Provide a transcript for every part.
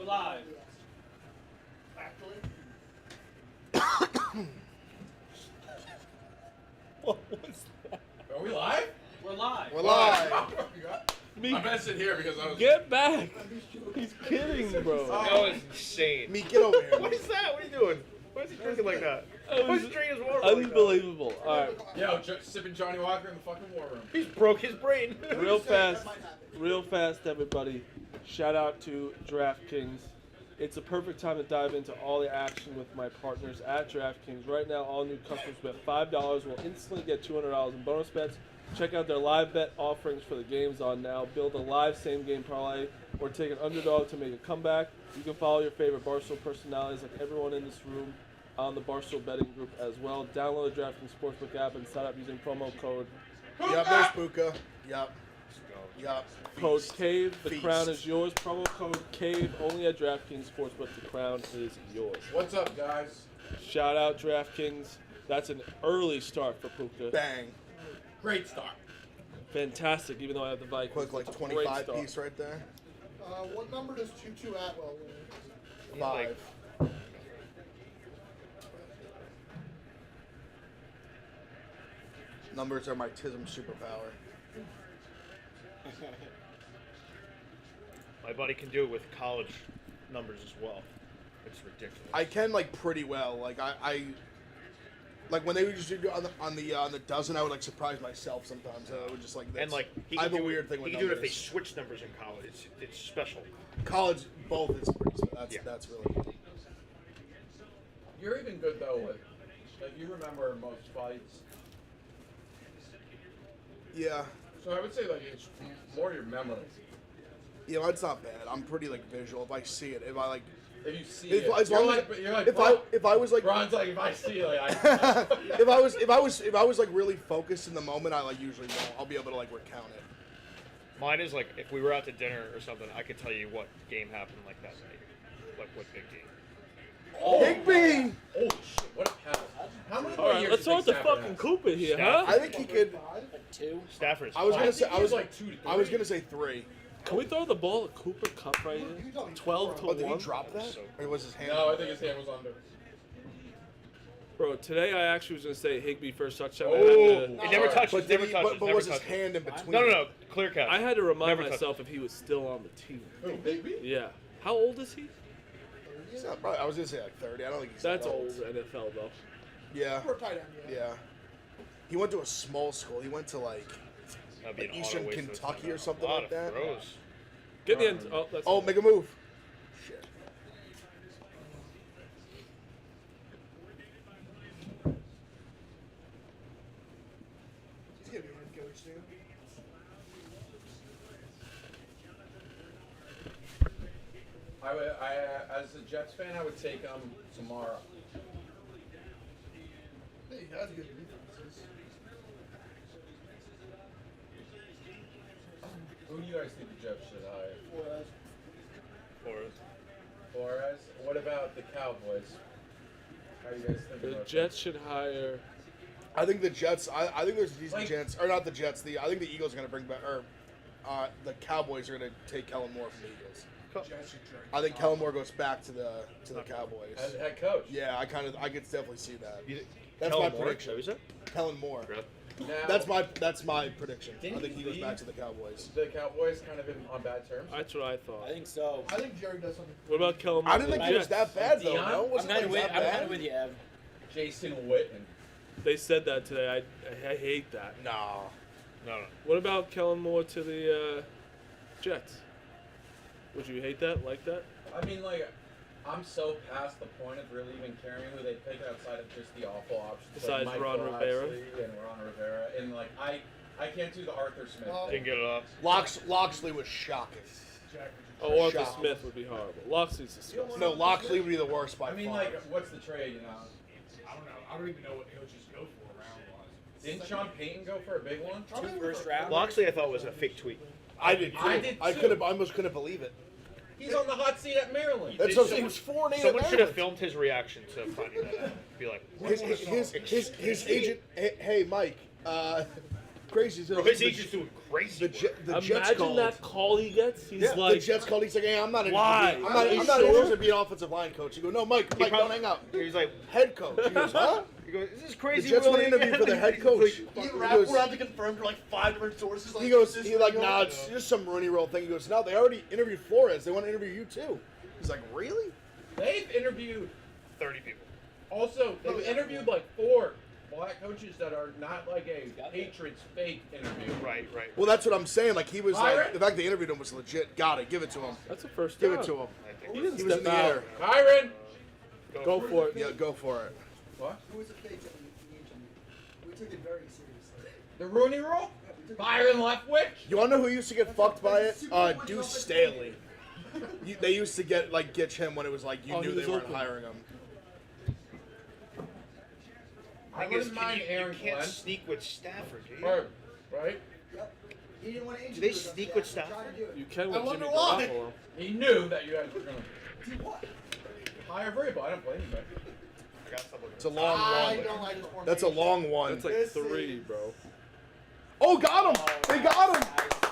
We're live. Actually. What was that? Are we live? We're live. We're live. I'm gonna sit here because I was. Get back. He's kidding, bro. That was insane. Me, get over here. What is that? What are you doing? Why is he drinking like that? Why is he drinking his water Unbelievable. All right. Yo, sipping Johnny Walker in the fucking war room. He's broke his brain. Real fast, everybody. Shout out to DraftKings. It's a perfect time to dive into all the action with my partners at DraftKings. Right now, all new customers bet $5 will instantly get $200 in bonus bets. Check out their live bet offerings for the games on now. Build a live same-game parlay or take an underdog to make a comeback. You can follow your favorite Barstool personalities like everyone in this room on the Barstool betting group as well. Download the DraftKings Sportsbook app and sign up using promo code. Yep, there's Puka. Yep. Code Feast. CAVE. The Feast. crown is yours. Promo code CAVE only at DraftKings Sportsbook. The crown is yours. What's up, guys? Shout out DraftKings. That's an early start for Puka. Bang. Great start. Fantastic, even though I have the Vikings. Quick, like It's a great 25 start. piece right there. What number does Tutu Atwell win? 5. Numbers are my TISM superpower. My buddy can do it with college numbers as well. It's ridiculous. I can like pretty well. Like I like when they would just do on the dozen, I would like surprise myself sometimes. I would just like this. and like he I can have a do weird it, thing he with can do it if they numbers. switch numbers in college. It's special. College both is pretty. Yeah. That's really good. You're even good though with, like, you remember most fights. Yeah. So I would say like it's more your memory. You know, it's not bad. I'm pretty like visual. If I see it, if I like, If you see if, it, as you're long like, as you're like, if I was like Ron's like, if I see it, like, I, if I was like really focused in the moment, I like usually know. I'll be able to like recount it. Mine is like if we were out to dinner or something, I could tell you what game happened like that night, like what big game. Higby! Oh shit! What a pass! How many All more right, years let's do you start the think Stafford fucking has? Cooper here, Stafford. huh? I think he could. Stafford's. I was gonna I say. think I he was has, like 2 to 3. I was gonna say 3. Can we throw the ball at Cooper Cup right here? 12 to Oh, did 1. he drop that? Or was his hand? No, I think his hand was under. Bro, today I actually was going to say Higbee first touchdown. Oh, I had it to- never touches. But, Never did he, touches. but never was his touches. hand in between? No. Clear catch. I had to remind Never touched myself if he was still on the team. Who, Higby? Yeah. How old is he? He's not, probably, I was gonna say like 30. I don't think he's That's that old NFL, though. Yeah. For a tight end, yeah. Yeah. He went to a small school. He went to like That'd be an Eastern auto waste of Kentucky time. or something A lot like of that. throws. Get the end. Oh, that's oh, make a move. Shit. He's gonna be a head coach soon. As a Jets fan, I would take him tomorrow. Hey, he has good defenses. Who do you guys think the Jets should hire? Flores. Flores? What about the Cowboys? How do you guys think The about Jets should hire. I think the Jets. I think there's a decent Like- chance, or not the Jets. I think the Eagles are gonna bring back, or the Cowboys are gonna take Kellen Moore from the Eagles. I think Kellen Moore goes back to the Cowboys. As head coach? Yeah, I could definitely see that. You- That's Kellen my Moore? prediction. Is that? Kellen Moore. Really? Now, That's my prediction. Didn't I think he he goes leave? back to the Cowboys. the Cowboys kind of been on bad terms. That's what I thought. I think so. I think Jerry does something. What about Kellen Moore? I didn't think he was that bad though. Dion? No, I'm wasn't kind of like with. that I'm bad. kind of with you, Ev. Jason Witten. They said that today. I hate that. No. No. What about Kellen Moore to the Jets? Would you hate that? Like that? I mean, like, I'm so past the point of really even caring who they pick outside of just the awful options. Besides like Ron Michael Rivera? Locksley and Ron Rivera. And, like, I can't do the Arthur Smith Oh. thing. Didn't get it off. Loxley was shocking. Oh, Arthur Shock. Smith would be horrible. Loxley's disgusting. No, Loxley would be the worst by I mean, far. like, what's the trade, you know? I don't know. I don't even know what coaches go for round-wise. Didn't Sean Payton go for a big one? 2 first round. Loxley, I thought was a fake tweet. I did. I did I too. could have. I almost couldn't believe it. He's on the hot seat at Maryland. That's what he was 4-8. Someone should have filmed his reaction to finding that out. Be like, His agent. Hey, Mike. crazy. Bro, his agent's doing crazy. The Jets Imagine called. that call he gets. He's Yeah, like, the Jets called. He's like, "Hey, I'm not. Why? I'm Are you not sure? interested in being offensive line coach." You go, "No, Mike, don't hang up." He's like, Head coach. He goes, "Huh?" he goes, "Is this The crazy?" Jets want to Willie interview for again?" the head coach. He Rappaport had to confirm to like 5 different sources. Like, He goes, this he's is like, real. "Nah, it's just some Rooney Rule thing." He goes, "No, they already interviewed Flores. They want to interview you too." He's like, "Really?" They've interviewed 30 people. Also, they've interviewed like 4 black coaches that are not like a Patriots fake interview. Right. Well, that's what I'm saying. Like he was like, Byron? the fact they interviewed him was legit. Got it. Give it to him. that's the first Give down. it to him. I think He he's- didn't He was in step the out. air. Byron! Go for it. Yeah, go for it. What? Who was a fake that we mentioned? We took it very seriously. The Rooney Rule? Byron Leftwich? You wanna know who used to get fucked by it? Deuce Staley. They used to get him when it was like you Oh, knew he they was weren't open. hiring him. I Thing is, wouldn't mind Aaron you can't Glenn. sneak with Stafford, do you? Right? Yep. He didn't want to Do they sneak with Stafford? You can with I Jimmy wonder why. Garoppolo. He knew that you guys were going to Do what? hire Vrabel. I don't blame you, man. I gotta stop looking It's a at long I one. don't like this formation. That's a long one. That's like 3, bro. Oh, got him! They got him!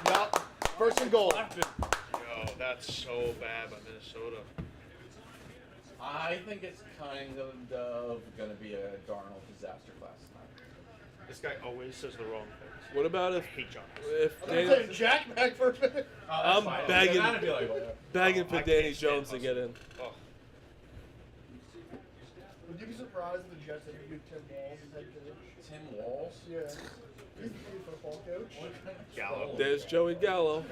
Yep. First and goal. Yo, that's so bad by Minnesota. I think it's kind of going to be a Darnold disaster class tonight. This guy always says the wrong things. What about I if hate John. if I'm Daniel, saying Jack back for a minute. I'm begging- That'd be like, well, begging Oh, for I Danny can't stand Jones to get in? Oh, Would you be surprised if the Jets interviewed Tim Walz as head coach? Tim Walls? Yeah. He's the football coach. Gallo. There's Joey Gallo.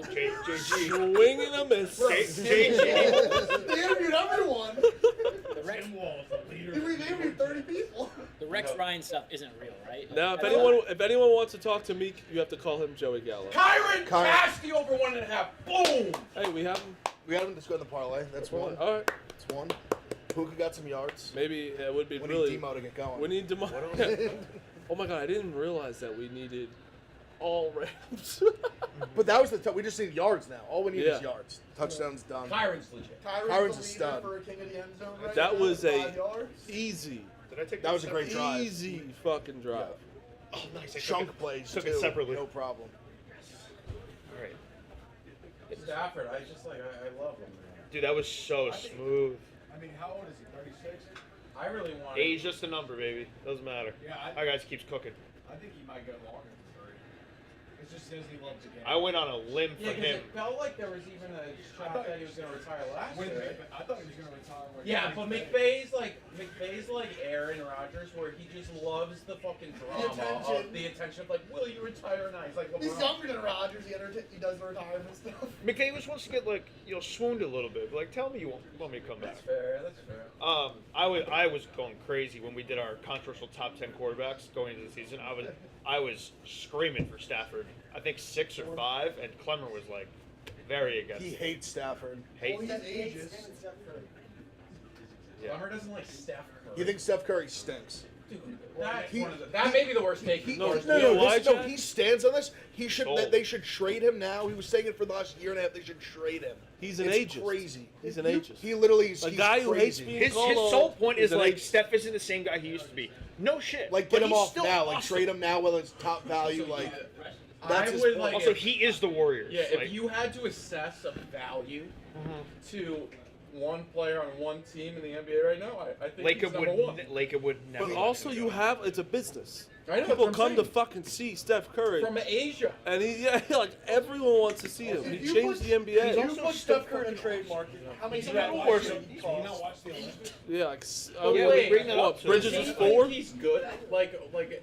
JG. Swing and a miss. JG. They interviewed everyone. The Tim Walls, the leader. They interviewed 30 people. The Rex Ryan stuff isn't real, right? Now, if anyone wants to talk to Meek, you have to call him Joey Gallo. Kyron Kyron. Cassidy over 1.5. Boom! Hey, we have him. We got him to score in the parlay. That's one. All right. That's one. Puka got some yards. Maybe it would be We really. need Demo to get going. We need Demo. Oh my God! I didn't realize that we needed all Rams. But that was the we just need yards now. All we need Yeah. is yards. Touchdowns done. Kyron's legit. Kyron's Kyron's a the leader stud. for a king of the end zone right That now, was a 5 yards. easy, Did I take That was a great drive. easy fucking drive. Oh, nice. I Chunk plays took too. it separately. No problem. All right. Stafford, I love him, man. Dude, that was so smooth. I mean, how old is he? 36? I really want Age just a number, baby. Doesn't matter. Yeah, Our guys keeps cooking. I think he might go longer than 30. It just says he loves the game. I went on a limb for Yeah, because him. it felt like there was even a shot thought- that he was going to retire last When year. I thought he was going to retire. When Yeah, but McVay's like Aaron Rodgers, where he just loves the fucking drama of the attention of like, will you retire now? He's like, He's LeBron. younger than Rodgers. He does the retirement stuff. McVay was supposed to get swooned a little bit. But, like, tell me you want me to come back. That's fair. That's fair. I was going crazy when we did our controversial top 10 quarterbacks going into the season. I was screaming for Stafford. I think 6 or 5, and Clemmer was like very against. He it. hates Stafford. Hate. Well, he's ages. Yeah. Plummer doesn't like Steph Curry. You think Steph Curry stinks? Dude, that's He- one of the, that may be the worst take. No, No, You know why, this, no, Jack? he stands on this. He should. Sold. They should trade him now. He was saying it for the last year and a half. They should trade him. He's an It's ageist. crazy. He's an ageist. He literally is. A he's guy who hates crazy. being His called sole old point is an like ageist. Steph isn't the same guy he used to be. No shit. Like But get him he's off still now. Like awesome. trade him now while it's top value. Like that's I his would point. like. Also, he is the Warriors. Yeah, Like, if you had to assess a value to one player on one team in the NBA right now, I think Laker he's number one. would never. But let also, him you go. have it's a business. I know, People that's what come I'm to saying. fucking see Steph Curry, From Asia. and like everyone wants to see him. If He you changed put- the NBA. If you put Steph Curry in a trade market, how many He's a draft little picks worse. would he Do you not cost? watch the Olympics? Yeah, like Oh, yeah, wait, bring that up. what, Bridges Does is he 4. think he's good? Like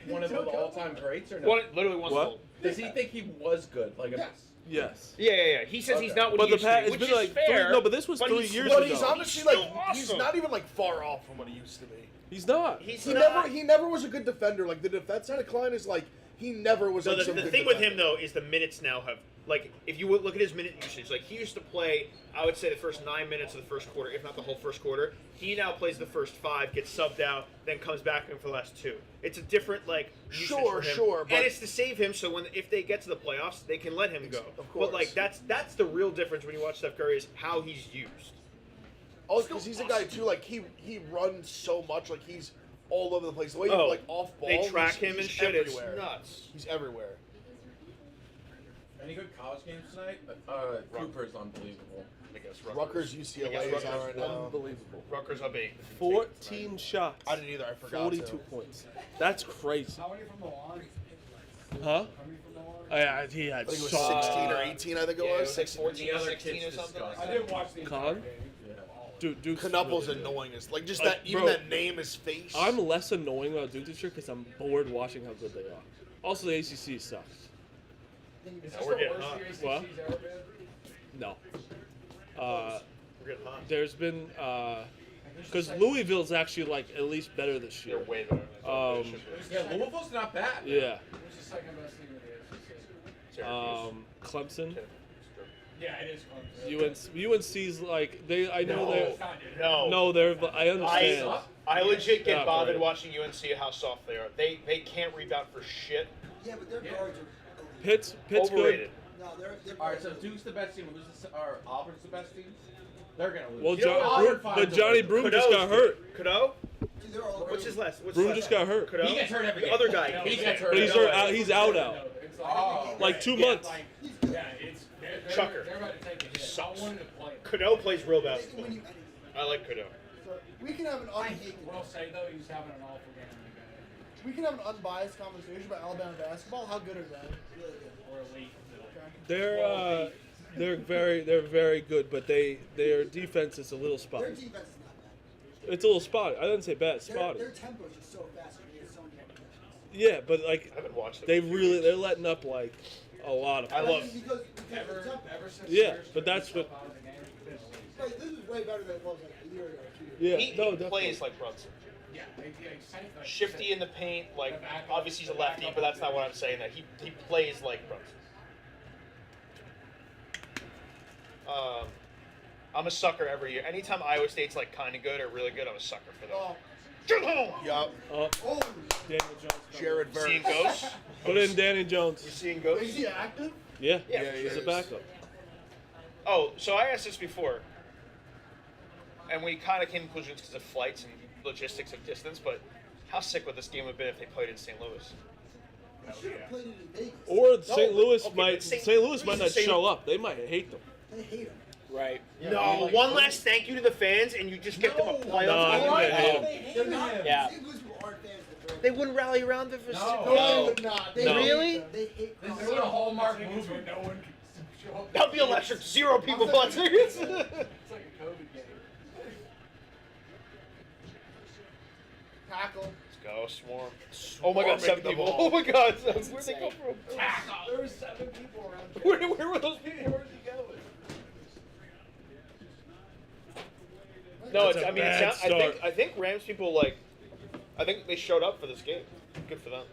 one of the all-time greats or no? Literally wants What? to. Does he think he was good? Like Yes. Yes. Yeah. He says he's not what But he the used past, to be, it's which been is like fair. 3, no, but this was but 3 he's years But ago. he's honestly He's like still he's awesome. not even like far off from what he used to be. He's not. He's He not. never was a good defender. Like the defense side of Klein is like he never was. So like the some good thing with defender. him though is the minutes now have like if you would look at his minute usage, like he used to play, I would say the first 9 minutes of the first quarter, if not the whole first quarter. He now plays the first 5, gets subbed out, then comes back in for the last 2. It's a different like usage Sure, for him. sure, but- and it's to save him so when if they get to the playoffs, they can let him go. Of course. But like that's the real difference when you watch Steph Curry is how he's used. Also, because he's a guy too. Like he runs so much. Like he's all over the place. The way Oh, he's like off ball. They track he's him and shit. everywhere. It's nuts. He's everywhere. Any good college games tonight? Cooper's unbelievable. I guess Rutgers, UCLA I guess is on right now. Unbelievable. Rutgers up 8. 14 shots. I didn't either. I forgot. 42 points. That's crazy. How many from Milan? Huh? How many from Milan? Yeah, he had I think it was so 16 or 18. I think it Yeah, it was. was like 14 The or other 16 or kid's something. disgusting. I didn't watch the entire Con? game. Dude, Duke's Knupple's really good. annoying as like just Like, that even bro, that name, his face. I'm less annoying about Duke this year because I'm bored watching how good they are. Also, the ACC sucks. Is this we're the getting worst hot. the ACC's What? ever been? No. We're getting hot. There's been because Louisville's actually like at least better this They're year. way better. Yeah, Louisville's not bad. Yeah. Who's the second best team in the ACC? Clemson. Yeah, it is Clemson. UNC's like they. I know No. they're. It's not good. No. No, they're. I understand. I legit get Not bothered great. watching UNC how soft they are. They can't rebound for shit. Yeah, but their guards are. Pitt's Overrated. good. No, they're. All right, so Duke's the best team. Or Auburn's the best team. They're gonna lose. Well, You know what? Auburn finds but a Johnny way. Broom just got hurt. Cadeau? Dude, they're all What's his last? What's Broom his just last got hurt. Cadeau? He gets hurt every The game. other guy. He gets hurt. But he's No hurt. way. He's out. It's like, Oh, Like 2 yeah, months. Like, yeah, it's they're, Chucker. They're about to take a hit. Sucks. I wanted to play him. Cadeau plays real They can basketball. win you anything. I like Cadeau. So we can have an I un- will say though, he's having an awful game in the we can have an unbiased conversation about Alabama basketball. How good are they? Really good. game. Or elite. They're very good, but their defense is a little Their spotty. defense is not bad. It's a little spotty. I didn't say bad. Spotty. Their tempo is just so fast. They get so many possessions. Yeah, but like I haven't watched it. they're letting up like a lot of. I points. love- Because Ever, the tempo. ever since Yeah, Spears but that's took what- himself out of the game, he's been elite. Like, this is way better than it was like a year ago or 2 years. Yeah, He no, definitely. plays like Brunson. Yeah, like, Shifty in the paint, like obviously he's a lefty, but that's not what I'm saying. That he plays like Brunson. I'm a sucker every year. Anytime Iowa State's like kind of good or really good, I'm a sucker for them. Oh, Yup. Oh, Oh, Daniel Jones. Jared Seeing Vernon. ghosts? Put in Danny Jones. You seeing is ghosts? he active? Yeah, Yeah, he's he a is. backup. Oh, so I asked this before, and we kind of came to conclusions because of flights and logistics of distance. But how sick would this game have been if they played in St. Louis? they should have played it in Vegas. Or St. Louis okay, might but St. St. Louis might not St. show up. They might hate them. They hate him. Right. No, one last thank you to the fans, and you just get them a playoff. No, I think they hate him. They're not. Yeah. St. Louis people aren't fans of the brand. They wouldn't rally around them for No, Super they Bowl. would not. They No. hate Really? them. They hate This is Colorado. a Hallmark movie. No one can show up. That'd be electric. 0 people watching. It's like a COVID game. Tackle. Let's go, Swarm. Oh my god, 7 the people. ball. Oh my god, where'd they come from? There were 7 people around. Where were those people? Where'd he go? No, That's it's, a I mean, bad it's, start. I think Rams people like, I think they showed up for this game. Good for them.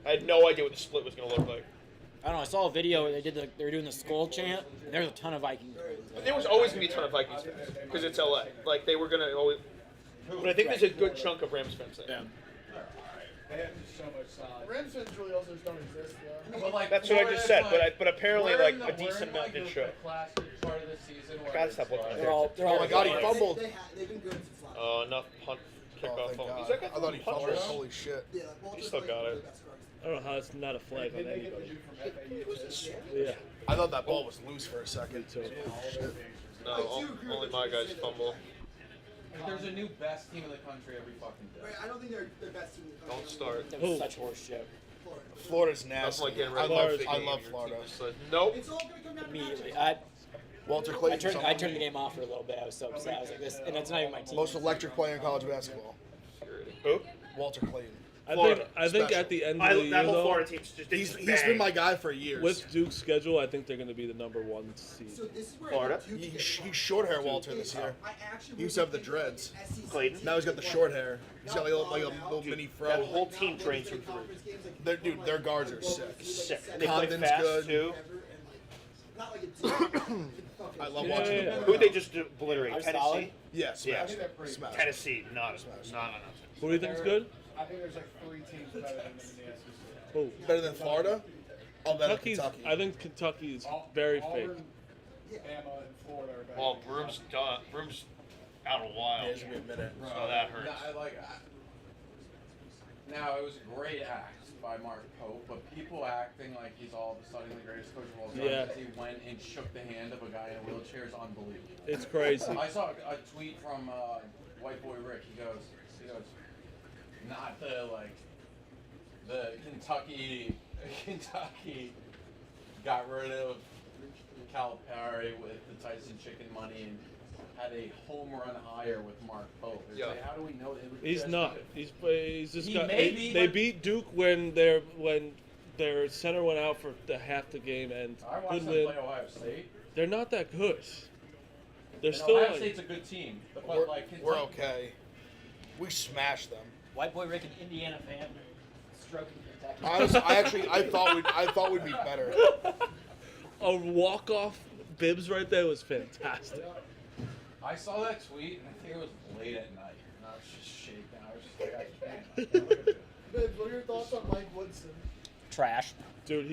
I had no idea what the split was gonna look like. I don't know. I saw a video where they were doing the skull chant. And there was a ton of Vikings fans. But there was always gonna be a ton of Vikings fans because it's LA. Like they were gonna always. But I think there's a good chunk of Rams fans there. Yeah. They have so much size. Rams fans really also just don't exist, though. But like, That's what I just said. But apparently we're like in a we're decent in, amount like, did the show. classic part of the season where God, it's stop looking like- at They're all. Oh my god, he They- fumbled. They've been good since last. Oh, enough punt Oh, kickoff. thank fumble. God. He's like, I thought he punch fumbled. us. Holy shit. Yeah, Walter still played got one it. of the best guards. I don't know how it's not a flag on They get the anybody. dude from FAU. Yeah. I thought that ball was loose for a second. So, No, only my guys fumble. Like, there's a new best team in the country every fucking day. Right, I don't think they're the best team in the country. Don't start. That was Who? such horse shit. Florida. Florida's That's nasty. like getting I rid love, of the I game. love Your Florida. team just said, nope. It's all gonna come down to Immediately. matchups. Walter I Clayton. turned the game off for a little bit. I was so upset. I was like, this, and it's not even my team. Most electric player in college basketball. Who? Walter Clayton. Florida. I think Special. at the end of the year, That whole though, Florida team's just He's bang. been my guy for years. with Duke's schedule, I think they're going to be the number 1 seed. So this is where Florida? Duke He's gets- short hair Walter this year. I actually He used to have the really think dreads. that SEC Clayton? Now he's got the short hair. He's got like a little mini That fro. whole team trains from conference games, like, Their, dude, their guards are sick. Sick. And they play Condon's fast good. too. not like a team. I love Yeah, watching yeah, them. yeah. Who would they just obliterate? Are Tennessee? solid? Yeah, Yeah. smash. they're pretty Smash. Tennessee, not a smash. No. Who do you think's good? I think there's like 3 teams better than them in the SEC. Who? Better than Florida? Oh, better than Kentucky's. Kentucky. I think Kentucky is Au- very Auburn, fake. Bama, and Florida are better. Well, Broom's done. Broom's out a while. Yeah, it's gonna be a minute. So that hurts. Now, it was a great act by Mark Pope, but people acting like he's all of a sudden the greatest coach of all time Yeah. because he went and shook the hand of a guy in a wheelchair is unbelievable. It's crazy. I saw a tweet from White Boy Rick. He goes, not the Kentucky got rid of Calipari with the Tyson chicken money and had a home run hire with Mark Pope. It's Yeah. like, how do we know that? It was He's just not. because- He's just He got. may be, They but- beat Duke when their center went out for half the game, and I watched them Goodwin. play Ohio State. They're not that good. They're And still. Ohio Like, State's a good team, but We're, like we're Kentucky- okay. We smashed them. White boy Rick, an Indiana fan, stroking Kentucky. Honestly, I thought we'd be better. a walk-off Bibbs right there was fantastic. I saw that tweet and I think it was late at night, and I was just shaking. I was just like, I can't look at it. Bibbs, what are your thoughts on Mike Woodson? Trash. Dude,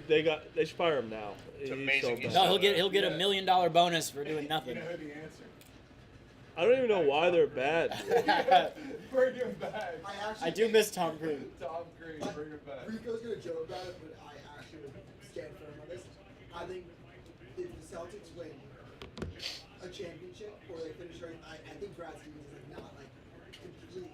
they should fire him now. He's amazing. so bad. No, he'll get $1 million bonus for doing nothing. You know the answer. I don't even know why they're bad. Bring him back. I do miss Tom Cruise. Tom Cruise, bring him back. Rico's gonna joke about it, but I actually would stand firm on this. I think if the Celtics win a championship or they finish right, I think Brad Stevens is like not like completely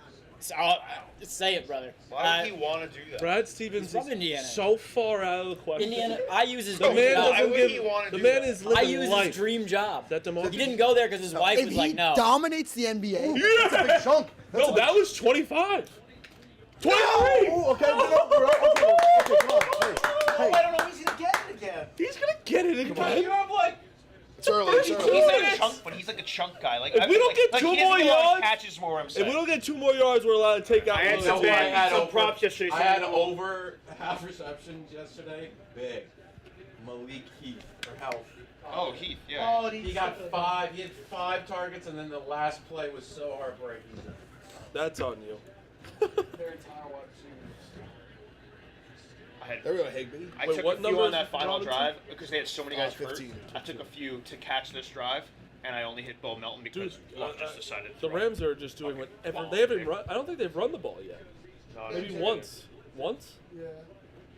out of it. So, say it, brother. Why would he want to do that? Brad Stevens He's from is Indiana. so far out of the question. Indiana, I use his The dream man job. Why doesn't would give. he wanna The do man that? is I living use life. his dream job. That DeMar. He didn't go there because his wife If was he like, no. dominates the NBA, Yeah. that's a big chunk. No, that was 25. 23. Oh, okay, okay, come on. Hey, I don't know. He's gonna get it again. He's gonna get it again. You have like. it's early. It's He's early. like a chunk, but he's like a chunk guy. Like If we don't get like, two he doesn't more get a lot of yards- catches more. I'm If saying. we don't get 2 more yards, we're allowed to take out. I had one of some the bad- teams. I had some over- props yesterday. I had over half receptions yesterday. Big. Malik Heath for health. Oh, Heath. Yeah. He got 5. He had 5 targets, and then the last play was so heartbreaking. That's on you. Their entire wide receivers. I had. There we go, Higbee. I Wait, took what a few number on is that final Robinson? drive because they had so many guys hurt. 15. I took a few to catch this drive, and I only hit Bo Melton because Dude, Luck just decided. to The throw. Rams are just doing whatever. Ball, They haven't man. run. I don't think they've run the ball yet. No, Maybe they- once. Once? Yeah.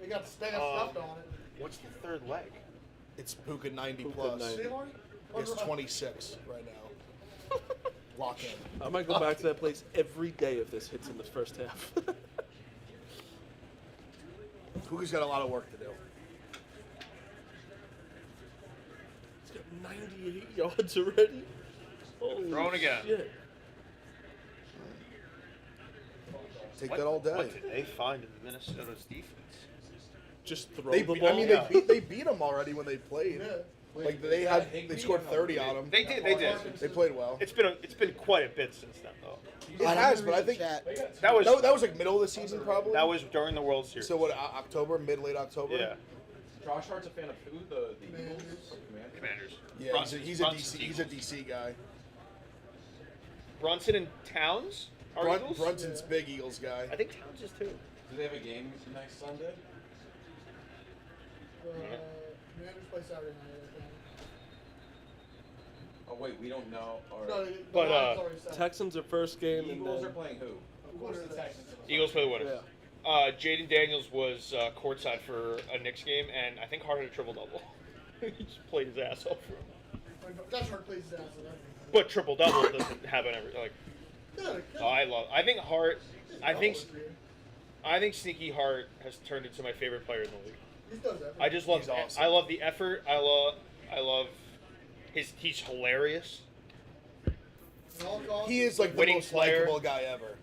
They got the stamp stuffed on it. What's the third leg? It's Puka 90 Puka plus. 90. See, Marty? It's 26 right now. Lock in. I might go back to that place every day if this hits in the first half. Puka's got a lot of work to do. He's got 98 yards already. Holy Throwing again. shit. Take that all day. What did they find in Minnesota's defense? Just throw They the beat, ball. I mean, they beat them already when they played. Yeah. Like they scored 30 on them. They did. They did. They played well. It's been quite a bit since then, though. It has, but I think Chat. That was that was like middle of the season probably. that was during the World Series. So what? October, late October. Yeah. Josh Hart's a fan of who? The Eagles? Commanders. Yeah, Brunson- he's a Brunson's DC. He's a Eagles. DC guy. Brunson and Towns are Eagles. Brunson's big Eagles guy. I think Towns is too. Do they have a game next Sunday? Commanders play Saturday night, I think. Oh wait, we don't know. Or No, But, line's already set. Texans are first game, and Eagles are then playing who? Of course, the Texans. Eagles play the winner. yeah. Jaden Daniels was courtside for a Knicks game, and I think Hart had a triple double. He just played his ass off for him. Josh Hart plays his ass off. But triple double doesn't happen every like. Yeah, I think Hart. I think Sneaky Hart has turned into my favorite player in the league. He does everything. I just love. He's awesome. I love the effort. I love he's hilarious. He is like the Winning most player. likable guy ever.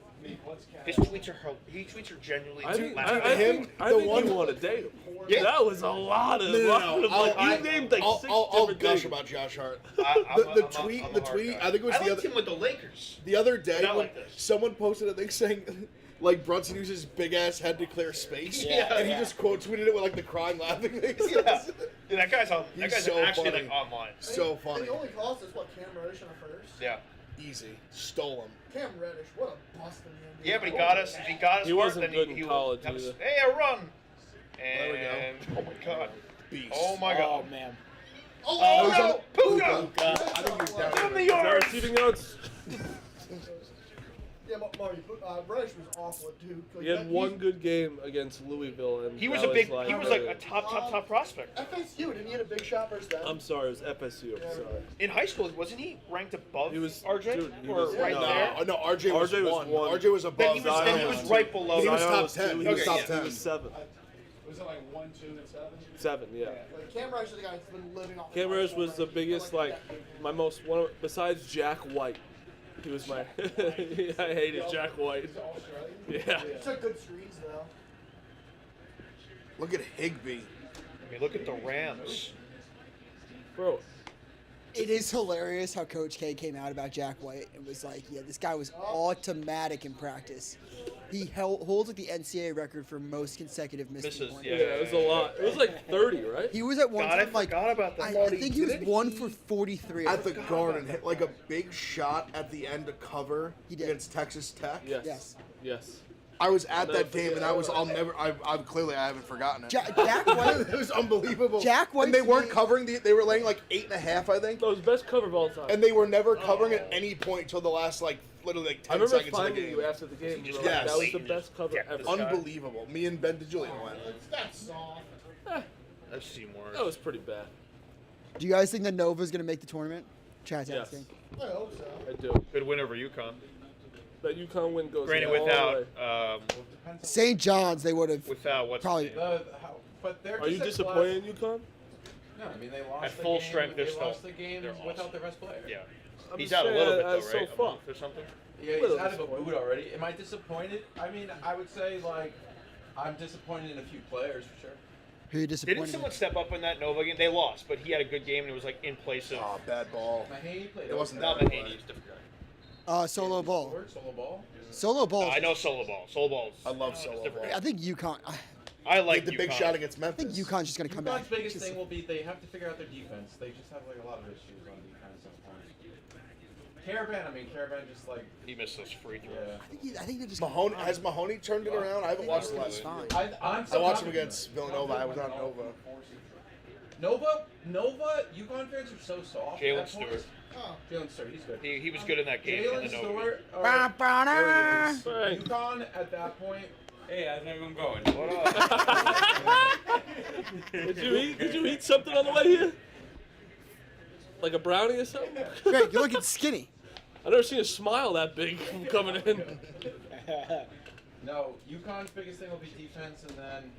His tweets are genuinely. I think, laughable. I him, think, I the think one- you want to date him. Yeah. That was a lot of. No. Like, you named like 6 I'll different gush things. about Josh Hart. I'm The a tweet. hard guy. I think it was I the liked other. him with the Lakers. The other day, Not when like this. someone posted a thing saying, like, Brunson uses his big ass head to clear space, Yeah. and he just quote tweeted it with like the crying, laughing face. Yeah. Dude, that guy's He's so actually funny. like online. So funny. It only cost us, what, Cam Reddish on the first? Yeah. Easy. Stole him. Cam Reddish, what a bust in the NBA. Yeah, but he got us. He wasn't good in college that was, either. Hey, a run! There we And go. oh my god. Beast. Oh my god. Oh man. Oh, Puka. Puka! I think he's down. Give him the Is that yards! receiving yards? Yeah, Marty, Reddish was awful at Duke. Like, He had one good game against Louisville, and He was that a big. like, He was like a top prospect. FSU, didn't he hit a big shot versus them? I'm sorry, it was FSU. I'm sorry. In high school, wasn't he ranked above He was- RJ? dude, he or was- right no. there? No, RJ was RJ was one. one. RJ was above. Then he was right below. He was Zion top was 10. two, He was okay, top yeah, 10. He was 7. Was it like 1, 2, and 7? 7, yeah. Like, Cam Reddish is the guy that's been living off. Cam Reddish was the biggest, like, my most besides Jack White. He was my. I hated Jack White. He's Australian? Yeah. He took good screens though. Look at Higbee. I mean, look at the Rams. Bro, It is hilarious how Coach K came out about Jack White and was like, yeah, this guy was automatic in practice. He holds like the NCAA record for most consecutive missed Misses, points. yeah, it was a lot. It was like 30, right? He was at one God, I time like forgot about that. I think he was 1 for 43. At the Garden, hit like a big shot at the end to cover He did. against Texas Tech. Yes. Yes. Yes. I was at Never that game, forget. and I haven't forgotten it. Jack White. It was unbelievable. Jack White and they to weren't me- covering they were laying like 8.5, I think. That was the best cover of all time. And they were never covering at any point until the last literally like 10 I remember seconds of the finding game. you after the game. You were like, Yes. that was the best cover Yeah, ever. this guy. Unbelievable. Me and Ben DeJulian went. That's soft. I've seen worse. That was pretty bad. Do you guys think that Nova's going to make the tournament? Chat's Yes. asking. I hope so. I do. Good win over UConn. That UConn win goes Granted, all the way. without St. John's, they would have without what's probably. his name? But they're Are you just a disappointed class- in UConn? No, I mean they lost At the full game. strength, they're they still- lost the game they're without awesome. their best player. Yeah. I'm He's just out a saying, little bit though, that's right? so A far. month or something. Yeah, Little he's out of a disappointed. boot already. Am I disappointed? I mean, I would say like I'm disappointed in a few players for sure. Who you disappointed? Didn't someone step up in that Nova game? They lost, but he had a good game and it was like in place of Oh, bad ball. Mahaney played. It wasn't not that Mahaney, he's a different guy. Solo ball. Solo ball. Solo ball. I know Solo Ball. Solo Ball's I love it's Solo different. Ball. I think UConn. I like the big UConn. shot against I Memphis. think UConn's just going to come back. UConn's biggest Just- thing will be they have to figure out their defense. They just have like a lot of issues on defense sometimes. Caravan just like He missed those free throws. yeah. I think they're just. Has Mahoney turned it around? I haven't watched the last He's fine. few. I'm I watched him against Villanova. I was on Nova. Nova, UConn fans are so soft. Jalen at points. Stewart. Oh. Jalen Stewart, he's good. He was good in that game in Jalen the Nova game. Stewart, Right. UConn at that point. Hey, how's everyone going? What up? Did you eat something on the way here? Like a brownie or something? Greg, you're looking skinny. I've never seen a smile that big from coming in. No, UConn's biggest thing will be defense, and then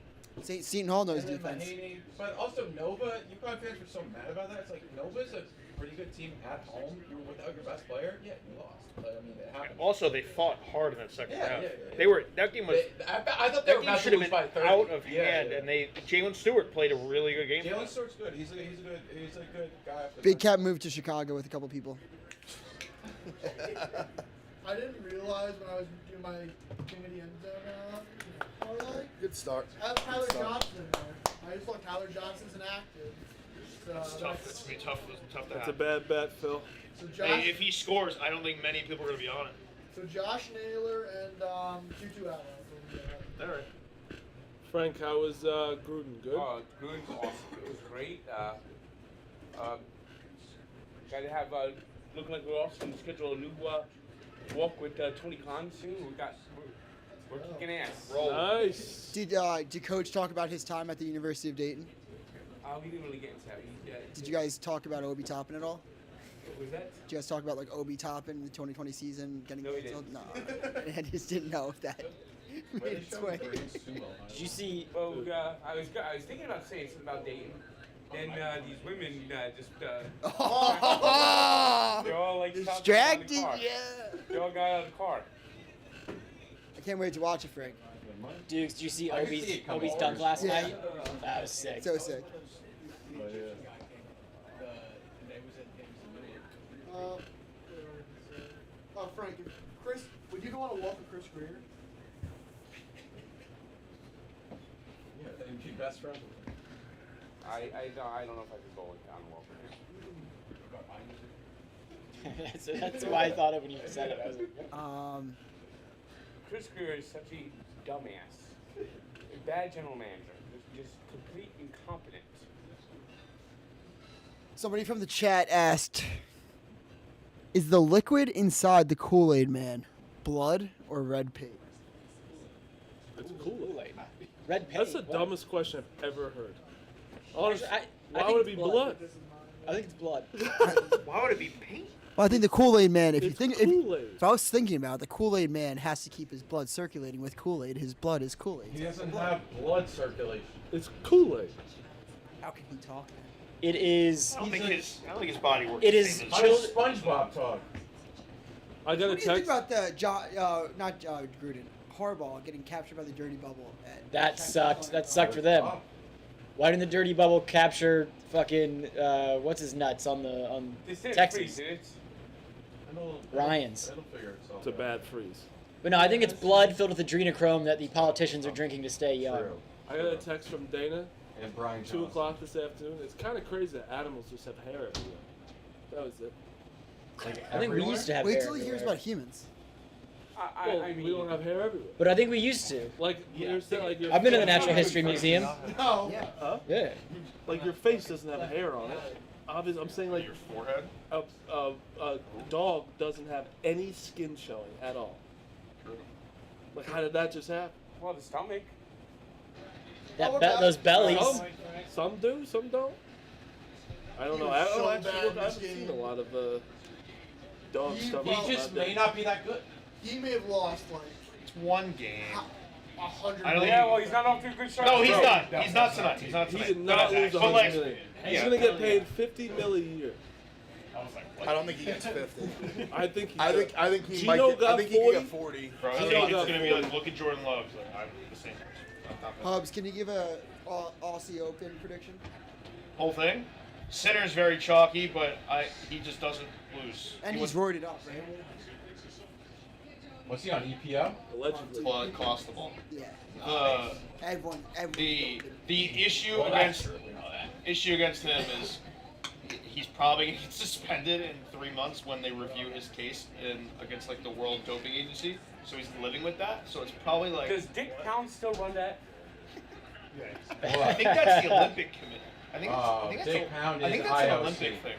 St. Seton Hall knows and then defense. Mahaney. But also Nova, UConn fans were so mad about that. It's like Nova's a pretty good team at home. You were without your best player, yeah, you lost. But, I mean, it happened. Also, they fought hard in that second Yeah, half. yeah, yeah. They were that game was I thought they that were game about should to have lose been by 30. out of Yeah, hand, yeah. and Jalen Stewart played a really good game. for Jalen them. Stewart's good. He's a good guy. Off the Big bench. Cat moved to Chicago with a couple people. I didn't realize when I was doing my King of the End Zone parlay, Good start. I have Tyler Johnson in there. I just thought Tyler Johnson's inactive. So It's tough. It's gonna be tough. It's tough to That's a have. bad bet, Phil. So Josh, Hey, if he scores, I don't think many people are gonna be on it. so Josh Naylor and Tutu Atwell. All right. Frank, how was Gruden? Good? Gruden's awesome. It was great. Got to have, looking like we're also going to schedule a new walk with Tony Khan soon. We're kicking ass. Roll. Nice. Did Coach talk about his time at the University of Dayton? We didn't really get into that. Did you guys talk about Obi Toppin at all? What was that? Did you guys talk about like Obi Toppin, the 2020 season getting No, we canceled? No, I just didn't know if that made Where they its show way. Korean sumo, huh? Did you see? Well, I was thinking about saying something about Dayton. Then these women just Oh, they're all like distracted, shouting out of the car. yeah. They all got out of the car. I can't wait to watch it, Frank. Dukes, did you see I can see Obi's it coming. dunk last Yeah. night? That was sick. So sick. But, yeah. Frank, if Chris, would you go on a walk with Chris Greer? Yeah, they'd be best friends with him. I don't know if I could go on a walk with him. That's why I thought of when you said it. I was like, Chris Greer is such a dumbass. A bad general manager. Just complete incompetent. Somebody from the chat asked, "Is the liquid inside the Kool-Aid Man blood or red pig?" It's Kool-Aid. Red paint. That's the dumbest question I've ever heard. Honestly, I why think would it it's be blood? I think it's blood. Why would it be paint? Well, I think the Kool-Aid Man. It's Kool-Aid. If I was thinking about it, the Kool-Aid Man has to keep his blood circulating with Kool-Aid. His blood is Kool-Aid. He doesn't have blood circulation. It's Kool-Aid. How can he talk? It is. I don't think his body works. It the is same as- How does SpongeBob talk? I got a What do you think text. about the not Gruden, Harbaugh getting captured by the dirty bubble? That sucked. That sucked for them. Why didn't the dirty bubble capture fucking what's his nuts on They said Texas? freeze, it's Ryan's? It'll figure itself It's a out. bad freeze. But no, I think it's blood filled with adrenochrome that the politicians are drinking to stay young. True. I got a text from Dana, And Brian 2 Johnson. o'clock this afternoon. It's kind of crazy that animals just have hair everywhere. That was it. I think we used to have Wait hair till he hears everywhere. about humans. Well, I mean, we don't have hair everywhere. But I think we used to. Like you're saying, like your I've been to the face- Natural History Museum. No. Huh? Yeah. Like your face doesn't have hair on it. Obviously, I'm saying like Your forehead. a dog doesn't have any skin showing at all. Like how did that just happen? well, the stomach. Those bellies. Some do, some don't. I don't know. I So don't actually bad look. I this haven't seen game. a lot of dog He- stuff. He just may not be that good. He may have lost like It's one game. 100. I don't Yeah, think- well, he's not off to a good start. No, he's Bro. not. He's not tonight. He's not He tonight. did not lose But 100 like, million. He's yeah. gonna get paid 50 million a year. I was like, I don't think he gets 50. I think. He I could. think he Gino might. I got think he could 40. get 40. Bro, I Gino think it's got gonna be 40. like, look at Jordan Love. He's like, I'm the same person. Hubs, can you give a Aussie Open prediction? Whole thing. Sinner's very chalky, but he just doesn't lose. And He he's was roided up, right? What's he on, EPO? Allegedly. costable. Yeah. The Everyone. the issue Well, that's against true. We know that. issue against him is he's probably gonna get suspended in 3 months when they review his case against like the World Doping Agency. So he's living with that. So it's probably like Does Dick Pound still run that? I think that's the Olympic committee. I think that's Dick Pound I think is that's an IOC. Olympic thing.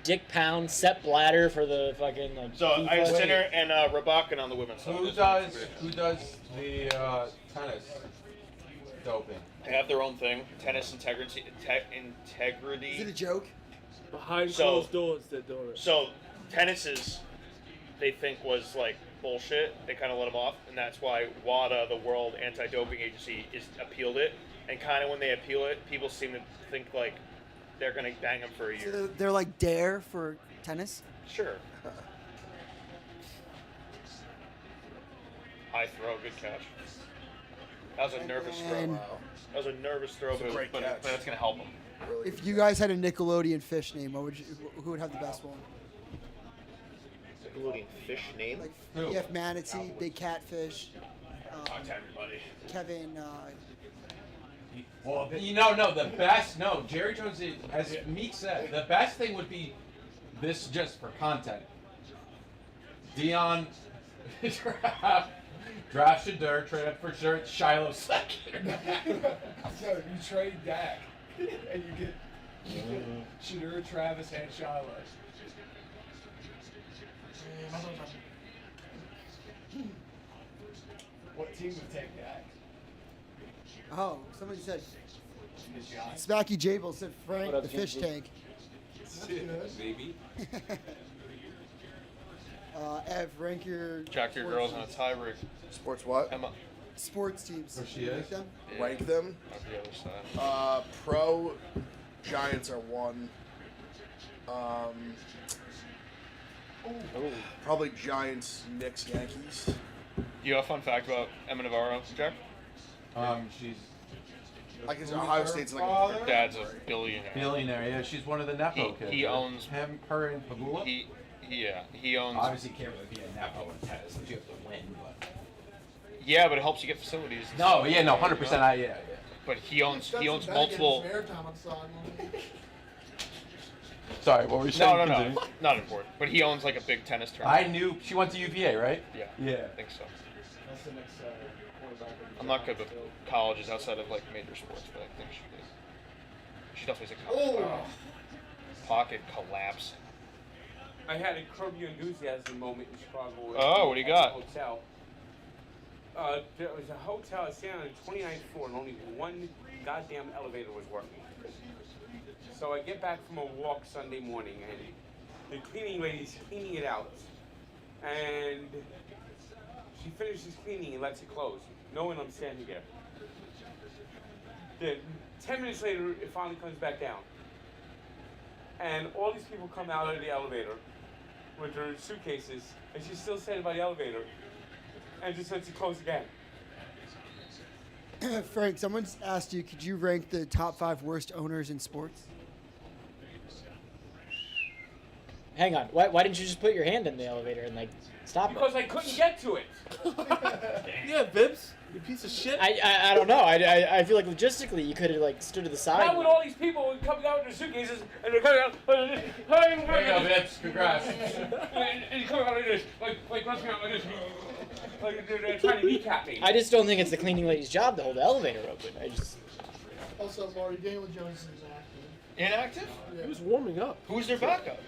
Dick Pound, Sepp Blatter for the fucking like. So FIFA. I have Sinner and Rabakin on the women's side. Who does the tennis doping? They have their own thing. Tennis integrity. Is it a joke? Behind So- closed doors, they're doing it. So tennis is, they think was like bullshit. They kind of let him off, and that's why WADA, the World Anti-Doping Agency, appealed it. And kind of when they appeal it, people seem to think like they're gonna bang him for a year. So they're like Dare for tennis? Sure. High throw, good catch. That was a nervous throw. And That was a nervous throw, It's a great but catch. that's gonna help him. Really. if you guys had a Nickelodeon fish name, who would have the best one? Nickelodeon fish name? Like, Who? you have Manatee, Big Catfish, Talk to everybody. Kevin, Well, the best, Jerry Jones, as Meek said, the best thing would be this just for content. Dion, draft Shadur, trade up for sure, Shiloh second. So you trade Dak, and you get Shadur, Travis, and Shiloh. What team would take Dak? oh, somebody said, The Giants. Smacky Jable said Frank What up, the fish Jimmy? tank. Maybe. Ev, rank your Jack your sports girls on a teams. tiebreak. Sports what? Emma. Sports teams. Where she Rank is? them? Rank them. On the other side. Pro Giants are 1. Probably Giants, Knicks, Yankees. You have a fun fact about Emma Navarro, Jack? She's I guess Ohio State's like Father? a Dad's a billionaire. billionaire. Yeah, she's one of the Nepo kids. He right? owns- him, her, and Pagula. He owns. Obviously, can't really be a Nepo in tennis. You have to win, but. Yeah, but it helps you get facilities. No, yeah, no, 100%. Yeah. But he owns Got some multiple. back end maritime on the sideline. Sorry, what were you saying? No, not important. But he owns like a big tennis tournament. I knew she went to UVA, right? Yeah, Yeah. I think so. That's the next quarterback. of the I'm not good Giants. with colleges outside of like major sports, but I think she did. She definitely is a college. Oh, pocket collapse. I had a Curb Your Enthusiasm moment in Chicago. Oh, what do you got? At the hotel. There was a hotel, I was staying on the 29th floor, and only one goddamn elevator was working. So I get back from a walk Sunday morning, and the cleaning lady's cleaning it out. And she finishes cleaning and lets it close, knowing I'm standing there. Then 10 minutes later, it finally comes back down. And all these people come out of the elevator with their suitcases, and she's still standing by the elevator, and just lets it close again. Frank, someone's asked you, could you rank the top 5 worst owners in sports? Hang on. Why didn't you just put your hand in the elevator and like stop it? Because I couldn't get to it. Yeah, Bibbs, you piece of shit. I don't know. I feel like logistically you could have like stood to the side. Not with all these people coming out with their suitcases, and they're coming out. There you go, Vince. Congrats. And you coming out like this, like rushing out like this, like they're trying to kneecap me. I just don't think it's the cleaning lady's job to hold the elevator open. Also, Marty, Daniel Jones is active. Inactive? Yeah. He was warming up. Who's their backup?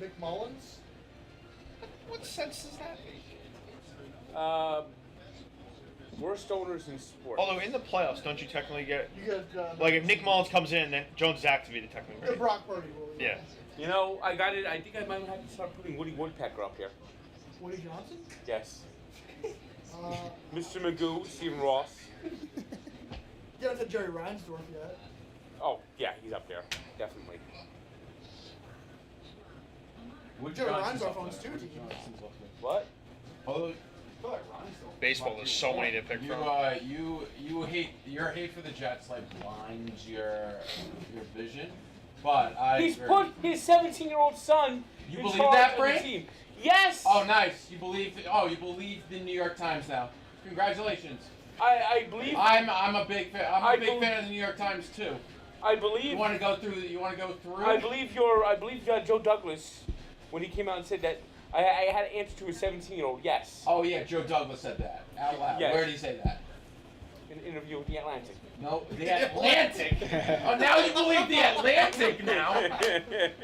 Nick Mullins. What sense does that make? Worst owners in sports. Although in the playoffs, don't you technically get You got like if Nick Mullins comes in, then Jones is activated technically, the right? Brock Purdy rule. Yeah. You know, I got it. I think I might have to start putting Woody Woodpecker up here. Woody Johnson. Yes. Uh, Mr. Magoo, Stephen Ross. you haven't said Jerry Reinsdorf yet. Oh, yeah, he's up there. Definitely. Jerry Reinsdorf owns 2 teams. What? Oh, Baseball, there's so many to pick you, from. you hate your hate for the Jets like blinds your vision, but He's agree. put his 17-year-old son You in believe charge that, of the Frank? team. Yes. Oh, nice. You believe the New York Times now. Congratulations. I believe. I'm a big fan. I'm a big believe- fan of the New York Times too. I believe. You want to go through? You want to go through? I believe Joe Douglas when he came out and said that I had to answer to a 17-year-old. Yes. Oh yeah, Joe Douglas said that out loud. Yes. Where did he say that? In an interview with the Atlantic. No, the Atlantic. Oh, now you believe the Atlantic now.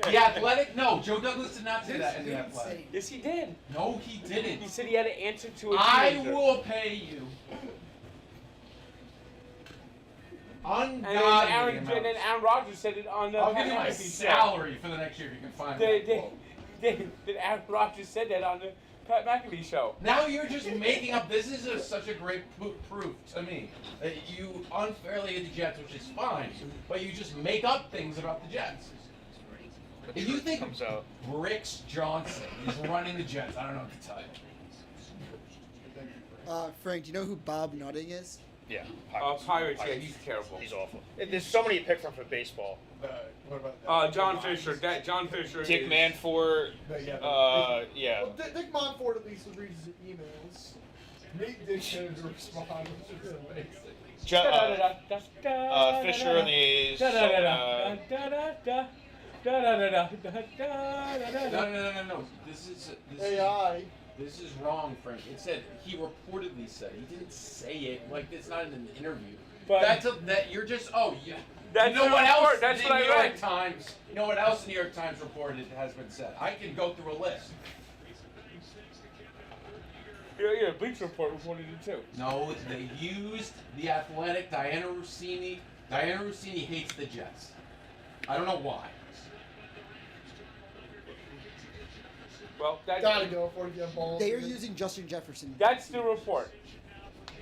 The Athletic? No, Joe Douglas did not say that in the Athletic. Yes, he did. No, he didn't. He said he had to answer to a I teenager. will pay you. And Ungodly then amounts. Aaron Rodgers said it on the I'll Pat give you my McAfee show. salary for the next year if you can find that quote. Then Aaron Rodgers said that on the Pat McAfee show. Now you're just making up. This is such a great proof to me that you unfairly hate the Jets, which is fine, but you just make up things about the Jets. The If you truth think comes out. Bricks Johnson is running the Jets, I don't know what to tell you. Frank, do you know who Bob Nutting is? Yeah. Pirates, yeah, he's terrible. He's awful. There's so many to pick from for baseball. What about John Fisher. John Fisher. Dick is, Manfort. Yeah. Well, Dick Monfort at least reads his emails. Nate didn't respond, which is amazing. Fisher and the No. This is AI. This is wrong, Frank. It said he reportedly said. He didn't say it. Like it's not in an interview. But That you're just. Oh yeah. That's you know what the else? report, that's the what I New York read. Times. You know what else the New York Times reported has been said? I can go through a list. Yeah, Bleacher Report reported it too. No, they used the Athletic. Diana Rossini. Diana Rossini hates the Jets. I don't know why. Well, that, Gotta go for it. Get balls. They are using Justin Jefferson. that's the report.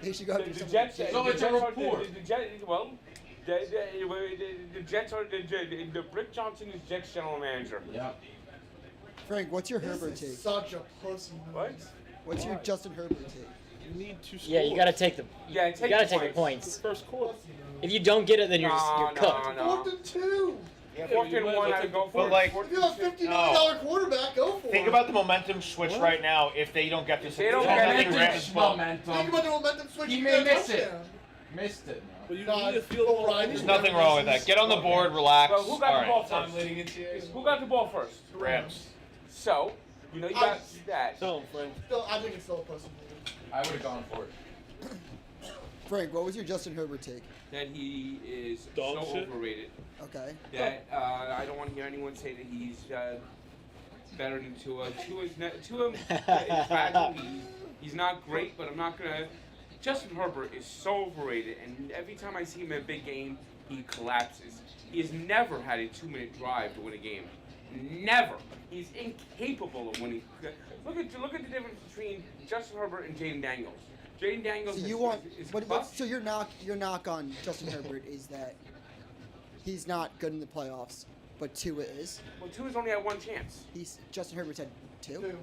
They should go The, do the something. Jets. So the it's a Jets are- report. The Jets. Well, the Jets are the Brick Johnson is Jets general manager. Yeah. Frank, what's your This Herbert is take? such a pussy move. What? What's your Justin Herbert take? You need to score. Yeah, you gotta take the. Yeah, You take gotta the take the points. points. First quarter. If you don't get it, then you're No, cooked. no. 4th and 2. Yeah, 4th and 1, I would go for But it. like- If you have a $50 million quarterback, go for Think it. about the momentum switch right now if they don't get this. They don't It's get nothing it. Rams' fault. Think Momentum. about the momentum switch. He you may get a miss it. touchdown. Missed it. But you No, need a field goal. O'Reilly. There's nothing wrong with that. Get on the board, relax. Well, who got All the ball right. first? Who got the ball first? Rams. So, you know, you got that. Tell him, Frank. Still, I think it's still a pussy move. I would have gone for it. Frank, what was your Justin Herbert take? That he is Dog so shit? overrated. Okay. That I don't want to hear anyone say that he's better than Tua. Tua is fragile. He's not great, but I'm not gonna. Justin Herbert is so overrated, and every time I see him in a big game, he collapses. He has never had a 2-minute drive to win a game. Never. He's incapable of winning. Look at the difference between Justin Herbert and Jaden Daniels. Jaden Daniels So you want so your knock on Justin Herbert is that he's not good in the playoffs, but Tua is. Well, Tua's only had one chance. Justin Herbert's had two.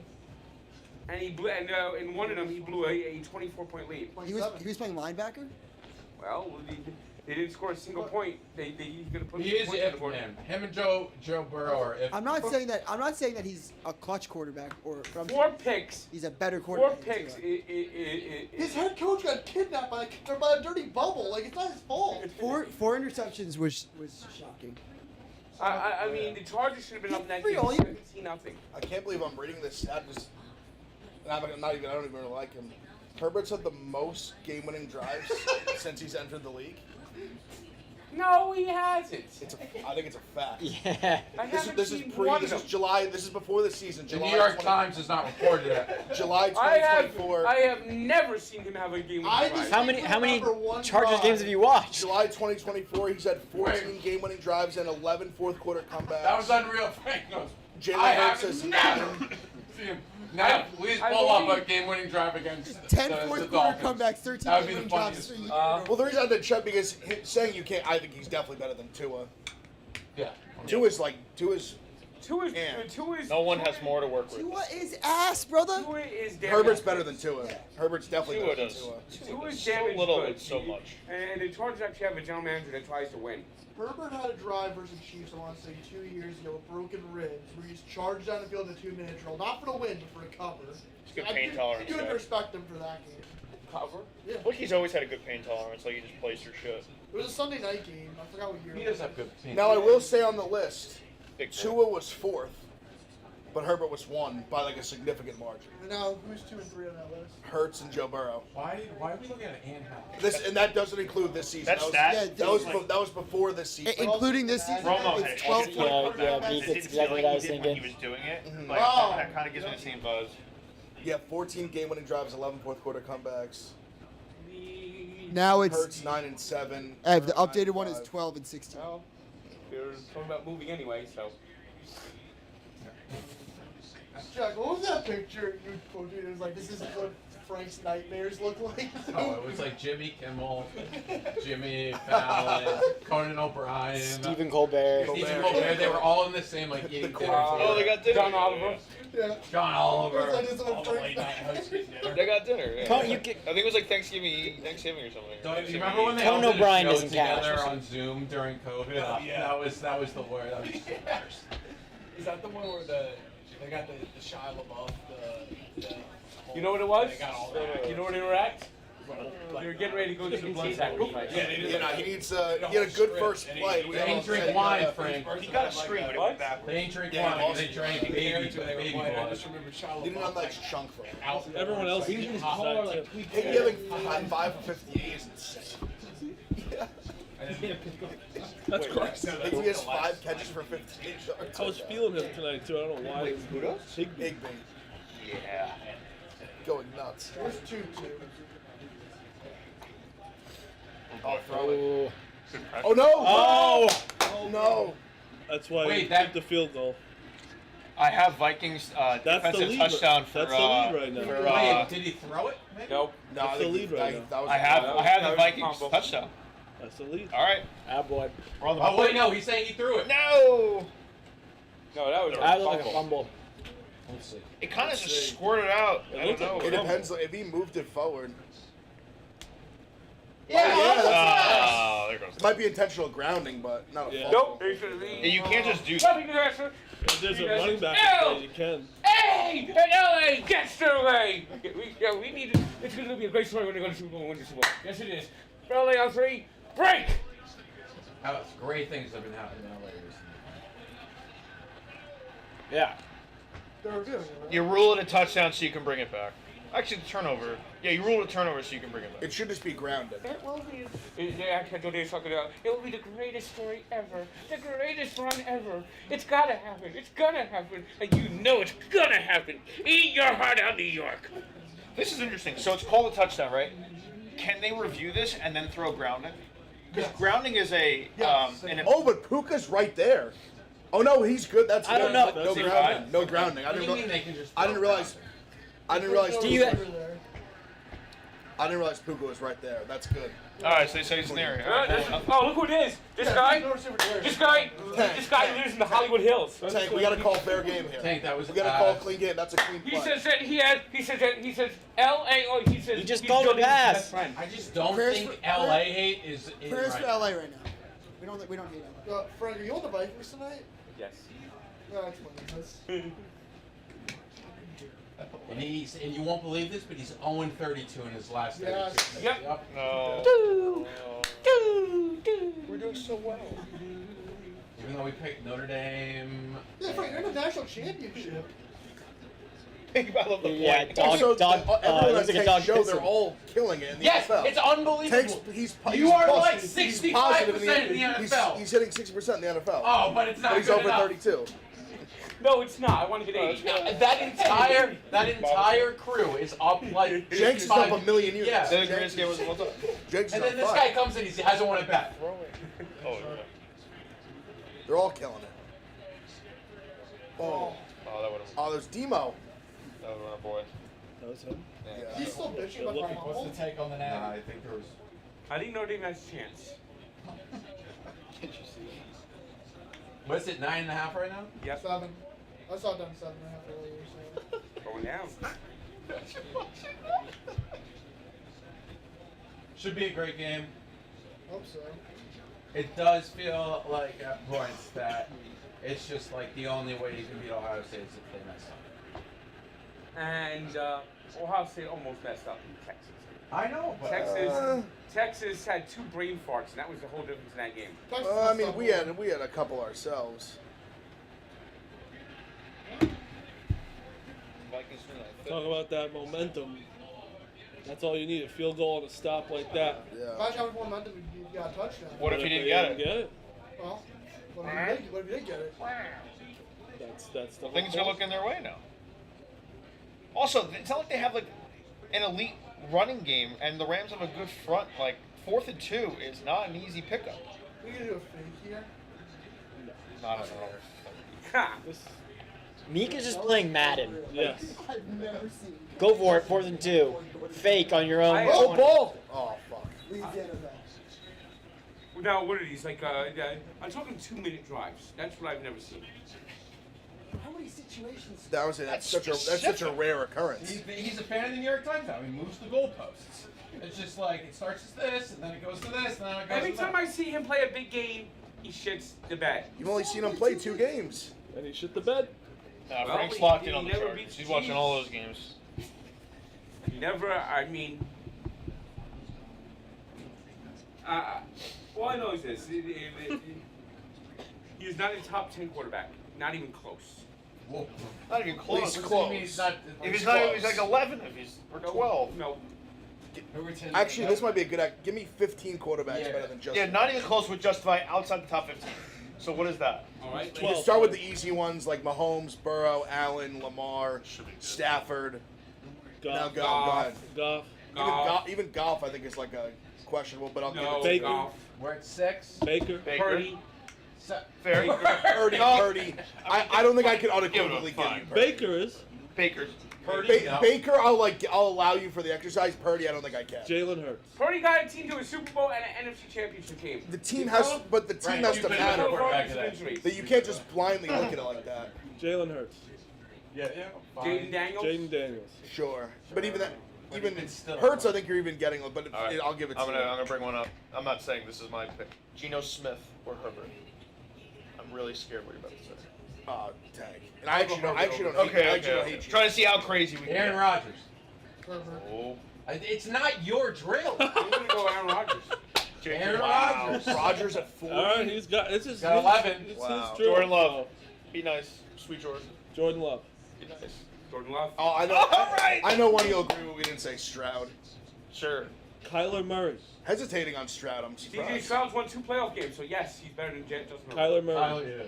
And he blew, and in one of them he blew a 24-point lead. He was playing linebacker. Well, they didn't score a single point. He's gonna put. He is the if man. Him and Joe Burrow are if. I'm not saying that he's a clutch quarterback or. 4 picks. He's a better quarterback. 4 picks. His head coach got kidnapped by a dirty bubble. Like, it's not his fault. Four interceptions was shocking. I mean, the Chargers should have been up that game. 17-0. I can't believe I'm reading this stat. I don't even really like him. Herbert's had the most game-winning drives since he's entered the league. No, he hasn't. I think it's a fact. Yeah. This is July. This is before the season. The New York Times has not reported it. July 2024. I have never seen him have a game. How many Chargers games have you watched? July 2024. He's had 14 game-winning drives and 11 fourth-quarter comebacks. That was unreal. Frank knows. Jalen Hurts has never seen him. Now, please pull up a game-winning drive against 10 the fourth-quarter Dolphins. comebacks, 13 That would be the game-winning drives. funniest. Well, the reason I did check because saying you can't, I think he's definitely better than Tua. Yeah. Tua's. No one has more to work with. Tua is ass, brother. Tua is damn Herbert's good. better than Tua. Herbert's definitely Tua better does. than Tua. Tua is So damage little good. with so much. And the Chargers actually have a general manager that tries to win. Herbert had a drive versus Chiefs, I want to say 2 years ago, with broken ribs, where he's charged down the field in a 2-minute drill, not for the win, but for a cover. It's good pain tolerance. You could though. respect him for that game. Cover? Yeah. Look, he's always had a good pain tolerance. Like, he just plays your shit. It was a Sunday night game. I forgot what year. He does have good team. Now I will say on the list, Big Tua was 4th, but Herbert was 1 by like a significant margin. And now, who's 2 and 3 on that list? Hurts and Joe Burrow. Why are we looking at it handheld? And that doesn't include this season. That's that was, stat? that was before this season. Including this season, Romo had it's it. 12 Yeah, Pete, that's exactly what I was When thinking. he was doing it, Mhm. like, Oh. that kind of gives me the same buzz. Yeah, 14 game-winning drives, 11 fourth-quarter comebacks. Now it's Hurts 9 and 7. Ev, the Burrow 9 updated and one is 5. 12 and 16. Well, we were talking about moving anyway, so. Jack, what was that picture you posted? It was like, this is what Frank's nightmares look like. Oh, it was like Jimmy Kimmel, Jimmy Fallon, Conan O'Brien, Stephen Colbert. Stephen Colbert. They were all in the same like eating dinner. Oh, they got dinner. John Oliver. Yeah. John Oliver. It was like, this is what All the Frank- late night hosting dinner. They got dinner. Yeah. Conan, you get- I think it was like Thanksgiving or something. Don't you remember when they Conan all did O'Brien a show doesn't count. together on Zoom during COVID? Yeah. That was the word. That was the worst. Is that the one where they got the Shia LaBeouf, the You know what it was? They got all that. You know what they were at? They were getting ready to go to the blood sacrifice. Yeah, they did Yeah, that. he needs. He had a good first play. They ain't drink wine, Frank. He got a screen, but it went backwards. They ain't drink Yeah, wine. They drank baby I blood. just remember Shia He didn't have LaBeouf. that chunk for him. Everyone else He was in his car like Him having 5 for 58 is insane. That's crazy. I think he has 5 catches for 58 yards. I was feeling him tonight too. I don't know why. Big Big bait. Yeah. Going nuts. There's 2, too. Oh, throw it. Oh. Oh no! Oh! Oh no! That's why Wait, he that- kicked the field goal. I have Vikings That's the defensive lead. touchdown for That's the lead right now. for, Wait, did he throw it? Nope. No, That's I the think lead right now. that was I have that the was Vikings combo. touchdown. That's the lead. All right. Ah, boy. We're on the Oh board. wait, no, he's saying he threw it. No. No, that was That was like a fumble. fumble. Let's see. It kind of just squirted out. I don't know. It depends if he moved it forward. Oh, there goes. It might be intentional grounding, but not a Yeah. fumble. Nope. They should have been. Yeah, you can't just do that. Nothing to answer. If there's a running back Ew! that plays, you can. Hey, in LA, gets their way. We need. It's going to be a great story when they go to Super Bowl and win the Super Bowl. Yes, it is. For LA on 3, break. That's great things have been happening in LA recently. Yeah. They were doing it, right? You rule it a touchdown so you can bring it back. Actually, the turnover. Yeah, you ruled a turnover so you can bring it back. It should just be grounded. It will be. It will be the greatest story ever. The greatest run ever. It's gotta happen. It's gonna happen. And you know it's gonna happen. Eat your heart out, New York. This is interesting. So it's called a touchdown, right? Can they review this and then throw grounding? Because grounding is a Oh, but Puka's right there. Oh no, he's good. That's I don't know. No grounding. No grounding. What do you mean they can just? I didn't realize. I didn't realize. Do you- I didn't realize Puka was right there. That's good. All right, so they say it's an area. All right, Oh, look who it is. This guy lives in the Hollywood Hills. Tank, we gotta call fair game here. Tank, that was. We gotta call a clean game. That's a clean He play. says that he says L.A. Oh, he says He just he's called Jordan's a pass. best friend. I just don't Prayers think for- LA hate is Prayers for right. LA right now. We don't hate LA. Frank, are you on the Vikings tonight? Yes. No, that's funny. That's... And you won't believe this, but he's 0-32 in his last 32. Yes. Yep. No. We're doing so well. Even though we picked Notre Dame. Yeah, Frank, you're in the national championship. I love the Yeah, point. Also, dog. everyone Looks at like a Tank's dog show, pissing. they're all killing it in the Yes, NFL. it's unbelievable. He's You are plus- like he's 65% positive in the NFL. He's hitting 60% in the NFL. Oh, but it's not But he's good over enough. 32. No, it's not. I want to get 80. That entire crew is up like. Jake's 55 up a million units. Yeah. The greatest game was of all time. Jake's And on then this fire. guy comes in, he hasn't won a bet. Oh, yeah. They're all killing it. Oh, Oh, that would have. oh, there's Demo. That would have been a boy. That was him. Yeah. He's still bitching about looking. Brown What's Hole. the take on the Nah, now? I think there was. I didn't know they had a chance. What's it, 9.5 right now? Yes. 7. I saw it down 7.5 earlier. So. Going down. Should be a great game. Hope so. It does feel like at points that it's just like the only way you can beat Ohio State is if they mess up. And Ohio State almost messed up in Texas. I know, but Texas had 2 brain farts, and that was the whole difference in that game. Texas I messed mean, up we more. had a couple ourselves. Talk about that momentum. That's all you need, a field goal and a stop like that. Yeah. Imagine how much more momentum you got a touchdown. What if he they didn't get it? Well, what if you did get it? That's the Things whole are looking their way now. Also, it's not like they have like an elite running game, and the Rams have a good front. Like 4th and 2 is not an easy pickup. We gonna do a fake here? Not at all. Ha! Mika's just playing Madden. Yes. I've never seen. Go for it, 4th and 2. Fake on your own. I- Oh, ball! Oh, fuck. Leave the NFL. Now, what are these? Like, I'm talking 2-minute drives. That's what I've never seen. How many situations? That was it. That's such a rare occurrence. He's a fan of the New York Times now. He moves the goalposts. It's just like it starts as this, and then it goes to this, and then it goes Every to time that. I see him play a big game, he shits the bed. You've only seen him play 2 games. And he shit the bed. Nah, Well, Frank's he- locked in he on the never Chargers. beats He's watching Chiefs. all those games. Never, I mean. All I know is this. He is not a top 10 quarterback. Not even close. Whoa. Not even close. He's What does close. it mean he's not? If he's not, he's like 11. If he's or 12. No. Actually, this might be a good act. Give me 15 quarterbacks Yeah. better than just. Yeah, not even close would justify outside the top 15. So what is that? All right. You can start with the easy ones like Mahomes, Burrow, Allen, Lamar, Stafford. Now Goff. go ahead. Goff. Even Goff, I think is like a questionable, but I'll No, give it to Baker. Goff. We're at 6. Baker. Purdy. Fair. Purdy. I don't think I can unequivocally give you fine. Purdy. Baker is. Baker's. Purdy. No. Baker, I'll allow you for the exercise. Purdy, I don't think I can. Jalen Hurts. Purdy got a team to a Super Bowl and an NFC Championship game. The team has, but the team Right, has you to could matter. have a quarterback Some today. injuries. That you can't just blindly look at it like that. Jalen Hurts. Yeah. Jaden Daniels. Jaden Daniels. Sure, but even that, even It's still Hurts, I fun. think you're even getting. But All right. I'll give it to I'm you. gonna bring one up. I'm not saying this is my pick. Geno Smith or Herbert. I'm really scared what you're about to say. Tag. And I actually don't. Okay, I actually don't hate you. Trying to see how crazy we can Aaron get. Rodgers. Herbert. Oh. It's not your drill. I'm gonna go Aaron Rodgers. Aaron Wow. Rodgers. Rodgers at 40. All right, he's got. This is Got 11. It's Wow. his drill. Jordan Love. Be nice. Sweet Jordan. Jordan Love. Be nice. Jordan Love. Oh, I know. All right. I know one you'll agree with. We didn't say Stroud. Sure. Kyler Murray. Hesitating on Stroud. I'm DJ surprised. Stroud's won 2 playoff games, so yes, he's better than Justin Herbert. Kyler Murray.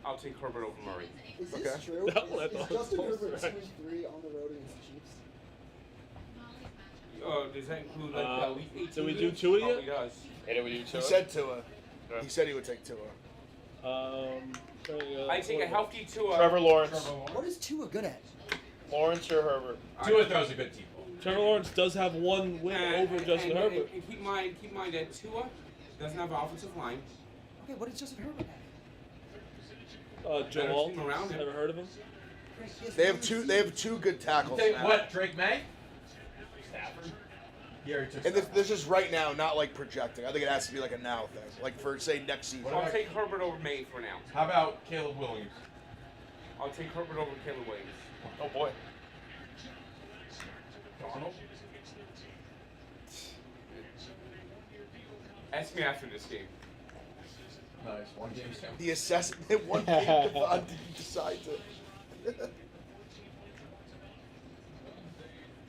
I'll take Herbert over Murray. Is this Okay. true? That one I Is thought was Justin false. Herbert 2-3 on the road against the Chiefs? Does that include like Week 18? did we do games? Tua Probably yet? does. Hey, did we do two? He said Tua. Yeah. He said he would take Tua. I take a healthy Tua. Trevor Lawrence. What is Tua good at? Lawrence or Herbert? Tua throws a good deep ball. Trevor Lawrence does have one win over Justin Herbert. And keep in mind that Tua doesn't have an offensive line. Okay, what does Justin Herbert have? Joel. team around him. Never heard of him? They have two. They have two good tackles. Say, now. what, Drake May? Stafford? He already took And this, Stafford. this is right now, not like projecting. I think it has to be like a now thing, like for say next season. I'll take Herbert over May for now. How about Caleb Williams? I'll take Herbert over Caleb Williams. Oh boy. Darnold? Ask me after this game. Nice. One game sound. The assessment one game Devon did you decide to.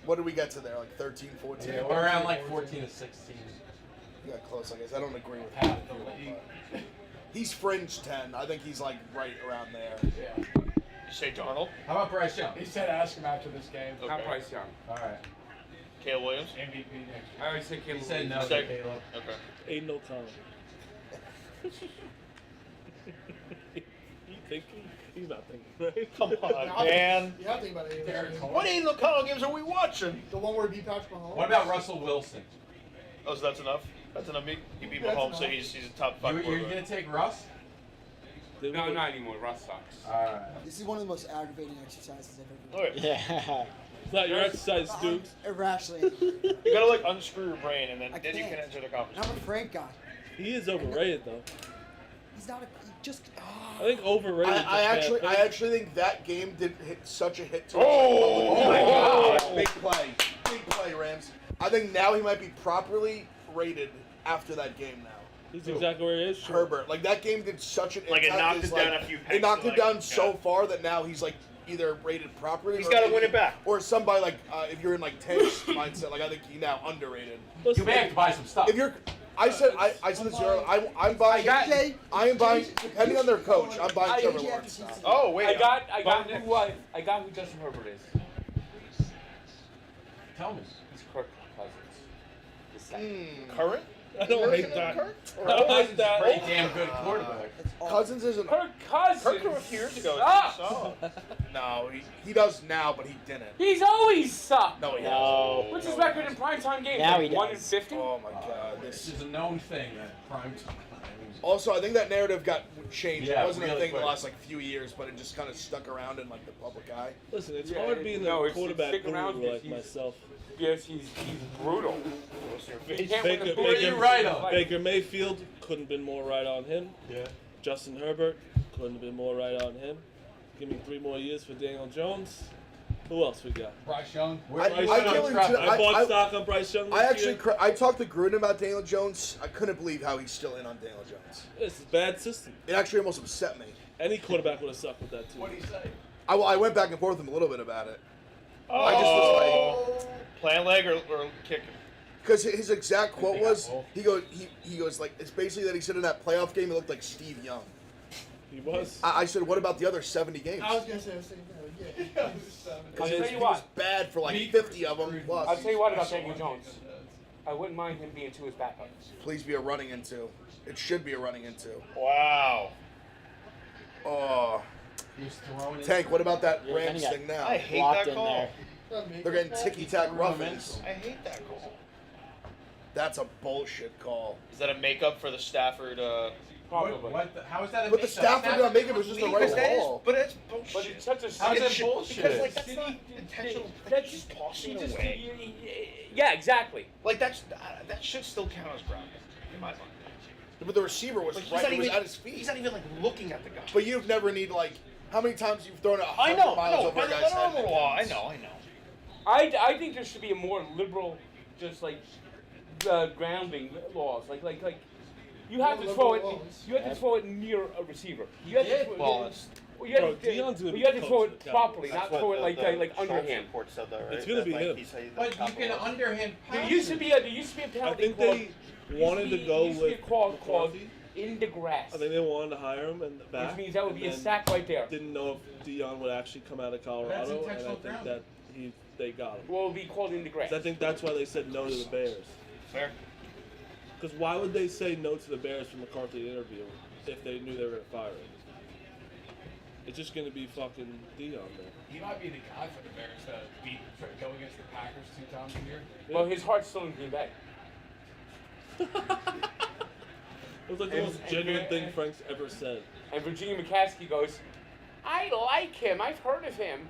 What did we get to there? Like 13, 14? Yeah, we're around like 14 to 16. You got close, I guess. I don't agree with Half that. the league. He's fringe 10. I think he's like right around there. Yeah. You say Darnold? How about Bryce Young? He said ask him after this game. Not Bryce Young. All right. Caleb Williams? MVP next year. I always say Caleb He said Williams. no to Second. Caleb. Okay. Ain't no Colin. You thinking? He's not thinking, right? Come on, man. You have to think about it. Derek Carr. What ain't no Colin games are we watching? The one where he beat Patrick Mahomes. What about Russell Wilson? Oh, so that's enough? That's enough. He beat That's Mahomes, so enough. he's a top 5 You're quarterback. going to take Russ? No, not anymore. Russ sucks. All right. This is one of the most aggravating exercises I've Oh, ever done. yeah. Yeah. It's not your exercise, Dukes. Irrationally. You gotta like unscrew your brain, and then I you can can't. enter the I'm conversation. a Frank guy. He is overrated, though. He's not a. He just. I think overrated. is a I bad actually, thing. I actually think that game did hit such a hit to Oh my God. Big play, Rams. I think now he might be properly rated after that game now. He's exactly where he is. Sure. Herbert, like that game did such an Like, it impact. knocked It's it down a few pegs It knocked to, it like, down yeah. so far that now he's like either rated properly. He's or gotta maybe- win it back. Or somebody like if you're in like Tank's mindset, like I think he now underrated. You may have to buy some stuff. If you're, I said this earlier. I'm buying. AJ, I am buying. Depending on their coach, I'm buying Trevor AJ Lawrence after now. season. Oh, wait. I got who Justin Herbert is. Tell me. He's Kirk Cousins. The second. Current? I don't hate Version of that. Kirk? I don't like that. Pretty damn good quarterback. That's all. Cousins isn't. Kirk Cousins. Kirk from a few years ago. sucks. So. No, he does now, but he didn't. He's always sucked. No, he No. What's his record in primetime games? Now like he 1 in does. 50? Oh my God, This this. is a known thing that prime time. Also, I think that narrative got changed. Yeah, It wasn't a really thing the quick. last like few years, but it just kind of stuck around in like the public eye. Listen, it's Yeah, hard being no, a it's quarterback stick around guru because like myself. Yes, he's brutal. He can't win the Baker, Super You're Bowl. right on. Like, Baker Mayfield couldn't have been more right on him. Yeah. Justin Herbert couldn't have been more right on him. Give me 3 more years for Daniel Jones. Who else we got? Bryce Young. I Bryce can't Young. believe too- I bought I- stock on Bryce Young. I this actually, year. I talked to Gruden about Daniel Jones. I couldn't believe how he's still in on Daniel Jones. This is a bad system. It actually almost upset me. Any quarterback would have sucked with that too. What do you say? I went back and forth with him a little bit about it. Oh. I just was like, Plant leg or kick him? because his exact quote they got was, both. he goes like, it's basically that he said in that playoff game he looked like Steve Young. He was. I said, what about the other 70 games? I was gonna say the same thing. Yeah. I'll tell He you was what. bad for like 50 of them plus. I'll tell you what about Daniel Jones. I wouldn't mind him being Tua's backup. Please be a running into. It should be a running into. Wow. Oh, He's throwing it. Tank. What about that Yeah, Rams then he got thing now? I hate Blocked that in call. there. They're getting ticky-tack roughings. I hate that call. That's a bullshit call. Is that a makeup for the Stafford? Probably. How is that a But the makeup? Stafford not making it was just a right But that is- call. But it's But bullshit. it's such a How is that It's bullshit? Because like that's not intentional. That's just tossing it away. Yeah, exactly. Like that should still count as grounding in my mind. But the receiver was Like he's right. not He was even at his feet. He's not even like looking at the guy. But you've never need like how many times you've thrown it I 100 know, miles no, over a but guy's head? I know. I think there should be a more liberal, just like grounding laws. Like you have to throw it. You have to throw it near a receiver. You have to throw Well, it. it's Well, you Bro, have to, Deion's gonna you be have to coach throw of it the properly, Cowboys. not throw it like Schultz underhand. report said that, right? It's gonna be That, him. he said he's But top you can of the- underhand There pass. used to be a I penalty think called. they wanted to go used to be a with call called McCarthy. in the grass, I think they wanted to hire him in the back. which means that would and be a then sack right there. Didn't know if Deion would actually come out of Colorado, and I intentional think grounding. that they got him. Well, it would be called in the grass. I think that's why they said no to the Bears. Fair. Because why would they say no to the Bears from McCarthy interview if they knew they were going to fire him? It's just going to be fucking Deion there. He might be the guy for the Bears to go against the Packers 2 times a year. Well, his heart's still in Green Bay. It was like the most genuine thing Frank's ever said. And Virginia McCaskey goes, I like him. I've heard of him.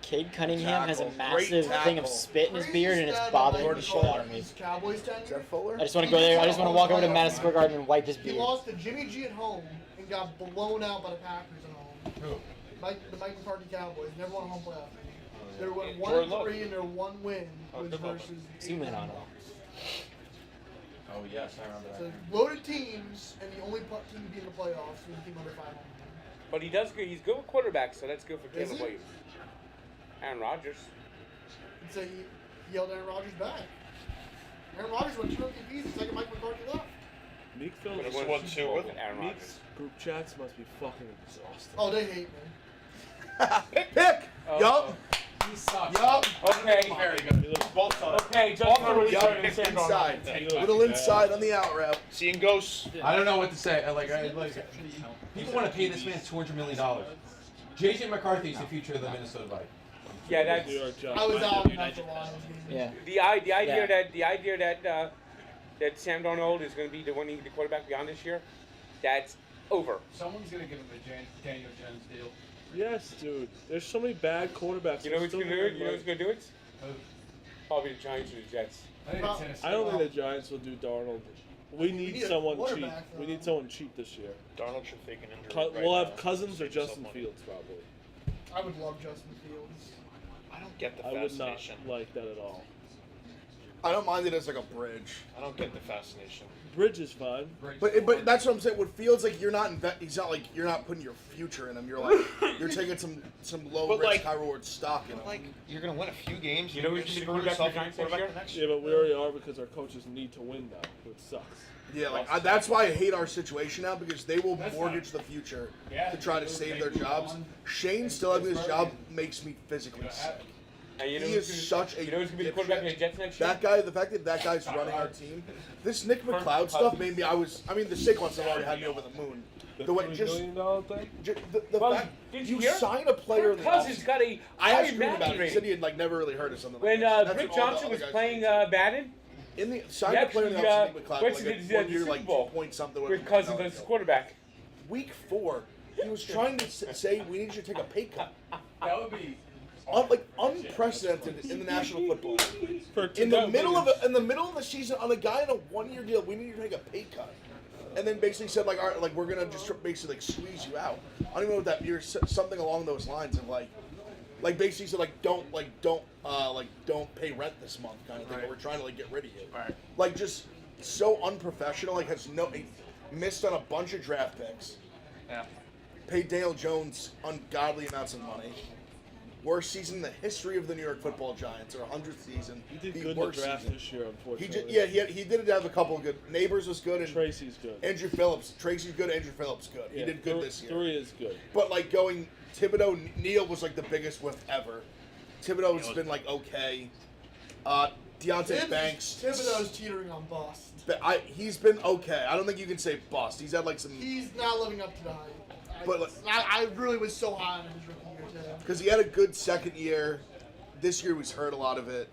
Cade Cunningham has a Tackle. massive Great thing of tackle. spit in his beard, and it's Crazy stat bothering on the shit out of me. his Cowboys tenure. Is that Fuller? I just want to go there. I just want to walk over to Madison Square Garden and wipe his He beard. lost to Jimmy G at home and got blown out by the Packers at home. Who? The Mike McCarthy Cowboys never won a home playoff game. They went Jordan Love. 1-3 and their one win was good one. versus. Zoom in on him. Oh yes, I remember So that. loaded teams, and the only team to be in the playoffs was the team under 500. But he does good. He's good with quarterbacks, so that's good for Is Caleb he? Williams. Aaron Rodgers. And so he yelled Aaron Rodgers back. Aaron Rodgers won 2 MVPs the second Mike McCarthy left. Meek But feels it Just was won 2 with him. Aaron Rodgers. Meek's group chats must be fucking exhausting. Oh, they hate me. Pick! Oh, Yup! He sucks. Yup! Okay. Very good. He looks Both sides. Okay, just Off remember the we yup, started in pick San inside. Antonio. Little inside on the out route. Seeing ghosts. I don't know what to say. People want to pay this man $200 million. JJ McCarthy is the future of the Minnesota Vikings. Yeah, that's New York Giants. I was out after the Lions game. Yeah. the idea Yeah. that Sam Darnold is going to be the winning the quarterback beyond this year. That's over. Someone's gonna give him a Daniel Jones deal. Yes, dude. There's so many bad quarterbacks. You know who who's still going to do it? make You know who's money. going to do it? Who? Probably the Giants or the Jets. I think Tennessee. I don't think the Giants will do Darnold. We need need a someone cheap. quarterback, though. We need someone cheap this year. Darnold should fake an injury. We'll right have now. Cousins or Save yourself Justin money. Fields probably. I would love Justin Fields. I don't get the I would not fascination. like that at all. I don't mind it as like a bridge. I don't get the fascination. Bridge is fine. But that's what I'm saying. What feels like you're not he's not like you're not putting your future in him. You're like you're taking some low But, risk, like- high reward stock in him. Like, you're gonna win a few games. You know you're who's gonna be screw quarterback for the yourself Giants in next quarterback year? next Yeah, but we already are because our coaches need to win now, which sucks. Yeah, like that's why I hate our situation now because they will That's mortgage the future Yeah, to try to they save will their jobs. on- Shane still having his job makes me physically sick. And you know He who's is gonna, such a You know who's going to be the quarterback in the dipshit. Jets next year? That guy, the fact that that guy's running our team, this Nick McLeod stuff made me. I mean, the Saquon stuff already had me over the moon. The way $3 just million thing? the Well, fact didn't you you hear? sign a player in Kirk the Cousins offseason. got a I high asked Gruden about Madden it. He said rating. he had like never really heard of something When like that. Rick That's what all the Johnson other was guys playing say. Madden, In the he signed a player in the actually offseason, Nick McLeod, went like to a the 1 year, Super like Bowl 2 point something. Rick Cousins as his quarterback. Week 4, he was trying to say we need you to take a pay cut. That would be. Like unprecedented in the National Football League. For In the middle of the season, on a guy in a 1-year deal, we need you to take a pay cut, and then basically said like, all right, like we're gonna just basically like squeeze you out. I don't even know what that you're something along those lines of like basically said like don't pay rent this month kind of thing. Or we're trying to like get rid of you. Right. Like just so unprofessional. Like he missed on a bunch of draft picks. Yeah. Paid Daniel Jones ungodly amounts of money. Worst season in the history of the New York Football Giants, or 100th season. He did the good in the worst draft season. this year, He unfortunately. he did have a couple of good. Neighbors was good, and Tracy's good. Andrew Phillips. Tracy's good. Andrew Phillips good. He Yeah, did good this year. 3 is good. But like going Thibodeau, Neal was like the biggest whiff ever. Thibodeau's been like okay. Deontay Banks. Thibodeau's teetering on bust. He's been okay. I don't think you can say bust. He's had like some He's not living up to the hype. But, I really was so high on him his rookie year too. because he had a good second year. This year was hurt a lot of it.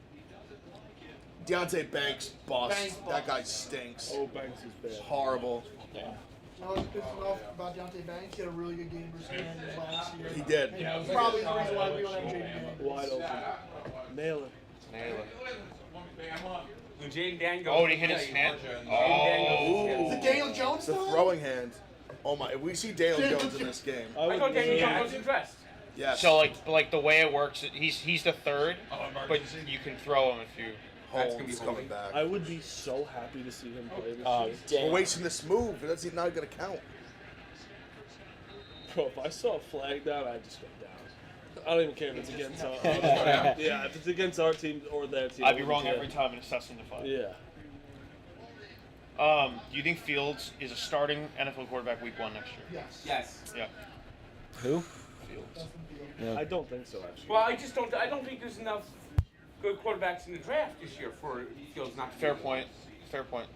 Deontay Banks bust. Banks That guy bust. stinks. Oh, Banks is bad. Horrible. You know what's pissing off about Deontay Banks? He had a really good game versus Commanders last year. He did. Yeah, it was Probably like the a reason why we solid don't have show, JD man. Daniels. Wide open. Nail it. When Jaden Daniels. Oh, did he hit his hand? Is it Daniel Jones The time? throwing hand. Oh my! If we see Daniel Jones in this game, I I would thought Daniel love- Jones wasn't dressed. yes. So like the way it works, he's the third, but you can throw him if you. Holmes coming back. I would be so happy to see him play this Oh, year. We're damn. wasting this move. That's not going to count. Bro, if I saw a flag down, I'd just go down. I don't even care if it's against our yeah, if it's against our team or their team. I'd be wrong every time in assessing the fight. Yeah. Do you think Fields is a starting NFL quarterback week 1 next year? Yes. Yes. Yeah. Who? Fields. Yeah. I don't think so, actually. Well, I don't think there's enough good quarterbacks in the draft this year for Fields not to Fair be. point. Fair point.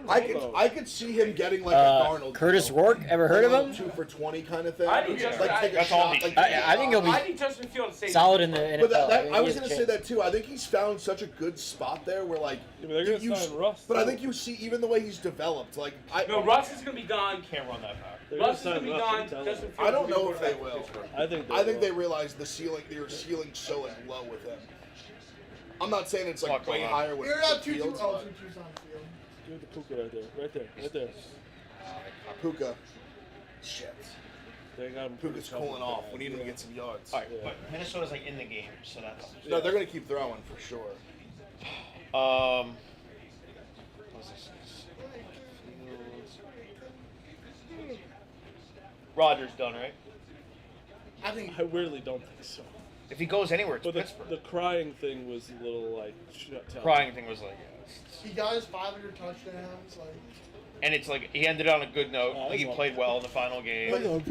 I could see him getting like a Darnold. Curtis deal. Rourke, ever heard of him? 2 for 20 kind of thing. I think Justin- like take a that's all shot. he- Like, I think he'll I be think Justin Fields stays solid in the NFL. But that, mean, I he was has a going to say chance. that too. I think he's found such a good spot there where like. Yeah, but they're going to sign Russ. But I too. think you see even the way he's developed. Like No, Russ is going to be gone. Can't run that back. They're gonna Russ is going sign to be Russ, gone. I'm telling Justin you. Fields I don't will be know if they quarterback will. for Pittsburgh. I think they realize the ceiling's so like low with him. I'm not saying it's like Lock way on. higher with We're at 2-2. Fields, Oh, but 2-2's on the field. Give it to Puka right there. Puka. Shit. They got him pretty Puka's covered cooling off. We bad, need him to yeah. get some yards. All right, Yeah. but Minnesota's like in the game, so that helps. No, they're gonna keep throwing for sure. What's this? Rodgers done, right? I think I really don't think so. If he goes anywhere, it's But Pittsburgh. the crying thing was a little like shut down. Crying thing was like, he got his 500 touchdowns. Like, and it's like he ended on a good note. Oh, Like he that's played well in the final game,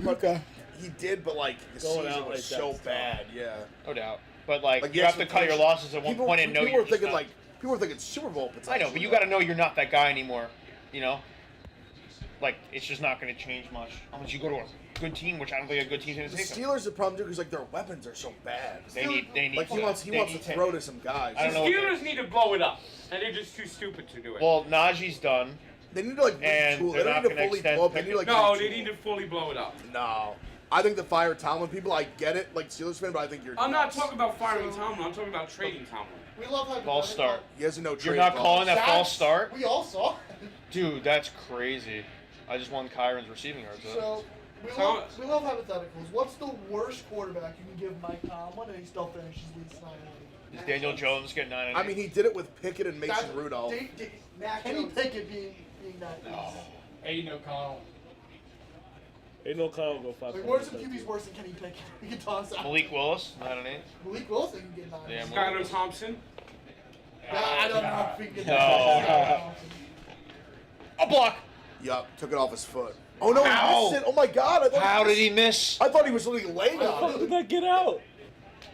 He did, but like the Going season out was like so that's bad. Yeah. no doubt. But like, Like you have to cut your losses at one point and know people you're were thinking just like people were thinking Super Bowl potential. I know, but you got to know you're not that guy anymore. You know, like it's just not going to change much unless you go to a good team, which I don't think a good team's going The to take. them. Steelers are the problem too because like their weapons are so bad. They need. Like he wants they to need throw to some guys. I don't The know. Steelers need to blow it up, and they're just too stupid to do it. Well, Najee's done. They need to like And retool. they're They not don't need to gonna fully extend blow up. They need to like no, they retool. need to fully blow it up. No. I think the fire Tomlin people, I get it, like Steelers fan, but I think you're I'm not nuts. talking about firing Tomlin. I'm talking about trading Tomlin. we love how False start. He has a no You're trade not clause. calling that false start, We all saw it. dude. That's crazy. I just won Kyron's receiving yards. Though. So, we love hypotheticals. What's the worst quarterback you can give Mike Tomlin and he still finishes weeks 9 and 8? Is Daniel Jones getting 9 and 8? I mean, he did it with Pickett and Mason That's- Rudolph. Kenny Pickett being that No. Aiden O'Connell. Ain't no Kyle go 5 Like, where's some QBs worse than Kenny Pickett? We can toss out. Malik Willis, 9 and 8. Malik Wilson can get 9. Yeah, Skylar Thompson. I don't know if we can get No. that. A block. Yup, took it off his foot. Oh no, Ow. he missed it. Oh my god. How did he miss? I thought he was literally laying How on did it. that get out?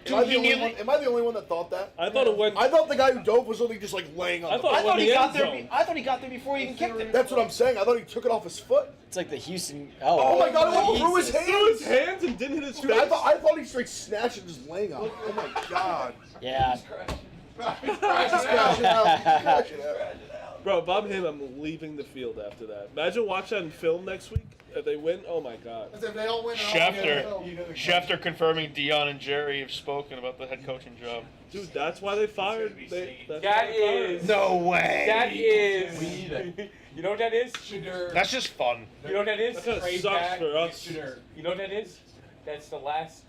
Am I, Dude, the he only nearly- one, am I the only one that thought that? I thought it went. I thought the guy who dove was literally just like laying on I the thought I it foot. thought went he the got end there. zone. I thought he got there before he even kicked it. That's what I'm saying. I thought he took it off his foot. It's like the Houston. Oh my god, it went through his Jesus. Threw his hands. hands and didn't hit his Dude, face. I thought he straight snatched and just laying on it. Oh my god. Yeah. Scratch it out. Scratch it out. Bro, if I'm him, I'm leaving the field after that. Imagine watching that in film next week. If they win, oh my god. As if they all win, they're all Schefter. in the NFL. Schefter confirming Dion and Jerry have spoken about the head coaching job. Dude, that's why they fired. That's That why they fired is. him. No way. That is. We need it. You know what that is? Shadur. That's just fun. You know what that is? That kinda Trade sucks back, for us. Shadur. You know what that is? That's the last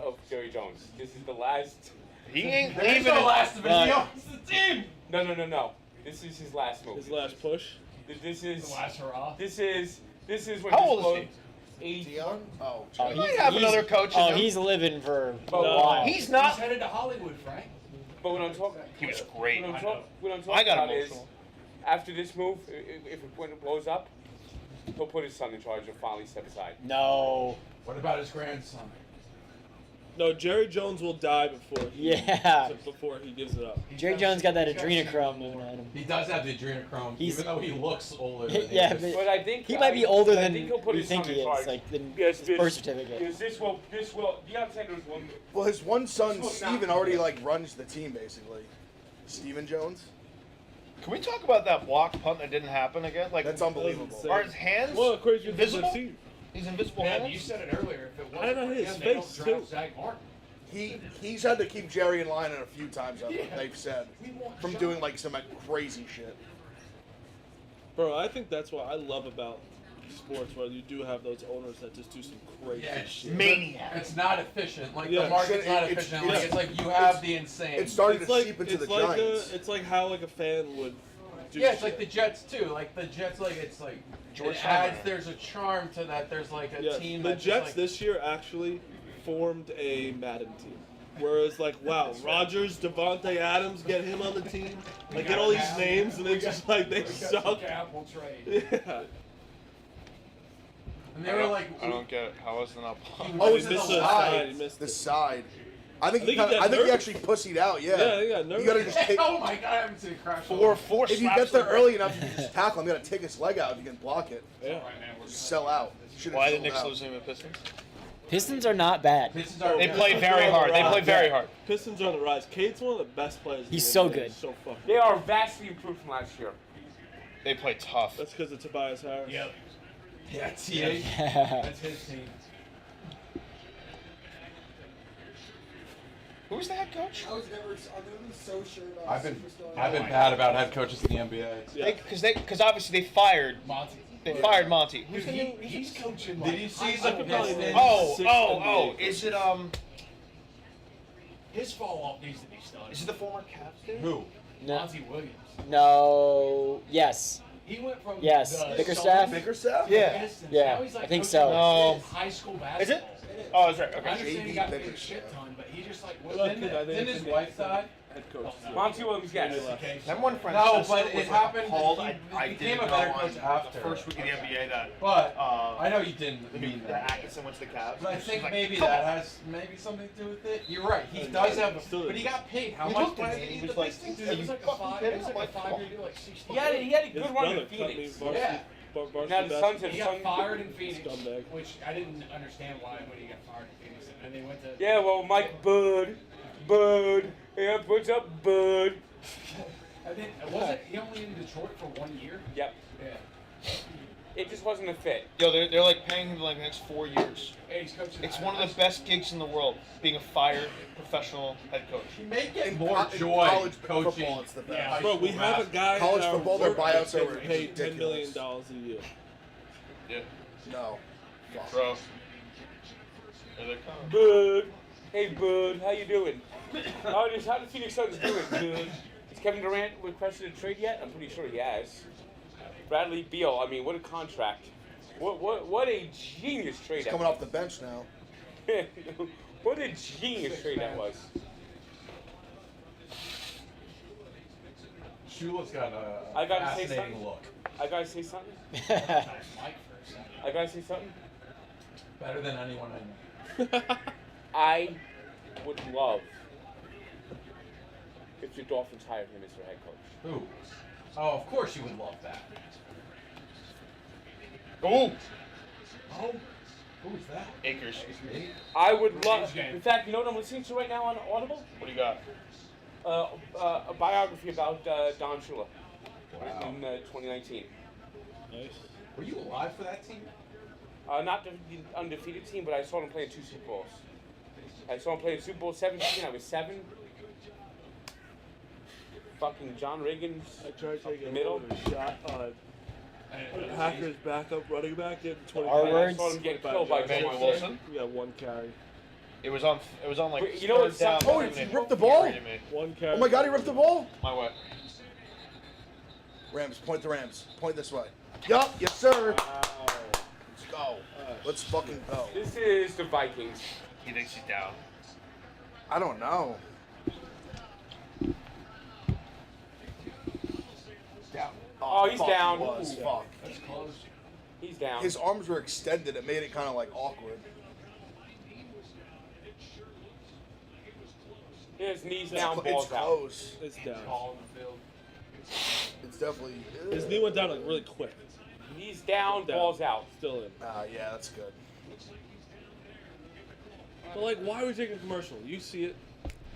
of Jerry Jones. This is the last. He ain't There's leaving. no it. last of it. He owns the team. No. This is his last move. His last push. This is. The last hurrah. This is when. How he's old is close- he? 80. Dion? Oh, Oh, geez. might have another coach in Oh, him. he's living for a No. while. He's He's not. headed to Hollywood, Frank. But what I'm talking. He was great. What I'm I talking got about is emotional. after this move, when it blows up, he'll put his son in charge and finally step aside. No. What about his grandson? No, Jerry Jones will die before he gives it up. Jerry Jones got that adrenochrome moving at him. He does have the adrenochrome, He's- even though he looks older. Than he Yeah, is. But I think he might be older I than think he'll put we his think son he in is. charge. Like the Yes, his birth certificate. Because this will. Deion Sanders will. Well, his one son, Well, Steven, not- already like runs the team basically. Steven Jones. Can we talk about that block punt that didn't happen again? Like That's unbelievable. insane. Are his hands Well, crazy thing invisible? I've seen. He's invisible Man, hands. you said it earlier. If it I don't wasn't know for his him, they face, don't draft too. Zach Martin. He's had to keep Jerry in line a few times. Yeah. They've said We want from Sean. doing like some crazy shit. Bro, I think that's what I love about sports, where you do have those owners that just do some crazy Yeah, shit. Maniac. It's not efficient. Like Yeah. the market's not It's- efficient. it's- Like it's like you have the insane. It's starting It's to like seep into it's the like Giants. it's like how like a fan would do Yeah, it's shit. like the Jets too. Like the Jets, like it's like George it adds. Hammer. There's a charm to that. There's like a Yeah, team. the that's Jets just, like, this year actually formed a Madden team. Whereas, like, wow, Rodgers, Devontae Adams, get him on the team. Like, get all these names, and it's just like they suck. Apple trade. Yeah. And they were like, I don't get it. How is it not? Oh, He it's missed the the side. side. He missed The it. side. I think, I think he got I think he nervous. actually pussied out. Yeah. Yeah, he got nervous. You gotta just take. oh my god, I haven't seen a crash. Four If you slaps get there him. early enough, you can just tackle him. You gotta take his leg out if you can block it. Yeah. Sell out. Should've Why did sold Knicks out. losing the Pistons? Pistons are not bad. Pistons are They good. play very hard. They play very hard. Pistons are on the rise. Cade's one of the best players. in He's the so NBA. good. He's so fucking They good. are vastly improved from last year. They play tough. That's because of Tobias Harris. Yep. Yeah, TA. That's his team. Who's the head coach? I was never so sure about I've been superstar. bad about head coaches in the NBA. Yeah. Because obviously they fired Monty. Monty. Who's the new? He's coaching. Did you see the I could probably Pistons? name Oh, six oh, NBA is it His follow-up needs to be studied. Is it the former captain? Who? No. Monty Williams. No. Yes. He went from Yes. the Bickerstaff? Bickerstaff? Yeah. Pistons. Yeah, Now he's like I think coaching so. No. high school basketball. Is it? Oh, that's right. I Okay. understand he got paid a Bickerstaff. shit ton, but he just like Look, wasn't I think Didn't it's his the wife die? head coach. Monty Williams, yes. Remember when Francisco No, but was it like, happened. called? He became a better coach after. First week of the NBA that But I know you didn't mean that that. Atkinson went to the Cavs. But I think Like, maybe come that on. has maybe something to do with it. You're right. He does have, Still but he got paid. How He much looked at money me did and he he was get the like, Pistons? "Are It was you like a fucking five. kidding?" It was I'm like a like, 5-year deal, like 60. He had a His good run brother in cut me Phoenix. varsity- Yeah. varsity Now the Suns basketball. He have got fired in Phoenix, Scumbag. which I didn't understand why when he got fired in Phoenix, and they went to. Yeah, well, Mike Bud. Yeah, what's up, Bud? And then wasn't he only in Detroit for 1 year? Yep. Yeah. It just wasn't a fit. Yo, they're like paying him for like the next 4 years. Hey, he's coaching. It's one of the best gigs in the world, being a fired professional head coach. He may get In more co- in joy college coaching. football, it's the best. Yeah. Bro, we have a guy College in our football, their work buyouts that are gets paid $10 million ridiculous. a year. Yeah. No. Fuck. Bro. Here they come. Bud. Hey, Bud. How you doing? How the Phoenix Suns doing, Bud? Has Kevin Durant requested a trade yet? I'm pretty sure he has. Bradley Beal. I mean, what a contract. What a genius trade He's that coming was. off the bench now. What a genius trade that was. Shula's got a I gotta say fascinating something. look. I gotta say something. Mike for a second. I gotta say something. Better than anyone I know. I would love if the Dolphins hired him as their head coach. Who? Oh, of course you would love that. Oh! Oh, who's that? Akers. I would love. Revenge game. In fact, you know what I'm listening to right now on Audible? What do you got? A biography about Don Shula written in 2019. Nice. Were you alive for that team? Not the undefeated team, but I saw them play in 2 Super Bowls. I saw them play in Super Bowl 17. I was 7. Fucking John Reagan's I tried taking middle. a shot on Packers backup running back in 25. R I words? saw them get 25 killed by yards. Emmanuel John Wilson? Yeah, 1 carry. It was on like Wait, you know what third down. sucks? Oh, and he they ripped the ball? buried me. 1 carry. Oh my god, he ripped the ball? My way. Rams, point the Rams. Point this way. Yup, yes sir. Wow. Let's go. Let's fucking go. This is the Vikings. He thinks he's down. I don't know. Down. Oh, he's fuck, down. He was. Ooh. Fuck. That's close. He's down. His arms were extended. It made it kind of like awkward. His knees It's, down, it's balls out. close. It's down. Ball in the field. It's definitely. His knee went down like really quick. Knees down, Down. balls out. Still in. Yeah, that's good. But like, why are we taking a commercial? You see it.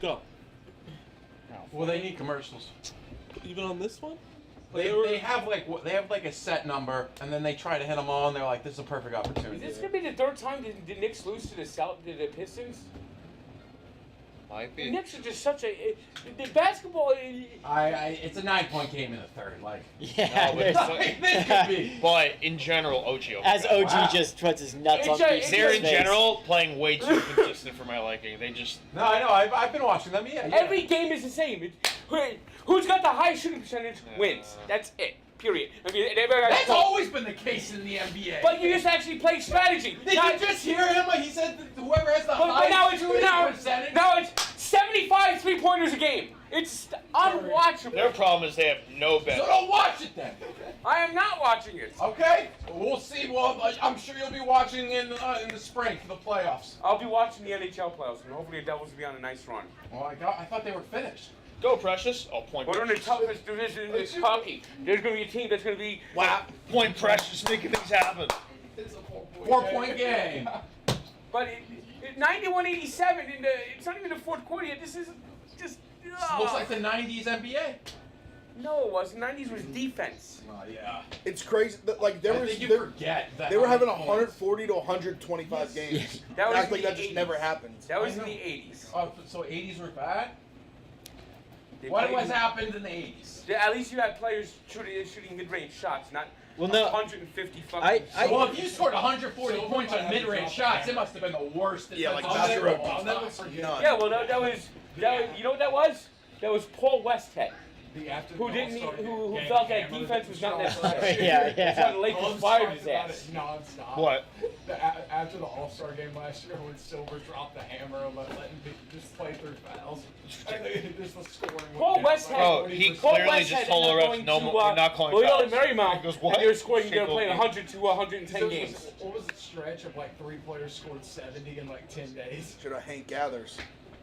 Go. Well, they need commercials. Even on this one? They have like a set number, and then they try to hit them all, and they're like, "This is a perfect Is opportunity." this gonna be the 3rd time the Knicks lose to the Pistons? Might The be. Knicks are just such a the basketball. It's a 9-point game in the 3rd. Like, Yeah. No, but there's- like, this could be. But in general, OG. As OG Wow. just puts his nuts on It's a- people's They're in face. general playing way too consistent for my liking. They just No, I know. I've been watching them. Yeah. Every game is the same. Who's got the highest shooting percentage wins. That's it. Period. I mean, That's always been the case in the NBA. But you just actually play strategy. Did you just hear him? He said that whoever has the But now highest shooting percentage. now it's 75 3-pointers a game. It's unwatchable. Their problem is they have no So bench. don't watch it then. I am not watching it. Okay? We'll see. Well, I'm sure you'll be watching in the spring for the playoffs. I'll be watching the NHL playoffs, and hopefully the Devils will be on a nice run. Well, I thought they were finished. Go, Precious. Oh, point We're in the Precious. toughest division in this hockey. There's going to be a team that's going to be. Wow. Point Precious. Making things happen. It's a 4-point 4-point game. But 91-87 it's not even the fourth quarter yet. This is just. Looks like the 90s NBA. No, it wasn't. 90s was defense. Oh, yeah. It's crazy. Like I think you forget that. they were having 100 140 to 125 games. That was Act in like the that just 80s. never happened. That was I in the know. 80s. Oh, so 80s were bad? They What played- has happened in the 80s? At least you had players shooting mid-range shots, not Well, no, 150 fucking. I- Well, if you scored 140 points on mid-range shots, it must have been the worst. Yeah, like defensive I'll shot. never- I'll never forget None. Yeah, well, that was. You know what that was? That was Paul Westhead, the after who the didn't, All-Star who game felt that hammered defense was not the necessary. Yeah, That's why the All Lakers I'm fired talking his about ass. it nonstop. What? After the All-Star game last year, when Silver dropped the hammer and letting people just play through fouls, just the scoring. Paul went down Westhead. by Bro, he 40%. Paul clearly Westhead just told the ended up refs, going no, to, we're not calling Loyola fouls. Marymount, He goes, what? and they were scoring. They were Shake playing open. 100 to 110 So games. What was the stretch of like 3 players scored 70 in like 10 days? Should have Hank Gathers.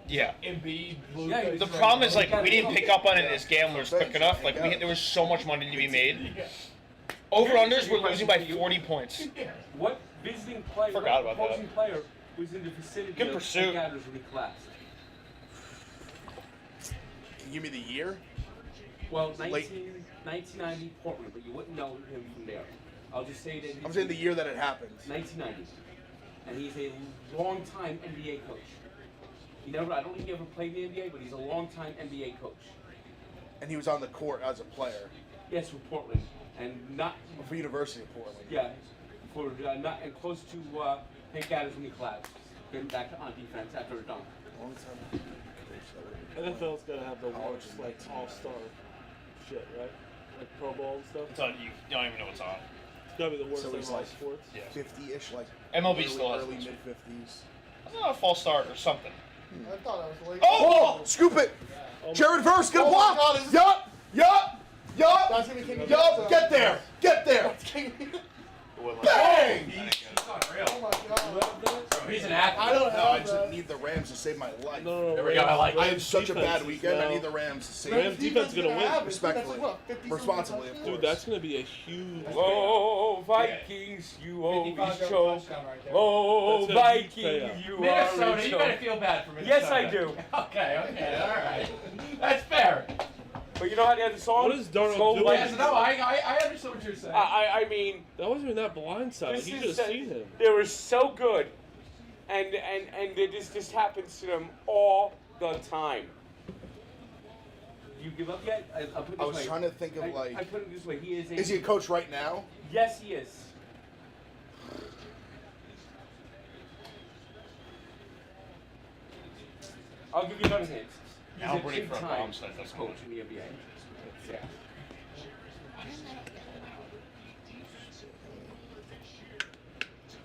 Yeah. Embiid, Yeah, Luka. The problem is, like, we didn't pick up on it as gamblers quick enough. Like, there was so much money to be made. Over-unders were losing by 40 points. What visiting player, Forgot what about that. opposing player was in the vicinity Good of pursuit. Gathers when he collapsed? Can you give me the year? Well, Late. 1990 Portland, but you wouldn't know him from there. I'll just say that. I'm saying the year that it happened. 1990, and he's a long-time NBA coach. I don't think he ever played in the NBA, but he's a long-time NBA coach. And he was on the court as a player Yes, for Portland, and not for University of Portland. yeah, for not and close to Hank Gathers when he collapsed. Getting back on defense after a dunk. Long time. NFL's gotta have the worst like all-star shit, right? Like Pro Bowl and stuff. It's on, you don't even know what's on. It's gotta be the worst So of he's all like sports. Yeah. 50-ish, like MLB still has early this. mid-50s. That's not a false start or something. I thought I was late. Oh! Scoop it! Jared Verse, good Oh my block! God, is this- Yup! Yup! That's gonna be King of Yup! Pizza. Get there! Get there! That's King of Bang! He's unreal. Oh my God. Bro, he's an athlete. I don't No, I have just that. need the Rams to save my life. No, There we go. I like I it. had such a defense bad is weekend. I now- need the Rams to save Rams me. defense gonna win. Have it. Respectfully. That's like, what, 50 Responsibly, something of Dude, course. that's gonna be a huge. Oh, Vikings, you always 55-yard show. touchdown right there. Oh, That's gonna be Vikings, payout. you Minnesota, are you gotta feel bad for Minnesota. Yes, I do. Okay, all right. That's fair. But you know how they have the song? What is Darnold So doing? Vikings- Yes, no, I understand what you're saying. I mean, That wasn't even that blindside. this You is should have seen him. they were so good, and this happens to them all the time. You give up yet? I'll put it this I was way. trying to think of, I like, put it this way. He is a. is he a coach right now? Yes, he is. I'll give you another hint. He's Now a ready for a big-time bomb site, that's coach in the NBA. Yeah.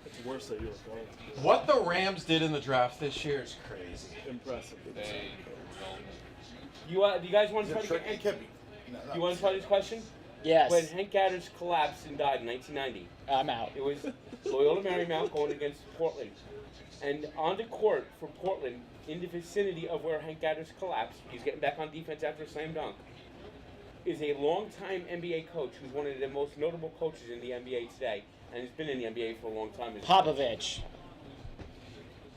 It's worse that you were going to. What the Rams did in the draft this year is crazy. Impressive. Do you guys want Is to it try trick? to It could be. No, you want to try this question? Yes. When Hank Gathers collapsed and died in 1990, I'm out. it was Loyola Marymount going against Portland. And on the court for Portland, in the vicinity of where Hank Gathers collapsed, he's getting back on defense after a slam dunk, is a longtime NBA coach who's one of the most notable coaches in the NBA today, and has been in the NBA for a long time. Popovich.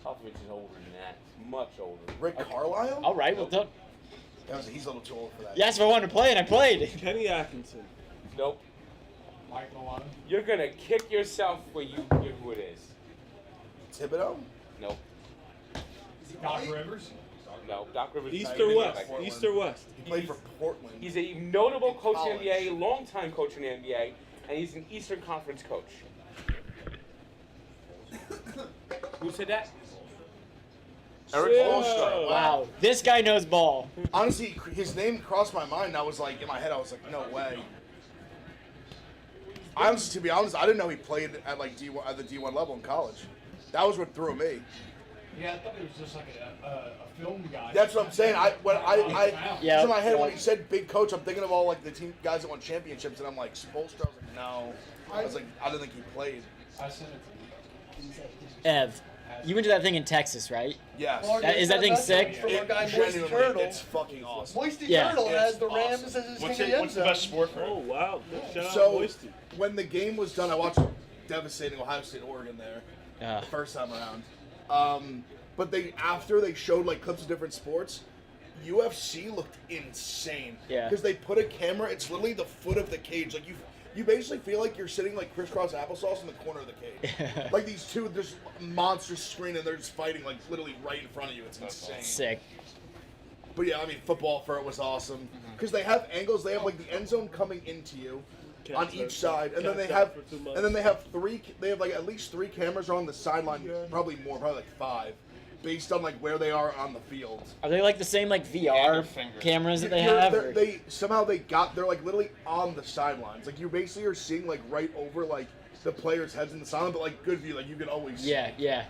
Popovich is older than that. Much older. Rick Carlisle? All right, well done. He's a little too old for that. Yes, if I wanted to play, and I played. Kenny Atkinson. Nope. Mike Malone. You're going to kick yourself where you get who it is. Thibodeau? Nope. Doc Rivers. No. Doc Rivers. East not or even West? back then. East or West? He played for Portland. He's a notable coach in College. the NBA, long-time coach in the NBA, and he's an Eastern Conference coach. Who said that? Eric Yeah. Spoelstra. Wow, this guy knows ball. Honestly, his name crossed my mind. I was like, in my head, I was like, no way. To be honest, I didn't know he played at like D1 at the D1 level in college. That was what threw me. Yeah, I thought he was just like a film guy. That's what I'm saying. Yeah. In my head, when Yeah. he said big coach, I'm thinking of all like the team guys that won championships, and I'm like, Spoelstra. I was like, no. I was like, I didn't think he played. I sent it to you. Ev, you went to that thing in Texas, right? Yes. Is that thing sick? From our guy Moisty Genuinely, Turtle. it's fucking awesome. Moisty Yeah. Turtle has the It's Rams awesome. as his What's king of the end the zone. best sport for Oh him? wow! Shout out So Moisty. when the game was done, I watched devastating Ohio State Oregon there the first time around. But after they showed like clips of different sports, UFC looked insane. Yeah. Because they put a camera. It's literally the foot of the cage. Like you basically feel like you're sitting like crisscross applesauce in the corner of the cage. Like these two, this monstrous screen, and they're just fighting like literally right in front of you. It's insane. Sick. But yeah, I mean, football for it was awesome because they have angles. They have like the end zone coming into you on each side, and then they have, They have like at least 3 cameras on the sideline, probably more, probably like 5, based on like where they are on the field. Are they like the same like VR cameras that they have? or- They're like literally on the sidelines. Like you basically are seeing like right over like the players' heads in the sideline, but like good view, like you can always see. Yeah.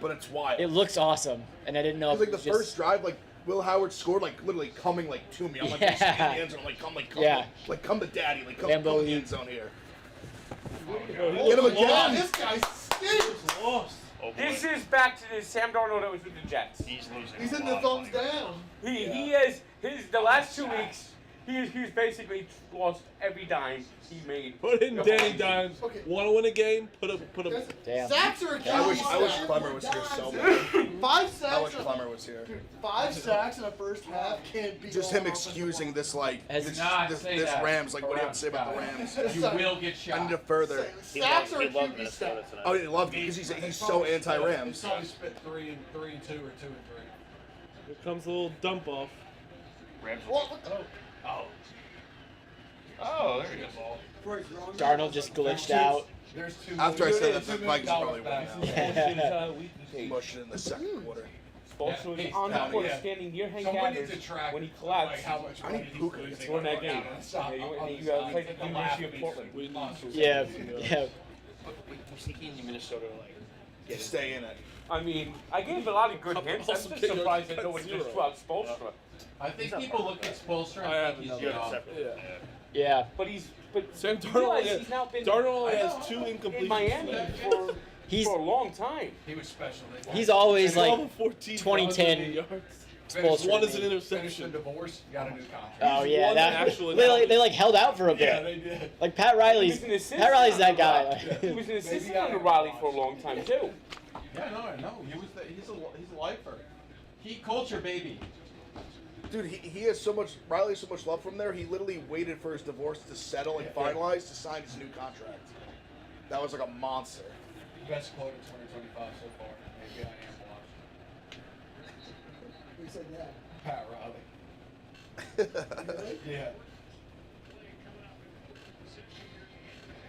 But it's wild. It looks awesome, and I didn't know. It's like if the it was first drive, like Will Howard scored, like literally coming like to me. I'm like, Yeah. in the end zone, like come, Yeah. like come to daddy, like come Lambeau in the League. end zone here. Oh, Get him Wow, again. this guy stinks. lost. Oh, boy. This is back to the Sam Darnold that was with the Jets. He's losing. He's a in lot the of thumbs money. down. He has the last 2 weeks. He's basically lost every dime he made. Put in Danny Dimes. Okay. Want to win a game? Put a. Damn. Sacks are a I wish Achilles Clemmer was here so heel. bad. 5 I sacks. wish Clemmer was here. Dude, 5 sacks in the first half can't be. Just him excusing this like Has- this, Not this, say this that. Rams. Like what do you have to say about the Rams? You will get shot. I need to further. Sacks are a He loved QB Minnesota stat. tonight. Oh, he loved it because he's so anti-Rams. He's probably spit 3 and 2 or 2 and 3. Here comes a little dump off. Rams. What the? Oh, there he is. Darnold just glitched out. There's 2 After I said that, $2 the million Vikings probably back. won now. Yeah. Mush it in the second quarter. Spoelstra was Yeah, on the he's- court yeah. standing near Hank Someone needs Gathers to track when he like collapsed. how much I money need he's Puka. losing. To win that game. Stop. Yeah, On you the gotta side. play the The University of laugh Portland. We need to. Yeah. But was thinking in Minnesota, like, To stay in it. I mean, I gave a lot of good hints. I'm Also just get your surprised that cut nobody zero. just threw out Spoelstra. I think people look at Spoelstra I have and think he's another young. separate. Yeah. Yeah. But Sam you Darnold. realize has- he's now been Darnold has 2 incompletions. in Miami He's for a long time. He was special. he's always 12 like of 14, 2010 100 yards. Spoelstra. One is an Finished the interception. divorce, got a new contract. Oh yeah, One that actual they like held out for a bit. Yeah, they did. Like Pat Riley's He was an assistant. Pat Riley's that guy. He was an assistant under Riley for a long time too. Yeah, no. He's a lifer. He culture baby. Dude, he has so much. Riley has so much love from there. He literally waited for his divorce to settle and finalize to sign his new contract. That was like a monster. Best quote in 2025 so far. Maybe I am lost. Who said that? Pat Riley. Really? Yeah.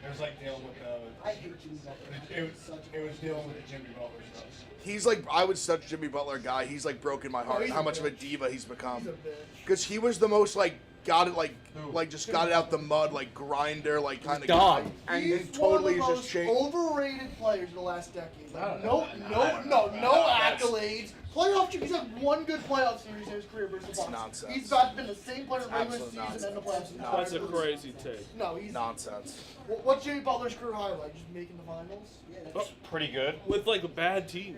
It was like dealing with I hate Jimmy Butler. it was dealing with the Jimmy Butler stuff. He's like, I was such a Jimmy Butler guy. He's like broken my heart. he's How a much of a bitch. diva he's become. He's a bitch. Because he was the most like got it like just got it out the mud like grinder like kind of Dog. guy. He's And totally one of the just most changed. overrated players in the last decade. I don't No know. accolades. Playoff. He's had 1 good playoff series in his career versus the It's Bucks. nonsense. He's about been the same player in It's regular absolute season and the nonsense. playoffs. That's a crazy take. No, he's. Nonsense. What's Jimmy Butler's career highlight? Just making the finals? Yeah, that's Pretty good. With like a bad team.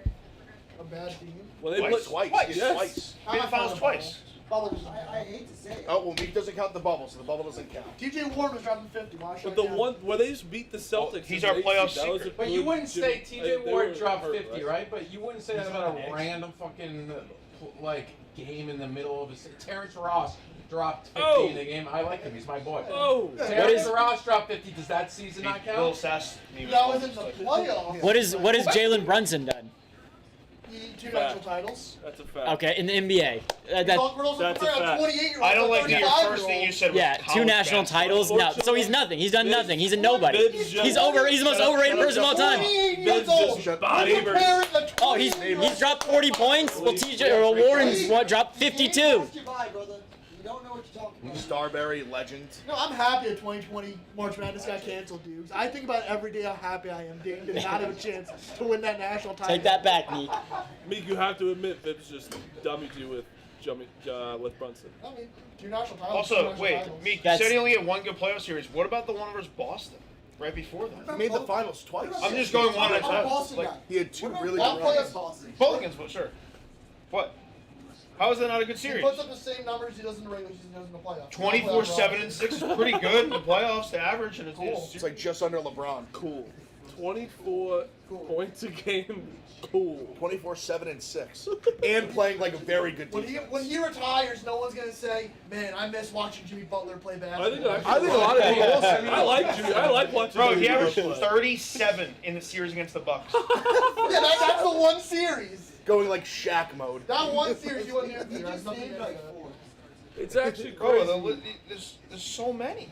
A bad team? Well, they Twice. play Twice. Yes. Twice. Made the finals twice. Butler was I hate to say it. Oh well, Meek doesn't count the bubble, so the bubble doesn't count. TJ Warren was drafting 50. Why should But I the count? one where they just beat the Celtics. he's in our the playoff eighth seed, that was a secret. But you good wouldn't say Jimmy- TJ they Ward were dropped hurt, 50, right? But you wouldn't say that about a random fucking like game in the middle of a Terrence Ross dropped 50 Oh. in the game. I like him. He's my boy. Oh, Terrence is- Ross dropped 50. Does that season not Bill count? Sass. That was in the playoffs. What is Jalen Brunson done? You need 2 national titles. That's a fact. Okay, in the NBA. That's We're also That's a comparing fact. 28-year-old I don't to like that your 35-year-old. first thing you said was yeah, 2 college national basketball. titles. No, so he's nothing. He's done nothing. He's a nobody. Vince just- He's over. He's the most overrated person of all time. 28 years Vince old. just We're bodied comparing a Oh, he's 28-year-old. dropped 40 points. Well, TJ or Warren's dropped 52. Ask your vibe, brother. You don't know what you're talking about. Starberry legend. No, I'm happy that 2020 March Madness got canceled, dudes. I think about every day how happy I am Dayton did not have a chance to win that national title. Take that back, Meek. Meek, you have to admit, Vince just dummied you with Brunson. I mean, 2 national titles. 2 Also, national wait, titles. Meek, you That's- said he only had 1 good playoff series. What about the one versus Boston right before that? He made the finals twice. I'm just going one at a I'm a time. Boston Like, guy. He had 2 really I'll good play runs. as Boston. both against, sure. What? How is that not a good He series? puts up the same numbers he does in the regular season, he does in the playoffs. 24, 7, and 6 is pretty good in the playoffs, the average, and it's Cool. It's like just under LeBron. Cool. 24 points a game. Cool. 24, 7, and 6. And playing like a very good When defense. he retires, no one's gonna say, "Man, I miss watching Jimmy Butler play basketball." I think a lot of people. I like Jimmy. I like watching. Bro, Jimmy he averaged Butler play. 37 in the series against the Bucks. Yeah, that's the one series. Going like Shaq mode. That one series you wouldn't hear. He There's just nothing named like like that. 4. It's actually Bro, crazy. there's so many.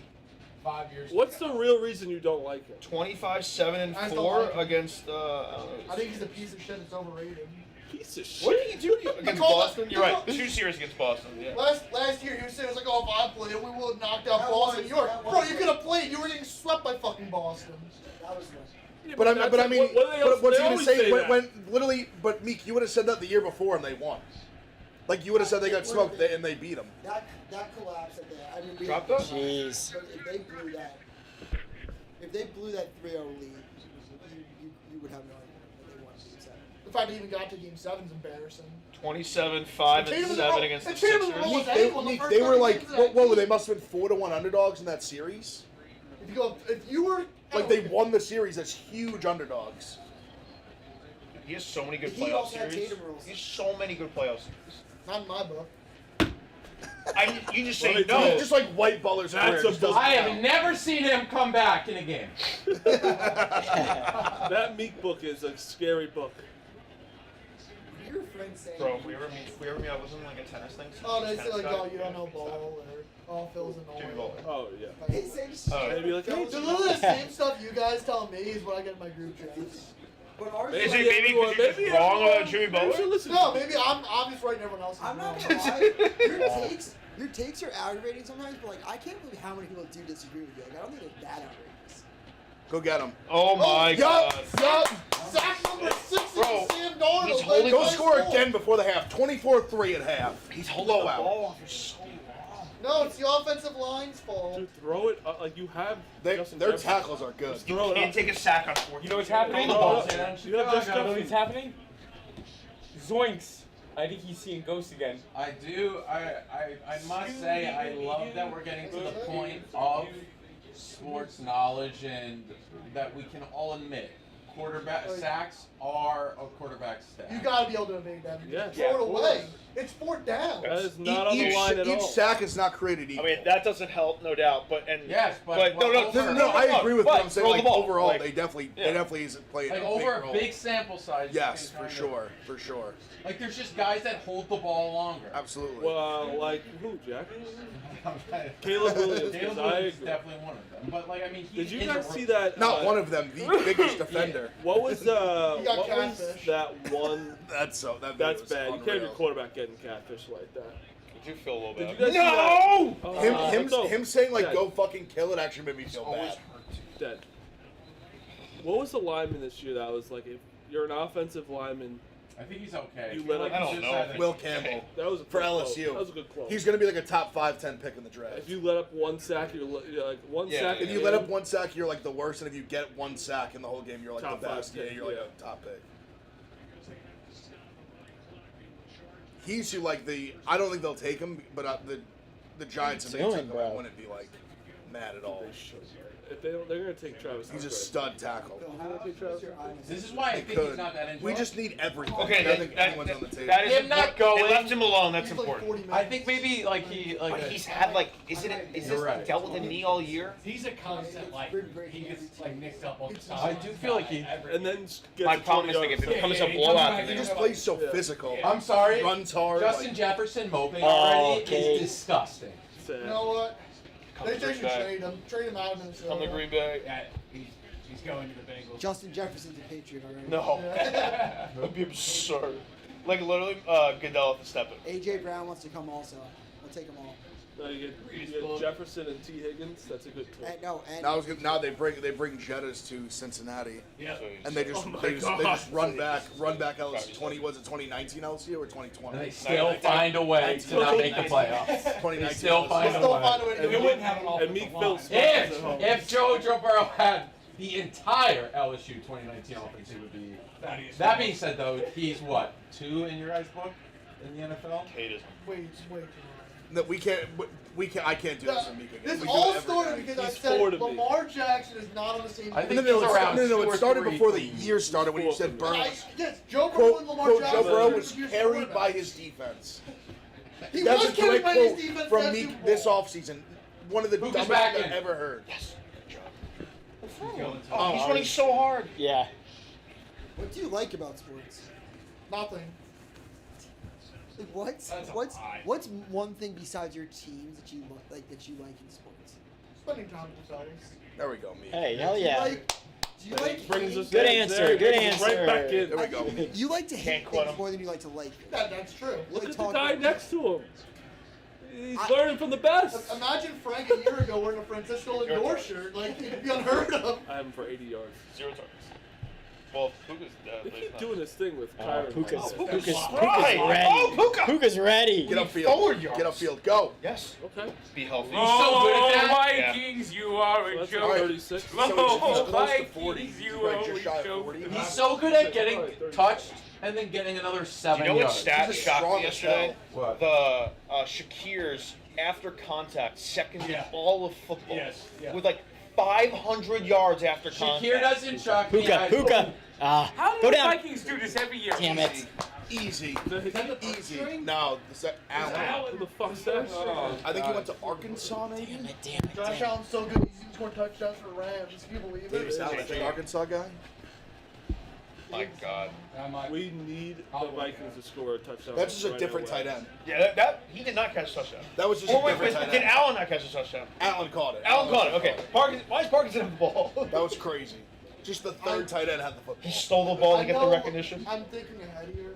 5 years. What's the real reason you don't like him? 25, 7, and I still 4 like him. against, I think he's a piece of shit. It's overrated. Piece of shit. What did he do against call it- Boston? You're right, 2 series against Boston, yeah. Last year he was saying, "It was like, oh, if I played, we would have knocked out Boston." Bro, you could have played. You were getting swept by fucking Boston. That was nice. Yeah, But I that's mean, what do they but what's they he gonna always say that. when literally? But Meek, you would have said that the year before and they won. Like you would have said they got smoked and they beat them. That collapse at the I mean, Dropped us? Jeez. But if they blew that 3-0 lead, you would have no idea that they won Game 7. The fact that he even got to Game 7 is embarrassing. 27, 5, and 7 against the Sixers. They were like, whoa, they must have been 4-1 underdogs in that series. If you were Like they won the series as huge underdogs. He has so many good He playoff also had series. Tatum rules. He has so many good playoff series. not in my book. You just say Well, no. Just like White Butler's That's career. a just doesn't I have count. never seen him come back in a game. That Meek book is a scary book. Your friend saying. Bro, if we ever meet up, wasn't it like a tennis thing? Oh, they say Tennis like, guy? oh, you don't know ball, or oh, Phil's Jimmy annoying. Butler. Oh yeah. Hey, same shit. Oh. Maybe like, hey, Dude, literally the same stuff you guys tell me is what I get in my group chats. But ours Is like, it maybe because you're just wrong about Jimmy Maybe you should Butler? listen No, to maybe I'm just right and everyone else is I'm not wrong. gonna lie. Your takes are aggravating sometimes, but like I can't believe how many people do disagree with you. Like I don't think it's that outrageous. Go get him. Oh my god. Yup! Zach number 6 Bro, is Sam Darnold. he's like, holding- Go nice score goal. again before the half. 24-3 at half. He's holding the Blowout. ball for so long. No, it's the offensive line's fault. Dude, throw it like you have. They, Justin their Jefferson. tackles are good. Just throw it Can't up. take a sack on 4. You know what's happening? Throw it up. You have Justin You know what's Jefferson. happening? Zoinks! I think he's seeing ghosts again. I do. I must say I love that we're getting to the point of sports knowledge and that we can all admit quarterback sacks are a quarterback stat. You gotta be able to evade that. Yeah. Throw it of away. course. It's 4th down. That is not on the Each, line at each all. sack is not created I equal. mean, that doesn't help, no doubt. But Yes, but no, over- No, I agree with what I'm saying. throw Like the ball. overall, Like, they definitely is playing like a over big a role. big sample size. you Yes, can for kind of- sure, for sure, Like there's just guys that hold the ball longer. absolutely. Well, like who, Jack? Caleb Williams. Caleb 'cause I Williams is agree. definitely one of them. But like I mean, he Did you is guys a see rookie. that? Not one of them, the biggest defender. What was He got what was catfish. that one? That's That's was bad. You can't have unreal. your quarterback getting catfish like that. Did you feel a little Did you bad? guys see that? Oh, Him saying like Dead. go fucking kill it actually made me feel Always bad. hurt. Dead. What was the lineman this year that was like, if you're an offensive lineman, I think he's okay. You I feel let like him- I he's don't just know. had a- Will Campbell that was a for good quote. LSU. That was a good quote. He's gonna be like a top 5-10 pick in the draft. If you let up one sack, you're like one Yeah, sack. If a you let game, up one sack, you're like the worst, and if you get one sack in the whole game, you're like Top the best. 5 Yeah, pick, you're like yeah. a top pick. He's who like the I don't think they'll take him, but the Giants if they doing, took him, bro? I wouldn't be like mad at all. They should. If they don't, they're gonna take Travis. He's a Hunter. stud tackle. Phil, They're gonna take Travis. This is why I They think he's could. not that injured. We just need everything. Okay, I don't think anyone's on the table. that is Him not going- They left him alone. That's He's like important. 40 minutes. I think maybe like But he's had like, is this You're right. dealt with a knee all year? He's a constant, like, he gets, like, nicked up all the time. I do feel like he- And then gets My a problem is 20 like if yard it becomes Yeah, a he blowout, comes then back He they're just plays so Yeah. physical. I'm sorry. Runs hard. Justin like- Jefferson moping Oh, already okay. is disgusting. Sad. You know what? They to should Green Bay. trade him. Trade him out of Minnesota. From the Green Bay. Yeah, he's going to the Bengals. Justin Jefferson's a Patriot already. No. Yeah. That'd be absurd. Like literally, Goodell at the step in. AJ Brown wants to come also. I'll take them all. No, you get Jefferson and T. Higgins. That's a good tool. And, no, and Now they bring Jettas to Cincinnati, Yeah. and they just Oh my they just God. run back LSU. 2019 LSU or 2020? And they still find a way to not make the playoffs. 2019 They still find Still a find a way. way to And do we it. wouldn't have an And Meek offensive Phil line. Smith is at If home. if Joe Burrow had the entire LSU 2019 offense, it would be. That being said, though, he's what 2 in your guys' book in the NFL? Hate his. Wait too long. No, we can't. I can't do this in Meek again. This We do all it every started game. because I He's said 4 to me. Lamar Jackson is not on the same I team. think No, he's around no, 2 it or started 3 before the for me. year started when you said But Burrow. yes, Joe Burrow Quote, and Lamar quote, Jackson. Joe Burrow are was years carried quarterbacks. by his defense. He That's was a carried direct by his quote defense from that Meek Super Bowl. this offseason. One of the Who's dumbest back things in? I've ever heard. Yes. Good job. Oh, He's running so hard. Yeah. what do you like about sports? Nothing. Like That's a what's lie. what's one thing besides your teams that you like in sports? Spending time with the fellas. There we go, Meek. Hey, hell Do you yeah. like? Do you like? Brings us Good there, answer, there, good brings us answer. Right back in. There we go, Meek. You like to hate Can't quit things him. more than you like to like them. That's true. You Look like at the talking guy about- next to him. He's I- learning from the best. Imagine Frank a year ago wearing a Francisco Lindor shirt. Like, it'd be unheard of. I have him for 80 yards. 0 targets. Well, Puka's They but keep not. doing this thing with Oh, Kyron. Puka's Right. ready. Oh, Puka. Puka's ready. Get upfield. Forward yards. Get upfield. Go. Yes. Okay. Be healthy. He's so good at that. Vikings, you are So a that's joke. 36. So he's Oh, close to 40. Vikings, He's you right only just shy of joke. 40. He's so good at getting touched and then getting another 7 Do you know what yards. stat He's shocked strong me as yesterday? What? The Shakir's after contact second in Yeah. all of football. Yes, yeah. With like 500 yards after contact. Shakir doesn't shock me. Puka. How do Go the down. Vikings do this every year? Damn it. Easy. The- Easy. No, is that Allen? Who the fuck's that? I think he went to Arkansas, maybe. Damn it, damn it, Josh damn it. Allen's so good. He's scoring touchdowns for Rams. Can you believe Davis it? Allen, the Arkansas guy. My God. We need the Vikings to score a touchdown. That's just a right different away. tight end. Yeah, that he did not catch a touchdown. That was just Or a wait, different wait, tight did end. Allen not catch a touchdown? Allen caught it. Allen caught it. Okay. Parkinson, why is Parkinson have the ball? That was crazy. Just the third tight end had the football. He stole the ball to I get the know recognition. I'm thinking ahead here.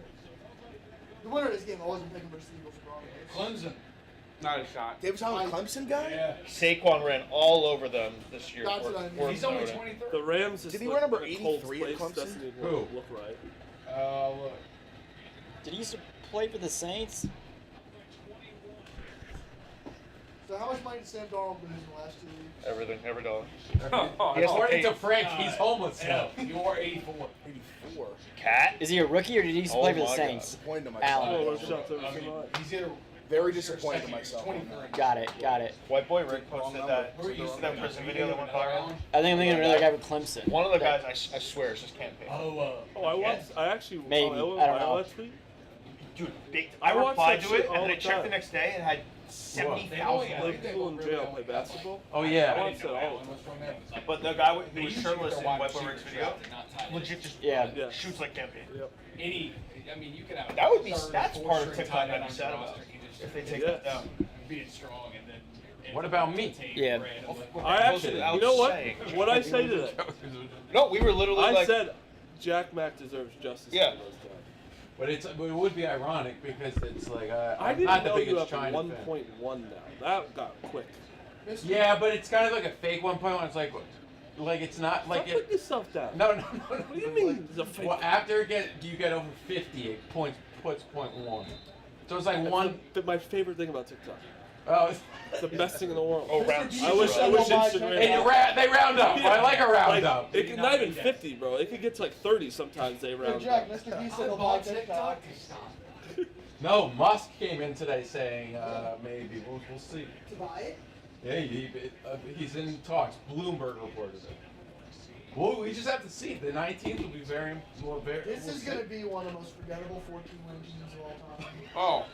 The winner of this game, I wasn't picking versus Eagles. Clemson. Not a shot. Davis Allen, Clemson guy? Yeah. Saquon ran all over them this year. That's what I mean. He's only 23. The Rams is Did he like wear number in a cold 83 at place. Clemson? Doesn't even Who? look right. Look. Did he used to play for the Saints? So how much money did Sam Darnold lose in the last 2 weeks? Everything, every dollar. Oh, He has to According pay- to Frank, he's homeless now. You're 84. 84. Cat? Is he a rookie or did he used to Oh play for the my Saints? Disappointed in Allen. Oh, myself. what shots ever I seen mean, live. he's either Very disappointed in myself. 23. Got it, got it. White boy Rick posted Wrong that, number. that prison video that went viral. I think I'm thinking of another guy with Clemson. One of the guys, I swear, is just campaign. Oh, Oh, I watched. I actually. Maybe. Oh, I don't know. that tweet? Dude, big. I I watch replied that to it, shit all and then I the checked time. the next day and had 70,000 Yeah, Like they people in go jail really play well. basketball. Oh I yeah. watch that all the time. But the guy They who was usually shirtless get in their White Boy wide Rick's receivers video, out, they're not tight ends. legit just Yeah. Yeah. shoots like campaign. Yep. I mean, you could have. That would be- third, that's fourth part of string TikTok tight I'd end be on sad your about. roster. He just If they Yeah. take that down. being strong and then. What about me? Yeah. I actually. You know what? Saying. What I say today? No, we were literally I like. said Jack Mack deserves justice. Yeah. For those guys. But it would be ironic because it's like I I'm didn't not the know you biggest have China 1.1 fan. now. That got quick. Yeah, but it's kind of like a fake 1.1. It's like it's not like Stop it. putting yourself down. No. What do you mean? It's a fake. Well, after you get over 50, it puts 0.1. So it's like That's one. my favorite thing about TikTok. Oh, It's the best thing in the world. Oh, round I wish Instagram. and they round up. I like a round Like, up. it could not even 50, bro. It could get to like 30 sometimes. They Hey, round Jack, up. Mr. Beast will buy TikTok. No, Musk came in today saying maybe we'll see. To buy it? Yeah, he's in talks. Bloomberg reported it. Well, we just have to see. The 19th will be very. This is going to be one of the most forgettable 14-win teams of all time. Oh,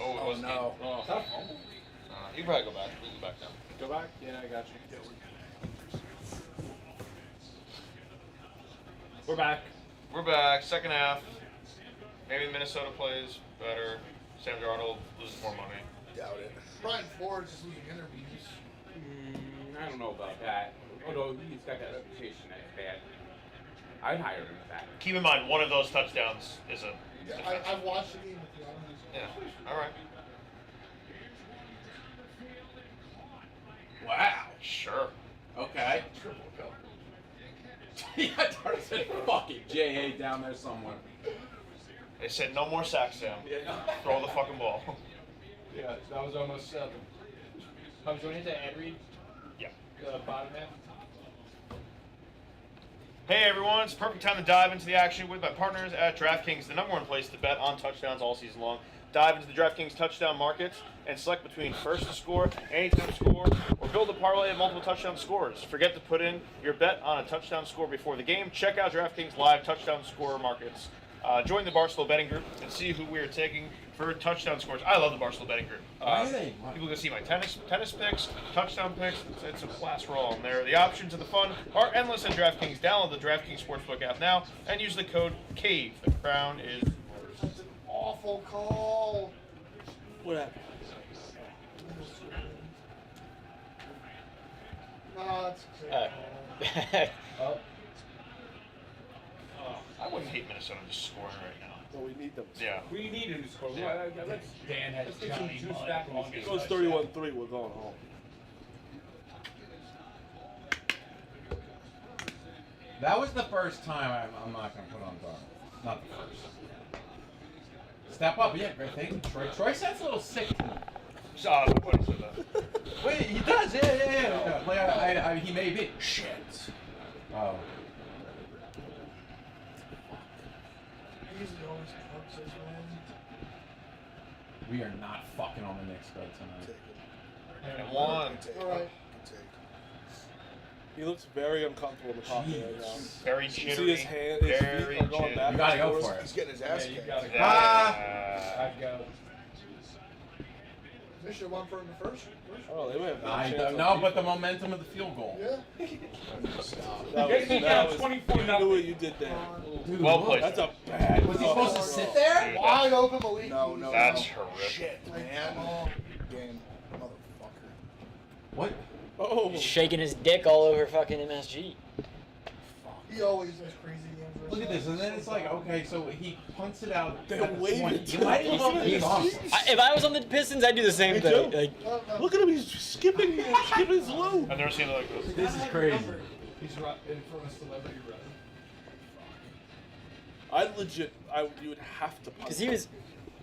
Oh, it was no. You can probably go back. We can go back now. Go back? Yeah, I got you. We're back. Second half. Maybe Minnesota plays better. Sam Darnold loses more money. Doubt it. Brian Ford's just losing interviews. I don't know about that. Although he's got that reputation that it's bad. I'd hire him for that. Keep in mind, one of those touchdowns is a. Yeah, I've watched the game with you. Yeah. All right. Wow. Sure. Okay. Yeah, Darnold said fucking J.A. down there somewhere. They said no more sacks, Sam. Yeah. Throw the fucking ball. Yeah, that was almost 7. I'm going into Ed Reed. Yeah. The bottom half. Hey everyone, it's a perfect time to dive into the action with my partners at DraftKings, the #1 place to bet on touchdowns all season long. Dive into the DraftKings touchdown markets and select between first to score, anytime score, or build a parlay of multiple touchdown scores. Forget to put in your bet on a touchdown score before the game. Check out DraftKings live touchdown score markets. Join the Barstool betting group and see who we are taking for touchdown scores. I love the Barstool betting group. People can see my tennis picks, touchdown picks. It's a class roll on there. The options and the fun are endless at DraftKings. Download the DraftKings Sportsbook app now and use the code CAVE. The crown is That's an awful call. What happened? Nah, it's crazy. I wouldn't hate Minnesota just scoring right now. Well, we need them. Yeah. We need him to score. Yeah. Let's Dan has get some Johnny juice Mudd back in on this If game. it goes 31-3, we're going home. That was the first time I'm not going to put on Darnold. Not the first. Step up, yeah, great thing. Troy sounds a little sick to me. What is it? Wait, he does, yeah. Like, he may be. Shit. Oh. He's the always fucks us, man. We are not fucking on the Knicks bed tonight. And one. All right. He looks very uncomfortable in the pocket right now. Very You see jittery. his hand, his Very feet are going jittery. back. You gotta and go forth. for it. He's getting his ass kicked. I'd go. Fisher won for him the first. Oh, they may have no I chance don't on know, but defense. the momentum of the field goal. Yeah. That was 24 you knew what you did there. Dude, Well look. played. That's a bad. Was he supposed to sit there? Dude, Wide open Malik. No. That's horrific. Shit, man. Game, motherfucker. What? Oh. Shaking his dick all over fucking MSG. He always does crazy games. Look at this, and then it's like, okay, so he punts it out. They at the wave 20. it to You might him. as well be He's- awesome. If I was on the Pistons, I'd do the same Me thing. too. Like, Look at him, he's skipping his loop. I've never seen it like this. This is crazy. He's right in front of celebrity run. You would have to punch. because he was.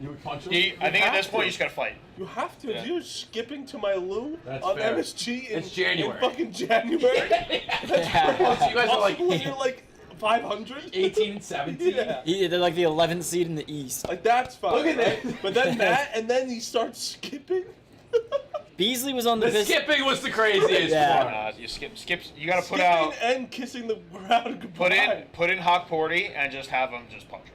You would punch him? I think at have this point to. you just gotta fight. You have to. Yeah. If you're skipping to my loo That's on fair. MSG in, It's January. in fucking January, Oh, so you guys are like when you're like 500. 18 and 17? Yeah. They're like the 11th seed in the East. Like that's fine. Look at right? this. But then Matt, and then he starts skipping. Beasley was on the The Pistons. skipping was the craziest Yeah. part. You skip. You gotta put Skipping out. and kissing the ground goodbye. Put in Hawk Porty and just have him just punch him.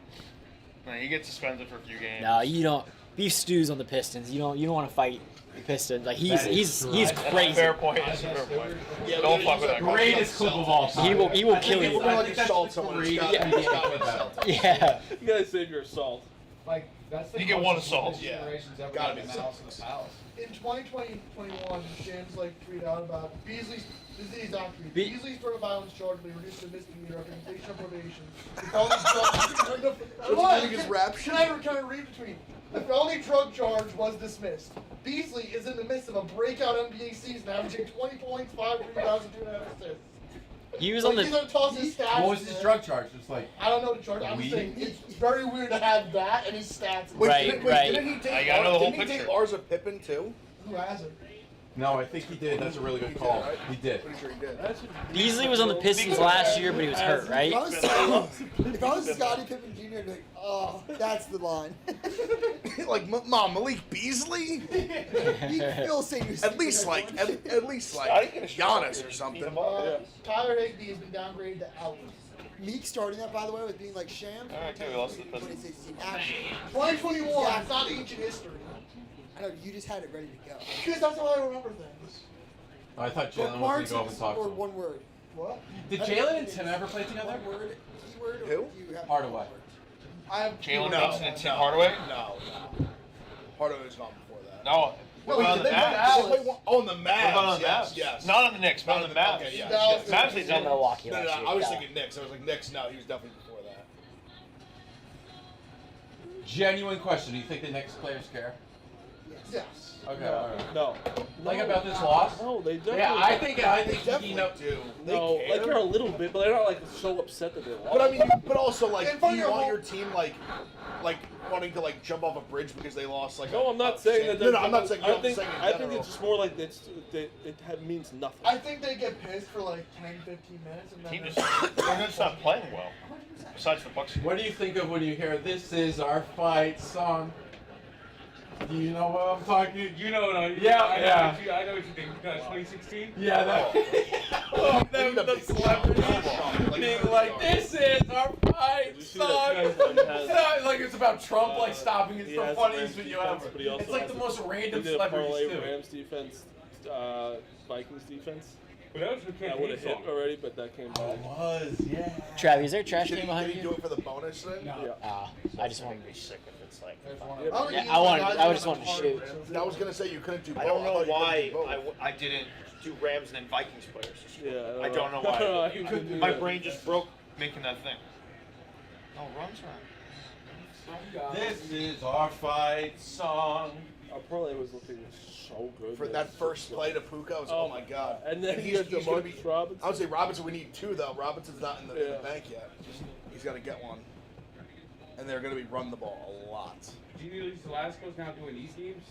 Now, he gets suspended for a few games. No, you don't. Beef stews on the Pistons. You don't want to fight the Pistons. Like he's That is true. he's That's a crazy. fair point. That's a fair point. Don't fuck with that. guy. Greatest clip of all time. He will kill It you. would be I like think that's assault the someone. greatest Yeah. idea I've ever heard. Yeah. You gotta save your assault. Like, that's the You get most one assault. Yeah. Generations ever Gotta got in be the house of the palace. In 2020-21, Shams like tweeted out about Beasley's. This is his document. Be- Beasley's threat of violence charge will be reduced to misdemeanor after completion of probation. The felony drug. What's his rap sheet? Can I read between? The felony drug charge was dismissed. Beasley is in the midst of a breakout NBA season, averaging 20 points, 5 rebounds, and 2.5 assists. He was on He's the. gonna toss his stats. What was his man. drug charge? Just like, I don't know the charge. I'm just saying it's very weird to have that and his stats. Right, right. Didn't he I take, gotta know the whole didn't he take picture. Lars of Pippen too? Who has it? no, I think he did. That's a really good call. right? He did. Pretty sure he did. Beasley was on the Pistons last year, but he was hurt, right? If I was Scottie Pippen Jr., I'd be like, oh, that's the line. Like, Mom, Malik Beasley? You can still say you're At least like Scotty can Giannis or something. Tyler Higbee has been downgraded to out. Meek starting that, by the way, with being like Sham. Alright, good, we lost to the Pistons. 2016. Actually. 2021. It's not ancient history. I know you just had it ready to go. Because that's how I remember things. I thought What Jalen was parts going to go up and talk or to him. one word? What? Did Jalen and Tim ever play together? One word, keyword, or Who? do you have Hardaway. I have Jalen No, Brunson and Tim Hardaway? No. Hardaway was gone before that. No. What Wait, about did the they Mavs? play one? Oh, on the Mavs. What about on the yes, Mavs? yes. Not on the Knicks, but on the Mavs. Okay, yes, Dallas yes. Mavs, they In done Milwaukee No, last year. I was yeah. thinking Knicks. I was like, Knicks, no, he was definitely before that. Genuine question. Do you think the Knicks players care? Yes. Okay, No, alright. no. Like about this loss? No, they definitely. Yeah, I think Definitely you know. do. They No, care. like they're a little bit, but they're not like so upset that they lost. But I mean, but also like, In do front of you your want whole- your team like wanting to like jump off a bridge because they lost like? No, I'm not saying that. No, no, I'm not saying. I I'm think saying in I think general. it's just more like means nothing. I think they get pissed for like 10, 15 minutes and then Team they're- just, they're just not playing well. Besides the Bucks. What do you think of when you hear "This Is Our Fight" song? Do you know what I'm talking? You know what I mean? Yeah, I know yeah. What I know what you think. 2016? Yeah, that. Them, the celebrities being like, "This is our fight you see song." that guy that has- It's not like it's about Trump like stopping. It's he the has funniest Rams video defense, ever. but he also It's like has the a- most random He did a parlay celebrities too. Rams defense, Vikings defense. But that was the That would campaign have hit song. already, but that came back. Was yeah. Trav, is there a trash Did can he, behind did he do you? it for the bonus thing? Yeah. I just wanted to. sick if it's like. I don't Yeah, think I wanted- guys I are just gonna wanted to target shoot. them. I was gonna say you couldn't do both. I don't know thought you why couldn't do both. I didn't do Rams and then Vikings players. Yeah, I don't know I don't know why. how you could do My that. brain just broke making that thing. No, runs around. This is our fight song. Our parlay was looking so good. For man. that first play to Puka, I was oh my god. And then he's he's gonna be. Robinson. I would say Robinson. We need two though. Robinson's not in the Yeah. bank yet. He's got to get one. And they're gonna be run the ball a lot. Gino Velasco's now doing these games.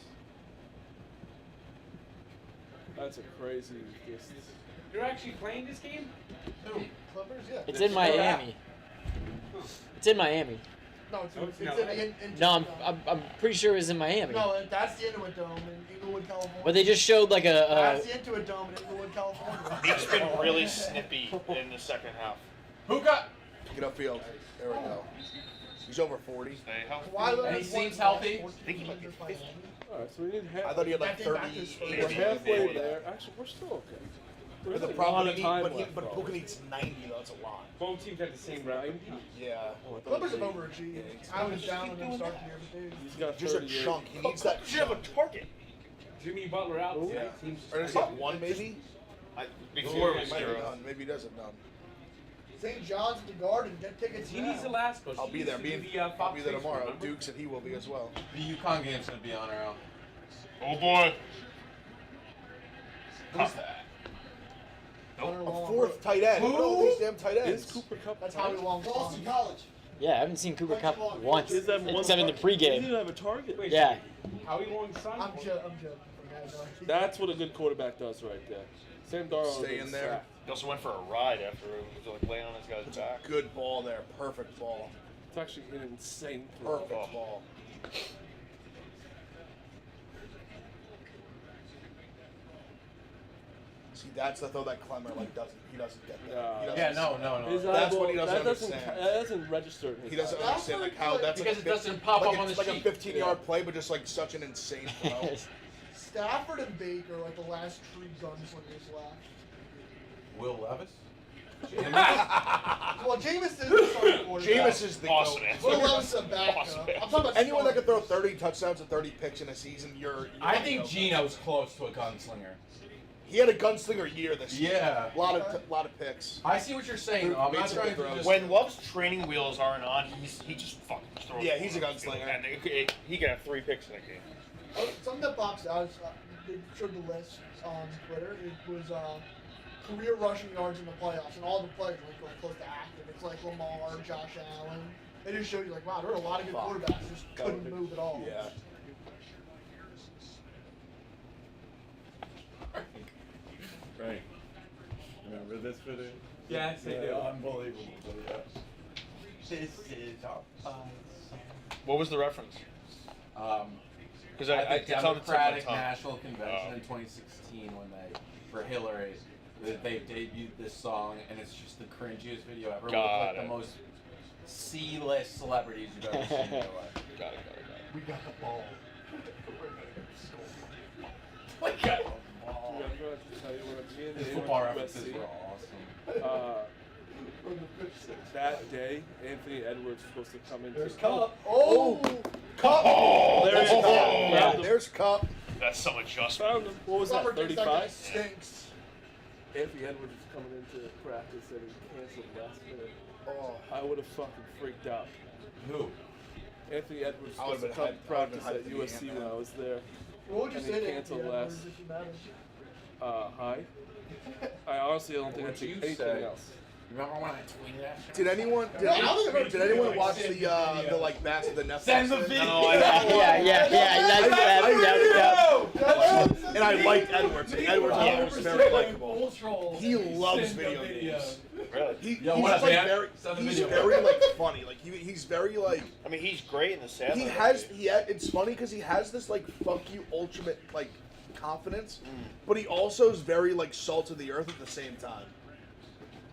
That's a crazy. Just, You're actually playing this game? Clippers, yeah. It's in Miami. It's in Miami. No, it's No, it's in, not. in No, I'm pretty sure it was in Miami. No, that's the Intuit Dome in Inglewood, California. But they just showed like That's a. the Intuit Dome in Inglewood, California. He's been really snippy in the second half. Who got? Get upfield. There we go. He's over 40. Stay healthy. Why would And he I seems want healthy. to- I think he might be 50. Alright, so we need half. I thought he had like That came back to 38. We're halfway Yeah. there. Actually, we're still okay. But There's the a lot problem, of time but left, Puka probably. needs 90 though. That's a lot. Both teams had the same record. Yeah. Oh, I thought Clippers have he- overachieved. I was down when they started here, but they. He's got Just a 38. chunk. He needs that Should have a chunk. target. Jimmy Butler out. Ooh. Yeah. Teams Or does he have one maybe? Before it was He might have 0. none. Maybe he doesn't have none. St. John's at the Garden. Get tickets He needs now. Velasco. I'll be there. I'll be there tomorrow. Duke said he will be as well. The UConn game's gonna be on our own. Oh boy. Who's that? A fourth tight end. Look at all these damn tight Is ends. Cooper Cup? That's how we long. Boston College. Yeah, I haven't seen Cooper Cup once Is that one except in the target? He pregame. didn't have a target. Wait, Yeah. Howie Long's son? I'm joking. That's what a good quarterback does right there. Sam Darnold. Stay in there. He also went for a ride after it was like laying on his guy's back. Good ball there. Perfect ball. It's actually an insane throw. Perfect ball. See, that's the throw that Clemmer like doesn't. He doesn't get that. He doesn't Yeah, see no, it. no, no. His That's eyeball- what he doesn't that doesn't, understand. that doesn't register in his He doesn't eyes. understand like how that's Because like it doesn't pop like up on the it's like a sheet. 15-yard play, but just like such an insane throw. Stafford and Baker are like the last true gunslingers left. Will Levis? Well, Jameis is the starting quarterback. Jameis is the Awesome, goat. man. Will Levis is a backup. Awesome. I'm talking about Anyone that can throw starters. 30 touchdowns and 30 picks in a season, you're I think Gino's close to a gunslinger. He had a gunslinger year this year. Yeah. A lot of picks. I see what you're saying. I'm Made not some trying good to throws. just... When Love's training wheels aren't on, he just fucking throws. Yeah, the he's a ball downfield. gunslinger. And he can have 3 picks in a game. Oh, something that boxed out is they showed the list on Twitter. It was career rushing yards in the playoffs, and all the players were like close to active. It's like Lamar, Josh Allen. They just showed you like, wow, there were a lot of good quarterbacks who just couldn't move at all. Yeah. Right. Remember this video? Yes, they do. Unbelievable video. This is our What was the reference? Because at the it's on the tip of my Democratic tongue. National Convention Oh. in 2016 when for Hillary, they debuted this song, and it's just the cringiest video ever. Got with like it. the most C-list celebrities you've ever seen in your life. Got it. We got the ball. My God. I'm going to tell you when His I'm football in references USC. were awesome. That day, Anthony Edwards was supposed to come into. There's Cup. Oh, Cup. There is Cup. Yeah, Found him. there's Cup. That's some adjustment. Found him. What was that? Summer thinks that guy 35. stinks. Anthony Edwards was coming into practice and he canceled last minute. Oh, I would have fucking freaked out. Who? Anthony Edwards I was would've supposed to been come hyped- I would've practice been hyped at to be USC in when that. I was there. What would you And say he to canceled Anthony last. Edwards if you met him? Hi. I honestly don't think I'd What'd take you anything say? else. Remember when I tweeted that? did anyone? No, I don't think I've ever Did seen anyone it. watch the like the Netflix? Send the thing? video. No, I Yeah. That's And I liked Edwards. Edwards was very likable. Full troll. He loves Send the video games. Really? He's what up, like man? very, Send the he's video. very like funny. Like he's very like I mean, he's great in the sad. it's funny because he has this like fuck you ultimate like confidence, but he also is very like salt of the earth at the same time.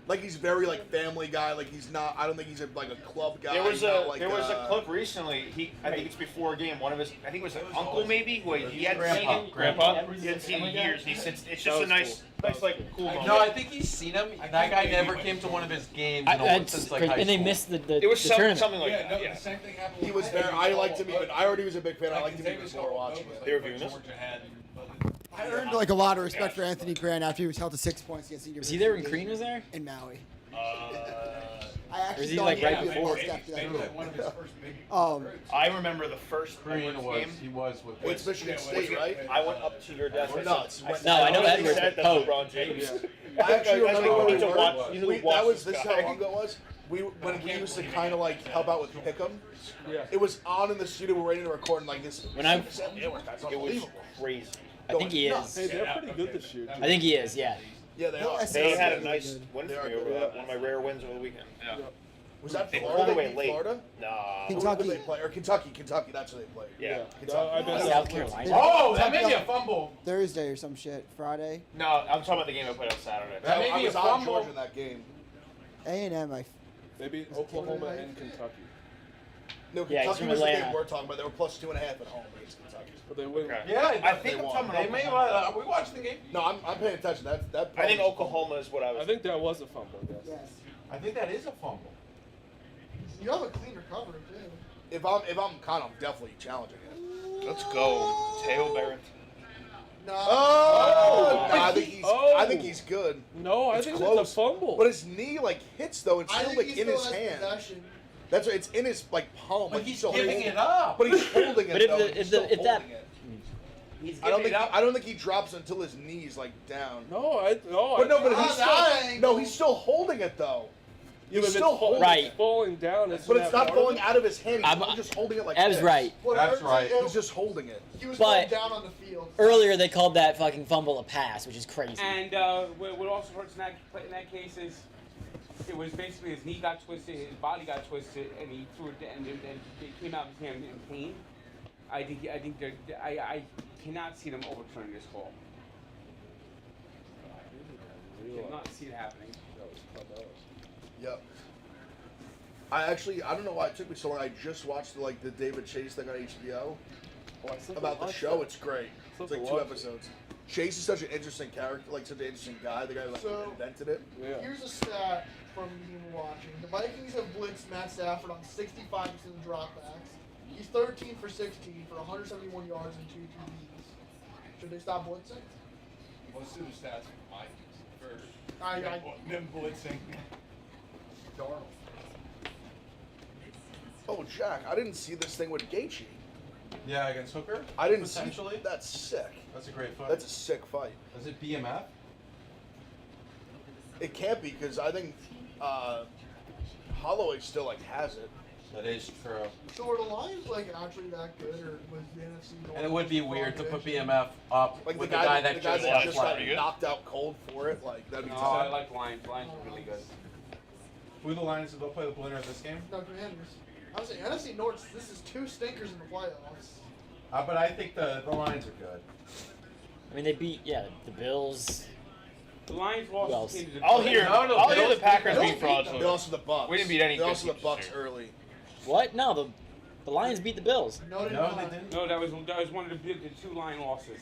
Like he's very like family guy. Like he's not. I don't think he's like a club guy. There was He's a not, like, there was a clip recently. I think it's before a game. One of his, I think it was an uncle maybe, who he hadn't seen him. Grandpa. He hadn't seen him in years. And he sits. It's That just a was nice, cool. nice like cool moment. No, I think he's seen him. That guy never came to one of his games since like high and they school. missed the It was tournament. something like Yeah, that. no, Yeah. the same thing happened. He was very. I liked him even. I already was a big fan. I liked him even before watching it. They were viewing this? Georgia had, I earned like a lot of respect for Anthony Grant after he was held to 6 points against University. Was he there when Crean was there? In Maui. I Or actually is he, thought like, he right would be before? a step to that. one of his first big. I remember the first Green Edwards was. game. He was with. It's Michigan State, right? I went up to your desk. No, it's- No, I know honestly Edwards, said but that's Pope. LeBron James. I actually remember when we need to were. watch. You know, That was this is how long ago it was. When we used to kind of like help out with Pick'em. Yeah. It was on in the studio. We're ready to record and like this. When I- That's It was unbelievable. crazy. I think he Nuts. is. Hey, they're pretty good this year. I think he is. Yeah. Yeah, they are. They had a Really nice good. win They for are me good. over one of my rare wins over the weekend. Yeah. Was that They Florida? pulled They away beat late. Florida? Nah. Kentucky. Who did they play? Or Kentucky. Kentucky. That's who they played. Yeah. No, I bet South Carolina. Oh, that may be a fumble. Thursday or some shit. Friday. No, I'm talking about the game I played on Saturday. That may I be was a on fumble. Georgia in that game. A&M. Maybe Oklahoma and Kentucky. No, Yeah, he's Kentucky from was the game Atlanta. we're talking about. They were plus 2.5 at home against Kentucky. But they win. Okay. Yeah, I think they I'm won. talking They about may. Oklahoma. We watched the game. No, I'm paying attention. That I think probably- Oklahoma is what I was. I think that was a fumble. Yes. Yes. I think that is a fumble. You have a clean recovery too. If I'm kind of definitely challenging it. Let's go, Teo Barrett. No. Oh! No, I think Oh. he's good. No, I It's think close. that's a fumble. But his knee like hits though. It's I still think like he in still his has hand. possession. That's right. It's in his like palm. But like, he's still giving holding it up. But he's holding it But if though. the- He's if still the- if that- holding it. He's I don't giving think it up. I don't think he drops until his knee's like down. no, But no, but Ah, he's that still, angle. no, he's still holding it though. Yeah, He's but still it's holding Right. it. falling down. Isn't But it's that not part of falling it? out of his hand. I'm- He's just holding it like Ev's this. right. What That's hurts right. is He's just holding it. He was But- going down on the field. Earlier they called that fucking fumble a pass, which is crazy. And what also hurts in that case is it was basically his knee got twisted, his body got twisted, and he threw it, and it came out of his hand in pain. I cannot see them overturning this call. I cannot see it happening. Yep. I don't know why it took me so long. I just watched the David Chase thing on HBO about the show. It's great. It's like 2 episodes. Chase is such an interesting character, like such an interesting guy. The guy who So- invented it. Yeah. Here's a stat from me watching. The Vikings have blitzed Matt Stafford on 65% of dropbacks. He's 13 for 16 for 171 yards and 2 TDs. Should they stop blitzing? Let's do the stats for the Vikings. For I- them blitzing. Darnold. Oh, Jack, I didn't see this thing with Gaethje. Yeah, against Hooker. I didn't Potentially. see. That's sick. That's a great fight. That's a sick fight. Is it BMF? It can't be because I think Holloway still has it. That is true. So were the Lions actually that good, or was the NFC North? And it would be just weird to put domination? BMF up Like with the the guy that that just just got pretty good. knocked out cold for it. Like that'd be No, tough. I like Lions. Lions are really good. Who are the Lions that they'll play the winner of this game? No, Commanders. I was saying NFC North. This is 2 stinkers in the playoffs. But I think the Lions are good. I mean, they beat the Bills. The Lions Who else? lost to the I'll hear. No, I'll hear Bills the Packers beat beat them. They fraudulent. lost to the Bucks. We didn't beat any They good lost to the teams Bucks this year. early. What? No, The Lions beat the Bills. No, they No, didn't. they didn't. No, that was one of the 2 line losses.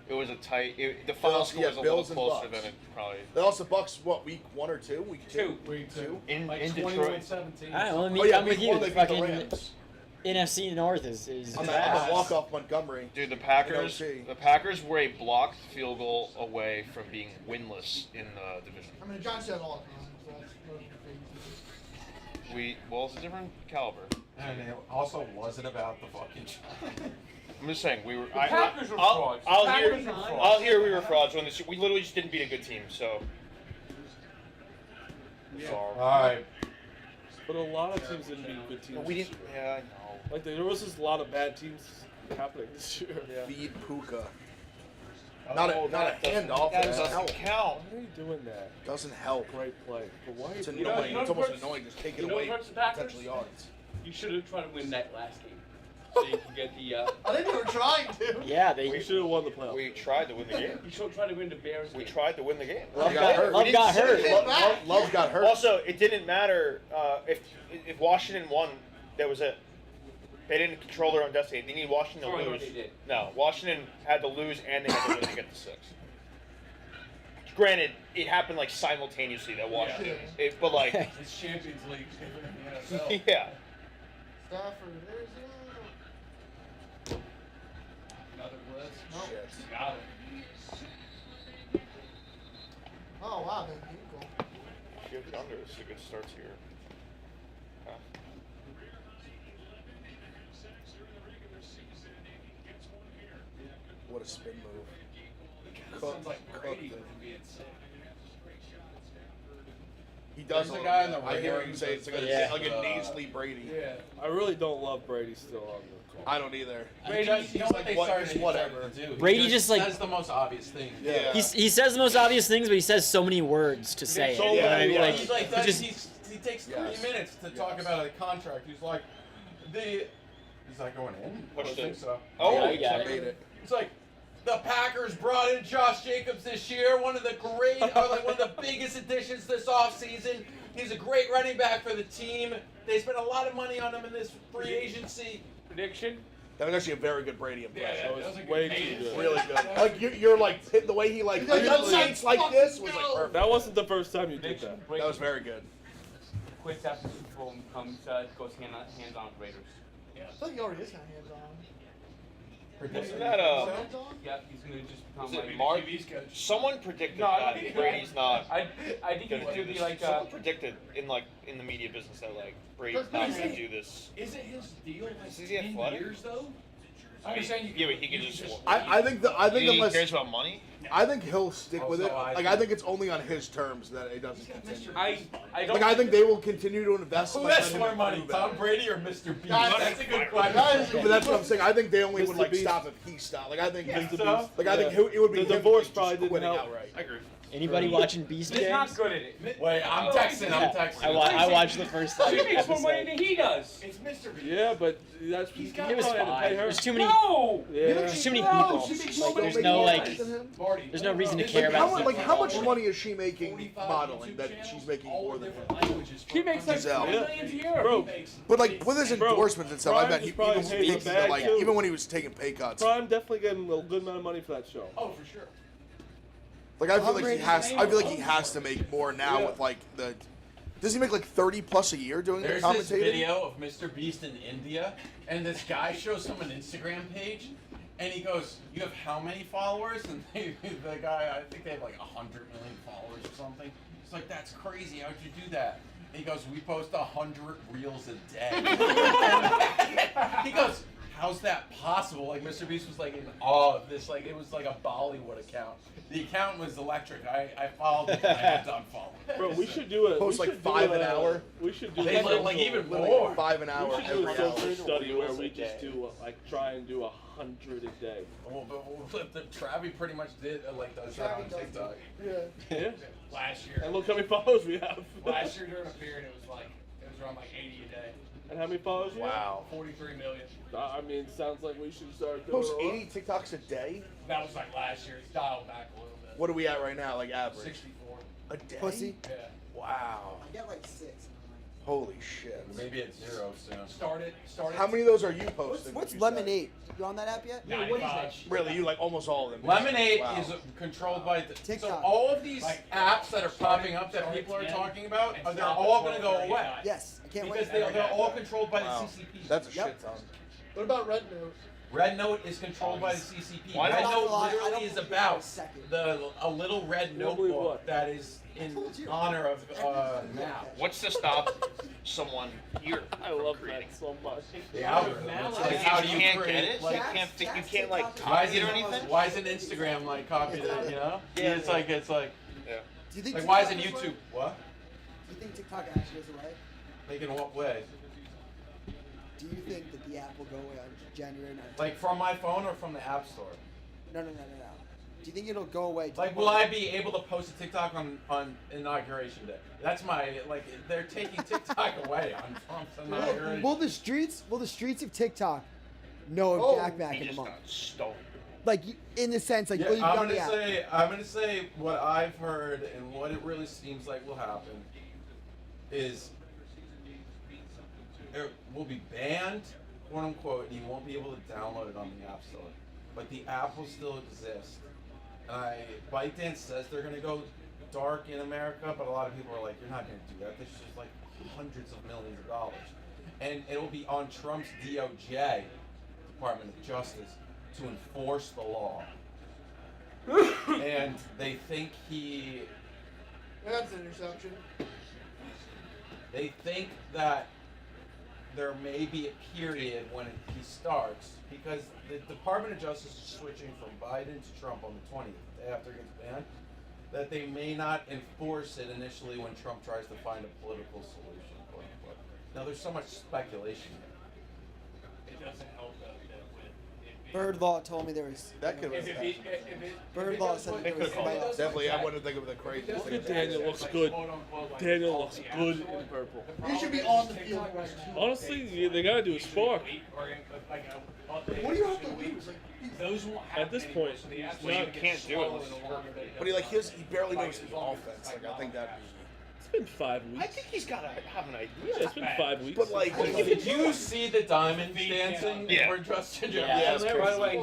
It was a tight. The final Bills- score yeah, was a Bills little and closer Bucks. than it probably. They lost the Bucks. What, week 1 or 2? Week 2. Week 2. In Detroit. Detroit. 17. All right, well, Oh yeah, I'm with week you. 1 they The beat the fucking Rams. NFC North is On trash. the walk-off Montgomery. Dude, the Packers. OT. The Packers were a blocked field goal away from being winless in the division. I mean, the Giants said it all the time. So that's no big deal. Well, it's a different caliber. And it also wasn't about the fucking. I'm just saying we were. The Packers were I'll frauds. I'll The hear. Packers were frauds. I'll hear we were frauds when we literally just didn't beat a good team. So. Sorry. Alright. But a lot of teams didn't beat good teams. We didn't. this year. Yeah, I know. Like there was just a lot of bad teams happening this year. Yeah. Feed Puka. Not a handoff. That It doesn't doesn't help. count. Why are you doing that? Doesn't help. Great play. But why? It's are you know- annoying. you know It's almost what's- annoying. Just take it you know away. what hurts the Packers? Potential yards. You should have tried to win that last game. So you can get the. I think they were trying to. Yeah, they. We should have won the playoffs. We tried to win the game. You should have tried to win the Bears. We game. tried to win the game. Love got got hurt. Love We got didn't hurt. sit it. Love got hurt. Also, it didn't matter if Washington won. That was it. They didn't control their own destiny. They need Washington to Sorry, lose. they did. No, Washington had to lose and they had to win to get the 6. Granted, it happened like simultaneously that Washington. But like, It's Champions League in the NFL. yeah. Stafford, there's Another blitz. Shit. Got it. Oh wow, they beat goal. She had the under. It's a good start here. Huh. What a spin move. Sounds like Brady Cooked it. from being sick. He does There's look. a guy in the I hear ring him say it's like, Yeah. like a nasally Brady. Yeah. I really don't love Brady still on the call. I don't either. Brady, you know what they what- started just he's whatever. starting to do? Brady He just, like- says the most obvious thing. Yeah. He says the most obvious things, but he says so many words to say so it. You know what I many mean? words. Like, He's like, he just, he takes 30 Yes. minutes to talk about a contract. He's like, he's like going in. I Pushed think it. so. Oh, Yeah, we you got it. Made it. It's like the Packers brought in Josh Jacobs this year, one of the one of the biggest additions this offseason. He's a great running back for the team. They spent a lot of money on him in this free agency. Prediction? That was actually a very good Brady impression. That was That was a way good too cadence. good. Really good. Like you're like hit the way he like He's like, enunciates like this was like perfect. That wasn't the first time you did Prediction? that. That was very good. Quits after the Super Bowl and goes hands on with Raiders. I think he already is kind of hands on. Wasn't that Hands on? Yep, he's gonna just become Was it like. Mark? TV's coach. Someone predicted No, I that think- Brady's not I think gonna he's do gonna be this. like. Someone predicted in the media business that like Brady's not gonna do this. Isn't his deal like Is he 10 athletic? years though? I understand you. Yeah, but he can just. I think he unless cares about money. I think he'll stick with it. Also, I Like I think it's only on his terms that it doesn't He's got continue. I don't. Like I think they will continue to invest. Who like, has let him more money, improve Tom it. Brady or Mr. Beast? Guys, That's a good Guys, question. But that's what I'm saying. I think they only would Mr. like Beast. stop if he stopped. Like I think, Yeah, Mr. so? Beast, like I think Yeah. it would be The him divorce just probably didn't quitting help. outright. I agree. anybody watching Beast He's not games? good at it. Wait, I'm texting. I'm texting. I watched the first She makes more money episode. than he does. It's Mr. Beast. Yeah, but that's He's got It was probably had to fine. pay her. There's too many. No. Yeah. There's too many No, people. she makes Like, so there's many no more like. money than him. Marty. There's no reason to It's care like about How, it. like how much money is she making 45 modeling YouTube that channels, she's making all more than different him? languages He makes like Giselle. millions a year. Bro, But like with his Bro, endorsements and stuff, I Prime bet is he probably even taking speaks a to, bag, like too. even when he was taking pay cuts. Prime definitely getting a good amount of money for that show. Oh, for sure. Like I feel Tom like he Brady's has. name I feel like was he has to make more now Yeah. with like the. Does he make like 30 plus a year doing the There's this commentating? video of Mr. Beast in India, and this guy shows him an Instagram page, and he goes, "You have how many followers?" And the guy, I think they have like 100 million followers or something. He's like, "That's crazy. How'd you do that?" And he goes, "We post 100 reels a day." He goes, "How's that possible?" Like Mr. Beast was like in awe of this. Like it was like a Bollywood account. The account was electric. I followed it, and I had to unfollow. Bro, we should do it. Post we like should do 5 an a- hour. We should do They a look like social- even Literally more. 5 an hour We should do every a hour. social study where Reels we a just day. do like try and do 100 a day. The Travi pretty much did like does that on Travi does TikTok. Yeah. Yeah. Last year. And look how many followers we have. Last year during a period, it was around like 80 a day. And how many followers we have? Wow. 43 million. I mean, sounds like we should start doing Post a lot. 80 TikToks a day. That was like last year. It's dialed back a little bit. What are we at right now? Like average 64. a day. Pussy. Yeah. Wow. I get like 6. Holy shit. Maybe it's 0 soon. Start it. How many of those are you posting? What's would you say? Lemonade? You on that app yet? Yeah, what is that? Really, you like almost all of them. Lemonade Wow. is controlled by so TikTok. all of these apps that are popping up that people are talking about, they're all going to go away Yes, I can't because wait. they're all controlled by Wow. the CCP. That's a Yep. shit ton. What about Red Note? Red Note is controlled by the CCP. Why Red not? Note I literally don't is believe about it for a second. a little red don't believe notebook what? that is in honor of Mal. What's to stop someone here? I love creating that so much. The algorithm. It's like, how do you can't create, get it? like, You can't like why copy it or isn't anything? why isn't Instagram like copied it? You know? Yeah. It's like Do you think like why isn't TikTok goes away? YouTube? What? Do you think TikTok actually goes away? Like in what way? Do you think that the app will go away on January 9th? Like from my phone or from the App Store? No. Do you think it'll go away? to Like, the will point- I be able to post a TikTok on Inauguration Day? That's my, like, they're taking TikTok away on Trump's inauguration. Will the streets of TikTok know of Oh, Jack back He in a just month? got stolen. Like in the sense, like Yeah, will you be I'm on the gonna app? say what I've heard and what it really seems like will happen is it will be banned, quote unquote, and you won't be able to download it on the App Store. But the app will still exist. ByteDance says they're gonna go dark in America, but a lot of people are like, you're not gonna do that. This is just like hundreds of millions of dollars. And it'll be on Trump's DOJ, Department of Justice, to enforce the law. And they think That's an interception. they think that there may be a period when he starts, because the Department of Justice is switching from Biden to Trump on the 20th, the day after it gets banned, that they may not enforce it initially when Trump tries to find a political solution, quote unquote. Now there's so much speculation here. It doesn't help that Bird Law told me there was. That could if be. Bird Law said that there was somebody else. Definitely, I wouldn't think of the craziest Look thing. at Daniel, looks good. Daniel looks good in purple. He should be on the field right now. Honestly, they gotta do a spark. What do you have to lose? Like, Those won't At this happen point, anyway, so the Well, you app can't do it unless gets it's swallowed perfect. in a But he barely knows the offense. Like I think that'd be. It's been 5 weeks. I think he's got to have an idea. Yeah, it's been 5 weeks. But like, Did you see the diamond dancing Yeah. for Justin Yeah. Jefferson? Yeah, By the way,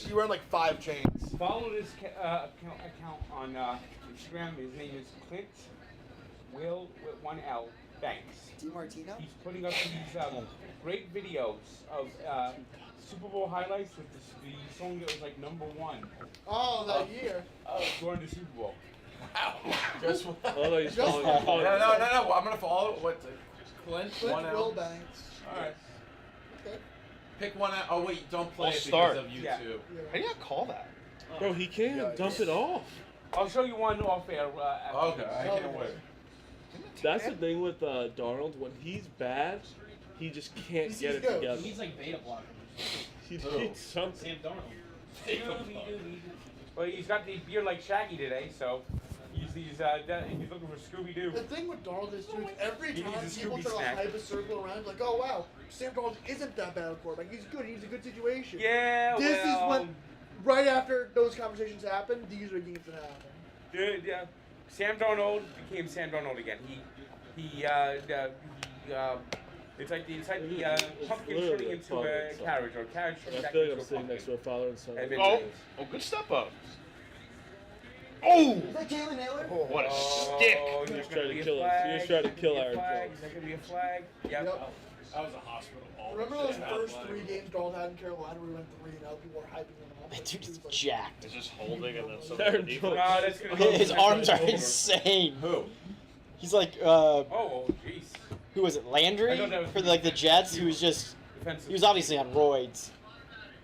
you wear like 5 chains. follow this account on Instagram. His name is Clint Will with 1L Banks. DiMartino? He's putting up these great videos of Super Bowl highlights with the song that was like #1 Oh, that year. during the Super Bowl. Wow. Just Oh, no, he's Just- calling. no. I'm gonna follow Clint. Clint 1L. Wilbanks. All right. Okay. Pick one out. Oh wait, don't play We'll it start. because of YouTube. Yeah. How do you not call that? Bro, he can't dump it off. I'll show you one off air. Okay, I can't wait. That's the thing with Darnold. When he's bad, he just can't He's get it good. together. He's like beta blocker. He Oh. needs something. Sam Darnold. Well, he's got the beard like Shaggy today, so he's looking for Scooby Doo. The thing with Darnold is, too, is every He time needs a people Scooby try to snack. hype a circle around, like, oh wow, Sam Darnold isn't that bad a quarterback. He's good. He's a good situation. Yeah, This well, is when, right after those conversations happen, these are games that happen. dude, yeah. Sam Darnold became Sam Darnold again. It's like the pumpkin literally turning a into father a and son. carriage, or a carriage turning I back feel like into I'm a sitting next to pumpkin. a father and son. And then- Oh, good step up. Oh! Is that Jalen Naylor? What a Oh, stick. there's He just gonna tried to be a kill us. flag, He just tried to there's kill gonna be a Aaron flag, Jones. There's gonna be a flag. Yep. Yep. That was a hospital ball. Remember those Yeah. first 3 games Darnold had in Carolina where we went 3-0, people were hyping him up? That dude He is was like, jacked. It's just holding and then some Aaron defense. Jones. No, that's gonna His go- arms are over. insane. Who? He's like, Oh, jeez. who was it? Landry I know that was for like the Jets. He was just, Defensive. he was obviously on roids.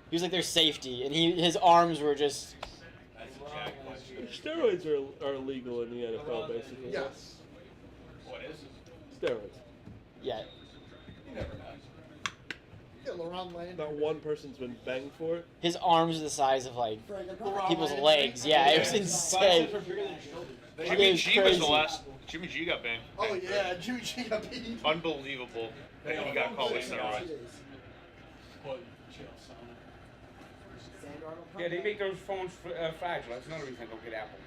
He was like their safety, and his arms were just. That's a jack question. Steroids are illegal in the NFL, basically. Yes. What is? Steroids. Yeah. You never know. Yeah, LaRon Landry. Not one person's been banged for it. His arms are the size of like LaRon people's Landry. legs. Yeah, it was insane. Jimmy It was G was the crazy. last. Jimmy G got banned. Oh yeah, Jimmy G got beat. Unbelievable that he got caught with steroids. But chill, son. Sam Darnold? Yeah, they make those phones fragile. That's another reason I don't get Apple.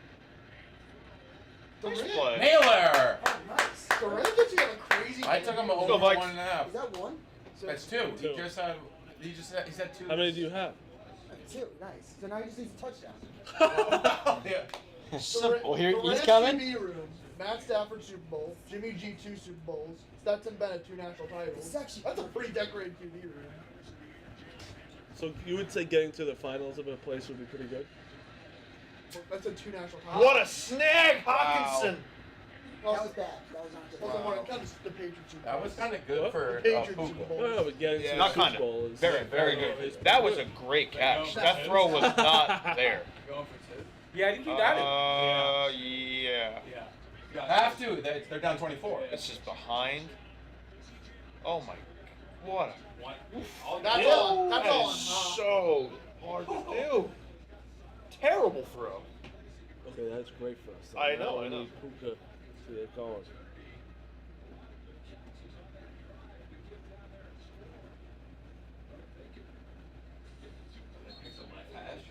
Nice Durant. play. Naylor! Oh, nice. Durant gets you got a crazy see. I took him Go over Vikes. 1.5. Is that one? That's two. Two. He said two. How many do you have? Two. Nice. So now he just needs a touchdown. Yeah. Well, here the he's Rams coming. QB room. Matt Stafford Super Bowl. Jimmy G 2 Super Bowls. Stetson Bennett 2 national titles. This is actually That's a pretty decorated QB room. So you would say getting to the finals of a place would be pretty good? That's a 2 national titles. What a snag, Hawkinson! Oh, That was bad. That was not good. also, more kind of the Patriots Super That Bowl. was kind of good What? for Patriots Super Puka. Bowl. No, but getting Yeah, to not the Super kinda. Bowl is Very, very is good. That was a good. great catch. That throw was not there. Going for two. Yeah, I think you got it. Yeah. Yeah. Have to. They're down 24. This is behind. Oh my. What a. One. That's Yeah. all. That's That all. is so hard to do. Terrible throw. Okay, that's great for us. I Now know, we I know. need Puka to get going. Pick up my hash.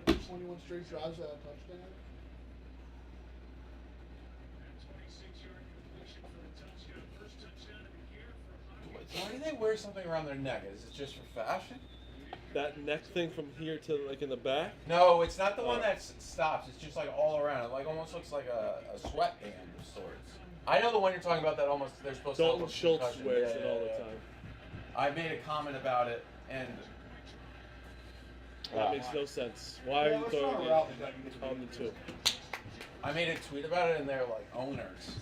21 straight drives at a touchdown. Why do they wear something around their neck? Is it just for fashion? That neck thing from here to like in the back. No, it's not the one that stops. It's just like all around. It like almost looks like a sweatband of sorts. I know the one you're talking about that almost they're supposed to Dalton help with Schultz concussion. wears Yeah, it all yeah, the yeah. time. I made a comment about it, and That makes no sense. Why are you throwing it on the two? I made a tweet about it, and their like owners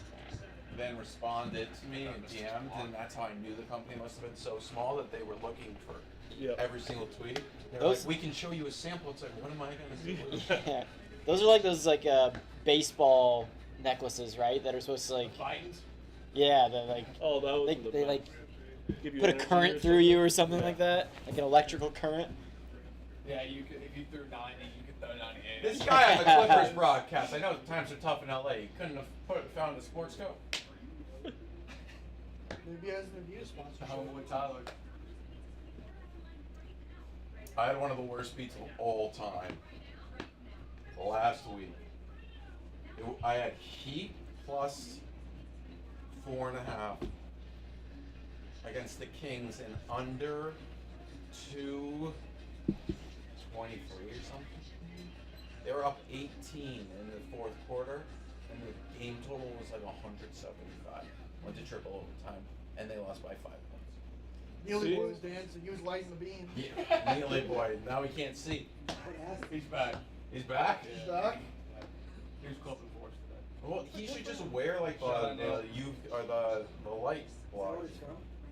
then responded to me and DM'd, and that's how I knew the company must have been so small that they were looking for every single tweet. They're Those- like, we can show you a sample. It's like, what am I gonna do? Yeah. Those are like those baseball necklaces, right? That are supposed to like. Titans. Yeah, they're like. Oh, that was They like give you put a energy current or through you or something? something like that, like an electrical current. Yeah, you could if you threw 90, you could throw 98. This guy on the Clippers broadcast, I know times are tough in LA. He couldn't have found a sports scope. Maybe he has an Adidas sponsorship. Homeboy Tyler. I had one of the worst beats of all time. Last week, I had Heat plus 4.5 against the Kings and under 223 or something. They were up 18 in the fourth quarter, and the game total was like 175. Went to triple overtime, and they lost by 5 points. Neely See? boy was dancing. He was lighting the beam. Yeah, Neely boy. Now he can't see. He's back. He's back. He's back. He was clipping for us today. Well, he should just wear like the light block.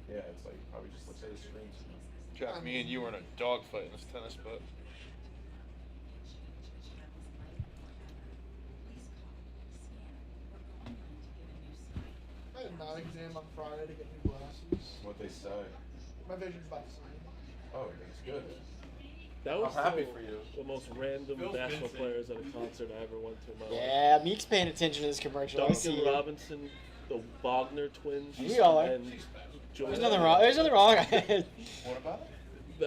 Yeah, it's like probably just looks at his screens. Jack, me and you were in a dogfight in this tennis, but I had an exam on Friday to get new glasses. What they say. My vision's about the same. Oh, that's good. That was I'm happy still for you. the most random Phil basketball Vincent. players at a concert I ever went to in my life. Yeah, Meek's paying attention to this commercial. I see Duncan you. Robinson, the Wagner twins, We all are. and Jordan. There's nothing wrong. There's nothing wrong. What about it?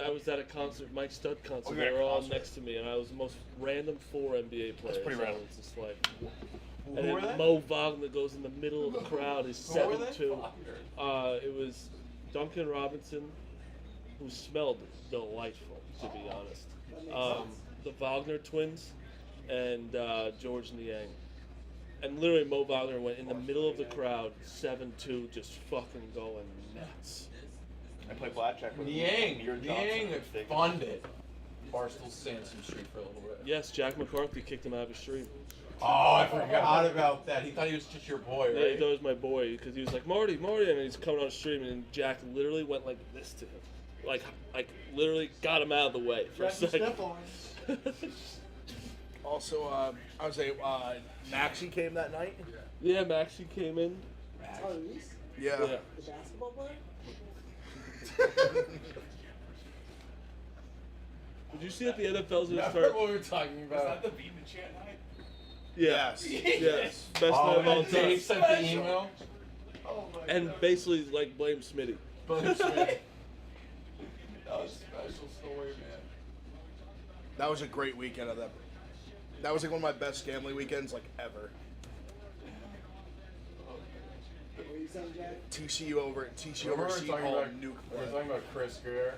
I was at a concert, Mike Stud concert. Oh, They you're at were a all concert. next to me, and I was the most random 4 NBA players. pretty I random. was just like, Who and were then they? Mo Wagner goes in the middle of the crowd. He's Who were they? 7'2". It was Duncan Robinson, who smelled delightful, to be honest. The Wagner twins, and George Niang. And literally, Mo Wagner went in the middle of the crowd, 7'2", just fucking going nuts. I play blackjack with Niang. You're Niang funded Barstool Sansom Street for a little bit. Yes, Jack McCarthy kicked him out of his stream. Oh, I forgot about that. He thought he was just your boy, Yeah, he right? thought it was my boy because he was like Marty, and he's coming on stream, and Jack literally went like this to him, like literally got him out of the way for a Got some second. step arms. Also, I would say Maxie came that night. Yeah, Maxie came in. Tyrese, Yeah. Yeah. the basketball player. Did you see that the NFL's gonna I start? remember what we were talking Was about. that the beat the chant night? Yeah. Yes. Yes. Best Oh, night of all and Dave time. sent the email. Oh my And god. basically like blame Smitty. But it's- That was a special story, man. That was a great weekend of them. That was like one of my best gambling weekends like ever. What are you saying, Jack? TCU over Remember we were Seton talking Hall, about, nuke we were play. talking about Chris Greer,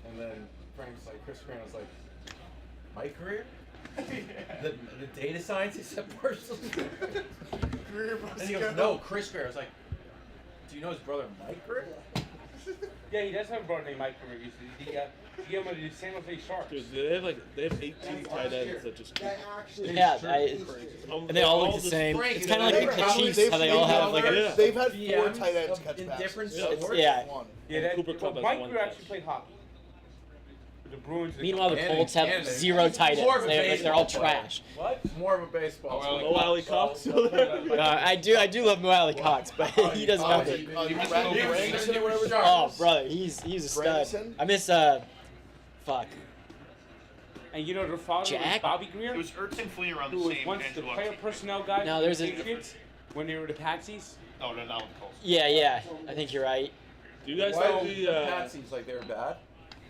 and then Frank's like, Chris Greer, and I was like, my career? The data scientist at Barstool? And he goes, no, Chris Greer. I was like, do you know his brother Mike Greer? Yeah, he does have a brother named Mike Career. He gave him the San Jose Sharks. Dude, they have 18 tight ends that just keep. That actually Yeah, is true. I- It's true. And they all look the just- same. Frank, It's you kind of know, like the they've- Chiefs, how they all have like a. They've had 4 GMs tight ends of- catch in passes. different Yeah, sports. Yeah. One. Yeah, that, Cooper well, Kupp has Mike one Career catch. actually played hockey. With the Bruins. and Meanwhile, the Canada- Colts have Canada. 0 tight More ends. of a They're all baseball player. trash. What? More of a baseball. Oh, Alley Cox. I do love Noelle Cox, but he does nothing. Branson or whatever. Oh, brother, he's a stud. Branson? I miss fuck. And you know their father was Jack? Bobby Greer, It was Ertz and Flea around who the was same once the Angelo. player personnel guy No, for there's the a- Patriots when they were the Patsies. Oh, no, not with the Colts. Yeah, I think you're right. Do you guys Why know did the? the Pats seems like they were bad?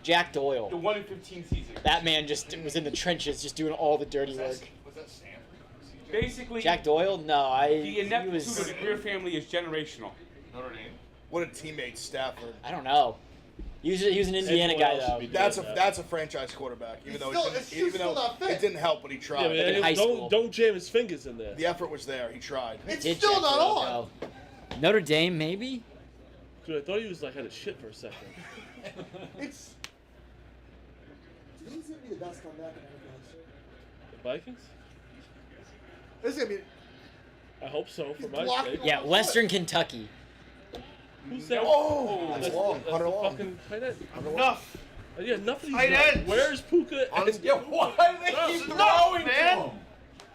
Jack The Doyle. 1-15 season. That man just was in the trenches, just doing all the dirty work. Was that Stanford? Basically, Jack Doyle? No, the he ineptitude was. of the Greer family is generational. Notre Dame. What a teammate, Stafford. I don't know. He was an Indiana guy Everyone else though. would be That's doing a that. that's a franchise quarterback. Even though It's still even though not fit. it didn't help, but he tried. Yeah, man, in high school. don't jam his fingers in there. The effort was there. He tried. It's Did still Jack not Doyle on. go? Notre Dame, maybe. Dude, I thought he was like had a shit for a second. It's Do you think he's gonna be the best comeback in NFL history? The Vikings? This is gonna be. I hope so for He's my blocking sake. Yeah, Western Kentucky. Who's that? Oh, that's that's long. that's Hunter the Long. fucking tight end. Enough. Yeah, nothing. Tight ends. Where's Puka? And, Yeah, why do they No, keep it's throwing enough, to man. him?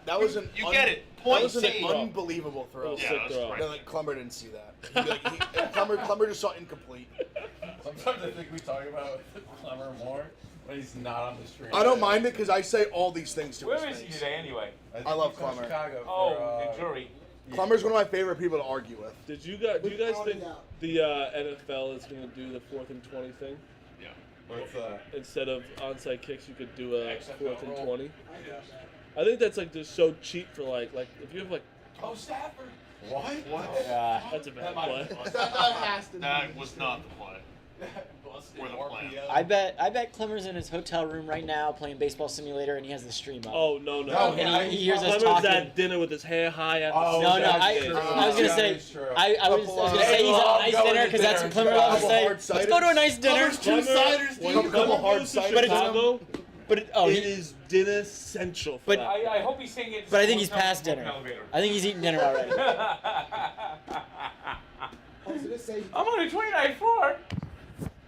that was an You get it. That Point was an C. unbelievable throw. Yeah, Yeah, sick that's throw. right. No, like Clumber didn't see that. Clumber just saw incomplete. Sometimes I think we talk about Clemmer more when he's not on the stream. I don't mind it because I say all these things to Where his is he face. today anyway? think I love he's from Clemmer. Chicago Oh, for, the jury. Clumber's one of my favorite people to argue with. Did you guys? Do you guys Without a think doubt. the NFL is going to do the 4th and 20 thing? Yeah. With, Instead of onside kicks, you could do a XFL 4th and rule. 20. I get that. I think that's like just so cheap for like if you have like oh, Stafford. What? that's a bad play. That has to. That was not the play. Or the plan. I bet Clemmer's in his hotel room right now playing Baseball Simulator, and he has the stream up. Oh no! No, and yeah, he hears us Clemens talking. at dinner with his hair high at the Oh, No, Celtics no, game. I was gonna That say, is true. I was gonna say he's at a nice dinner because that's what Clemmer loves to say. Let's go to a nice dinner. When Couple Clemens hard goes to ciders. Chicago, But it is dinner central. For But- that. I hope he's saying it. but I think he's past dinner. Elevator. I think he's eating dinner already. I was gonna say I'm on a 29 floor.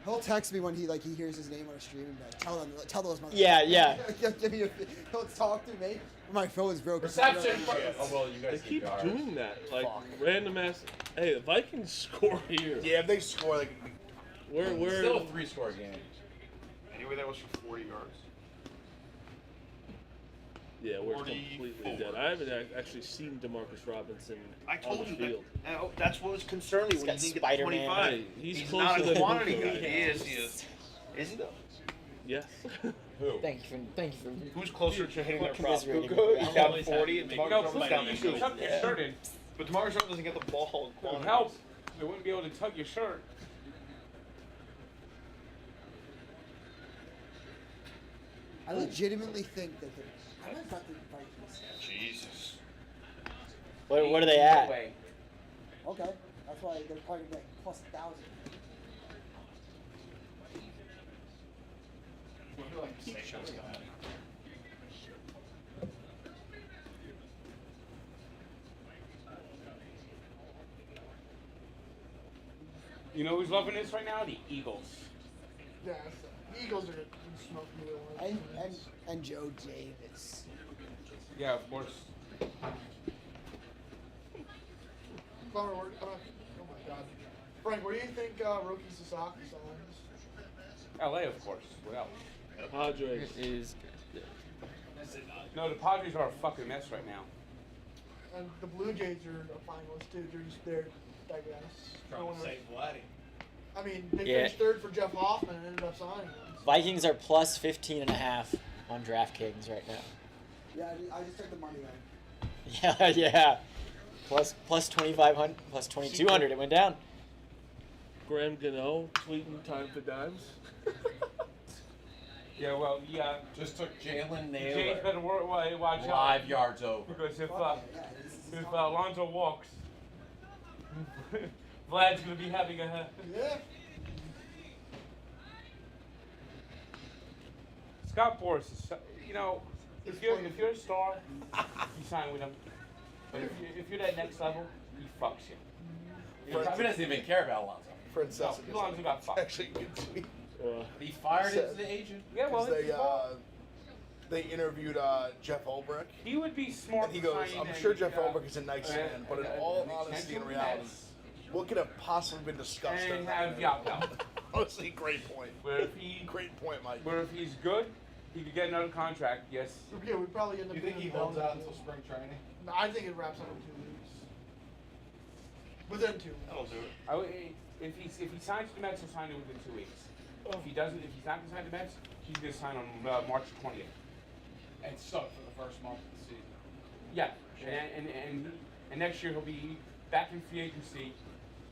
he'll text me when he hears his name on a stream and be like, tell those motherfuckers. Yeah. Give me he'll talk to me. My phone is broken. Reception. Oh well, you They guys keep guards. doing that, like Fuck. random ass. Hey, the Vikings score here. Yeah, if they score, like, We're Still a 3-score game. Anyway, that was for 40 yards. yeah, we're 44. completely dead. I haven't actually seen DeMarcus Robinson I on told the you field. that's what was concerning me He's when got he didn't get Spider-Man. to 25. Hey, he's not closer a than quantity Puka. guy. He is. Is he though? Yes. Who? Thank you for. Who's closer to hitting What their prop? commiserating Puka, with he's that? down Always 40, have and to You make DeMarcus know, Robinson's Puka, down you to should 2. tuck your shirt in. But DeMarcus Robinson doesn't get the ball in It would quantity. help. They wouldn't be able to tug your shirt. I legitimately think that I might bet the Vikings. Jesus. What are they at? Way. Okay, that's why they're probably gonna be like plus 1,000. You know who's loving this right now? The Eagles. Yeah, the Eagles are gonna smoke you. And Joe Davis. Yeah, of course. Connor, oh my God. Frank, where do you think rookie Sasaki signs? LA, of course. What else? Padres. Is No, the Padres are a fucking mess right now. And the Blue Jays are a finalist too. They're I guess. Trying to save Vladdy. I mean, they Yeah. finished third for Jeff Hoffman and ended up signing him. Vikings are plus 15.5 on DraftKings right now. Yeah, I just took the money line. Yeah, yeah. Plus 2,500, plus 2,200. It went down. Graham Gano tweeting time for dimes. Yeah, well, yeah. Just took Jalen James Naylor better watch out. 5 yards over. Because if Alonzo walks, Vlad's gonna be having a. Yeah. Scott Boras is, if you're a star, you sign with him. But if you're that next level, he fucks you. He doesn't even care about Alonzo. Princess. Alonzo got fucked. Actually, good tweet. He fired his agent. Yeah, well, They interviewed Jeff Ulbrich. he would be smart. And he to goes, sign I'm and, sure Jeff Ulbrich is a nice man, but in all an honesty extension and with reality, Nets what could have possibly been discussed? and in have that? Yao. Honestly, great point. Where if he, Great point, Mike. where if he's good, he could get another contract. Yes. Yeah, we probably end up. You think he doing holds that. out until spring training? No, I think it wraps up in 2 weeks. Within 2 weeks. That'll do it. If he signs the Mets, he'll sign it within 2 weeks. If he's not gonna sign the Mets, he's gonna sign on March 20th. And suck for the first month of the season. Yeah, and next year he'll be back in free agency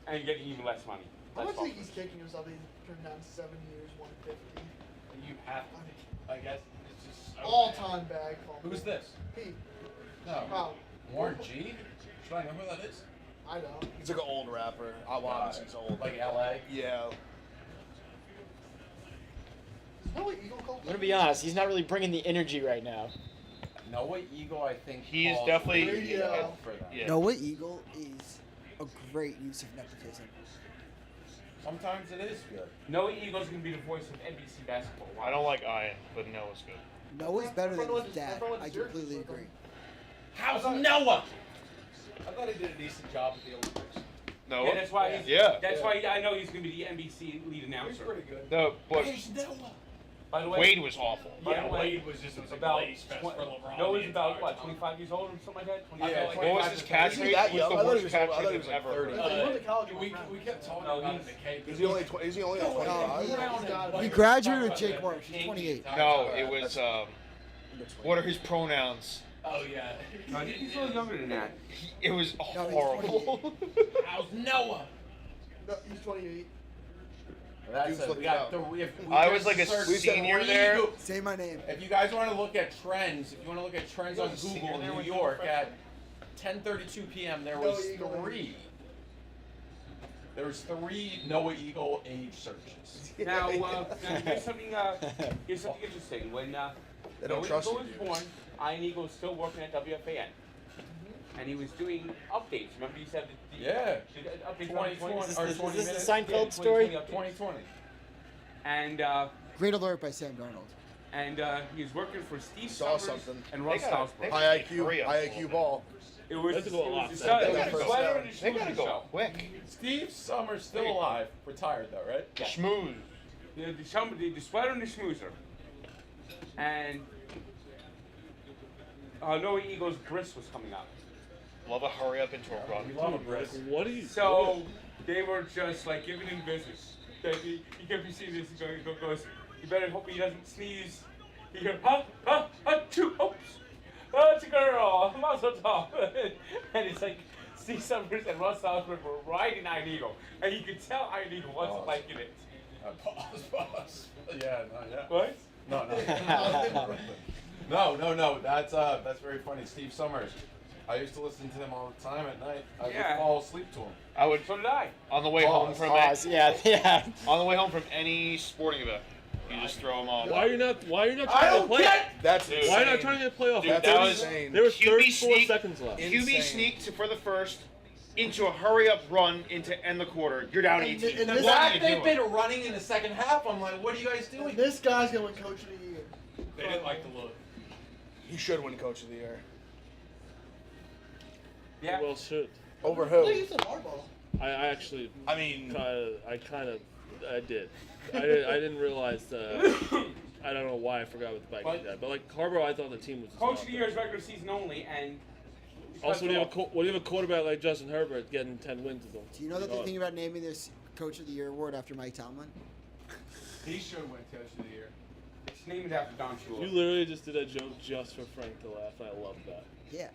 and getting even less money. How much Less do you think he's kicking himself? He's turned down 7 years, 150. You have to, I guess, it's just so All-time bag. Who's this? Pete. No. Oh, Warren G? Should I know who that is? I know. He's like an old rapper. Obviously, he's old. Like LA? Yeah. Is Noah Eagle called? I'm gonna be honest. He's not really bringing the energy right now. Noah Eagle, I think. He is calls definitely- really Yeah. well for them. Yeah. Noah Eagle is a great use of nepotism. Sometimes it is good. Noah Eagle's gonna be the voice of NBC basketball. I don't like Ian, but Noah's good. Noah's better than his dad. everyone I deserves completely it. agree. How's Noah? I thought he did a decent job at the Olympics. Noah? Yeah, that's why. That's why I know he's gonna be the NBC lead He's announcer. pretty good. No, but Where's Noah? By the way, Wade was awful. By the way, Wade was just a about blaze fest for LeBron. Noah's the about entire what, time. 25 years old or something like that. 25 Yeah, like What was 25 his to catch 30. rate? that It was young? the I thought he worst was- catch I thought he rate was I've like ever 30. heard. He went to college. We kept talking No, about he's- the K. Is he only 20? Is he only like 25? He graduated with Jake Marsh. He's 28. No, it was, what are his pronouns? Oh yeah. No, I think he's a little younger than that. It was No, he's horrible. How's Noah? No, he's 28. That's Dude's it. We looking got up. I was like a senior there. Say my name. If you guys want to look at trends, on Google, New York at 10:32 p.m. there was Noah Eagle. 3. There was 3 Noah Eagle age searches. Now, here's something interesting. When They don't Noah trust Eagle you. was born, Ian Eagle was still working at WFAN. And he was doing updates. Remember you said Yeah. the updates 2020 on or Is 20 this minutes. the Seinfeld Yeah, story? 2020. And Great alert by Sam Darnold. he was working for Steve Saw Summers something. and Russ They gotta- Salzberg. High IQ ball. It was That's a little lot. the That first sweater down. and the They gotta schmoozer go show. quick. Steve Summers still alive, retired though, right? Yeah. Schmooze. The sweater and the schmoozer. And Noah Eagle's bris was coming out. Love a hurry up into a run. We love a Brisk. What are you So they were just like giving him business. He kept seeing this. He goes, you better hope he doesn't sneeze. He goes, two hopes. Oh, it's a girl. Mazel tov. And it's like Steve Summers and Russ Salzberg were riding Iron Eagle, and you could tell Iron Eagle wasn't liking it. Pause. Yeah, no, yeah. What? No. That's very funny. Steve Summers. I used to listen to him all the time at night. I Yeah. would fall asleep to him. I would, So did I. on the way home from Yeah. on the way home from any sporting event, you just throw them on. Why are you not I trying to don't play? get. That's Dude. insane. Why are you not trying to get playoff? Dude, That's that was- insane. There was QB 34 sneak- seconds left. QB Insane. sneak for the first, into a hurry up run into end the quarter. You're down 18. and What this- are Zach, you they've doing? been running in the second half. I'm like, what are you guys doing? This guy's going to win Coach of the Year. They didn't like the look. He should win Coach of the Year. Yeah. Well, should. Over I who? think you said Harbaugh. I actually I mean, I did. I didn't realize I don't know why I forgot what the Vikings had, but like Harbaugh, I thought the team was. just Coach not of the good. Year is regular season only, and Also, when you have a quarterback like Justin Herbert getting 10 wins with them. Do you know that they're thinking about naming this Coach of the Year award after Mike Tomlin? He should win Coach of the Year. It's named after Don Shula. You literally just did a joke just for Frank to laugh. I love that. Yeah.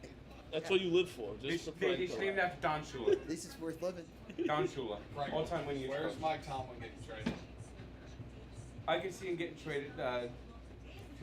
That's what you live for, just for Frank It's to named laugh. after Don Shula. This is worth living. Don Shula. All-time winning. Where's Mike Tomlin getting traded? I can see him getting traded to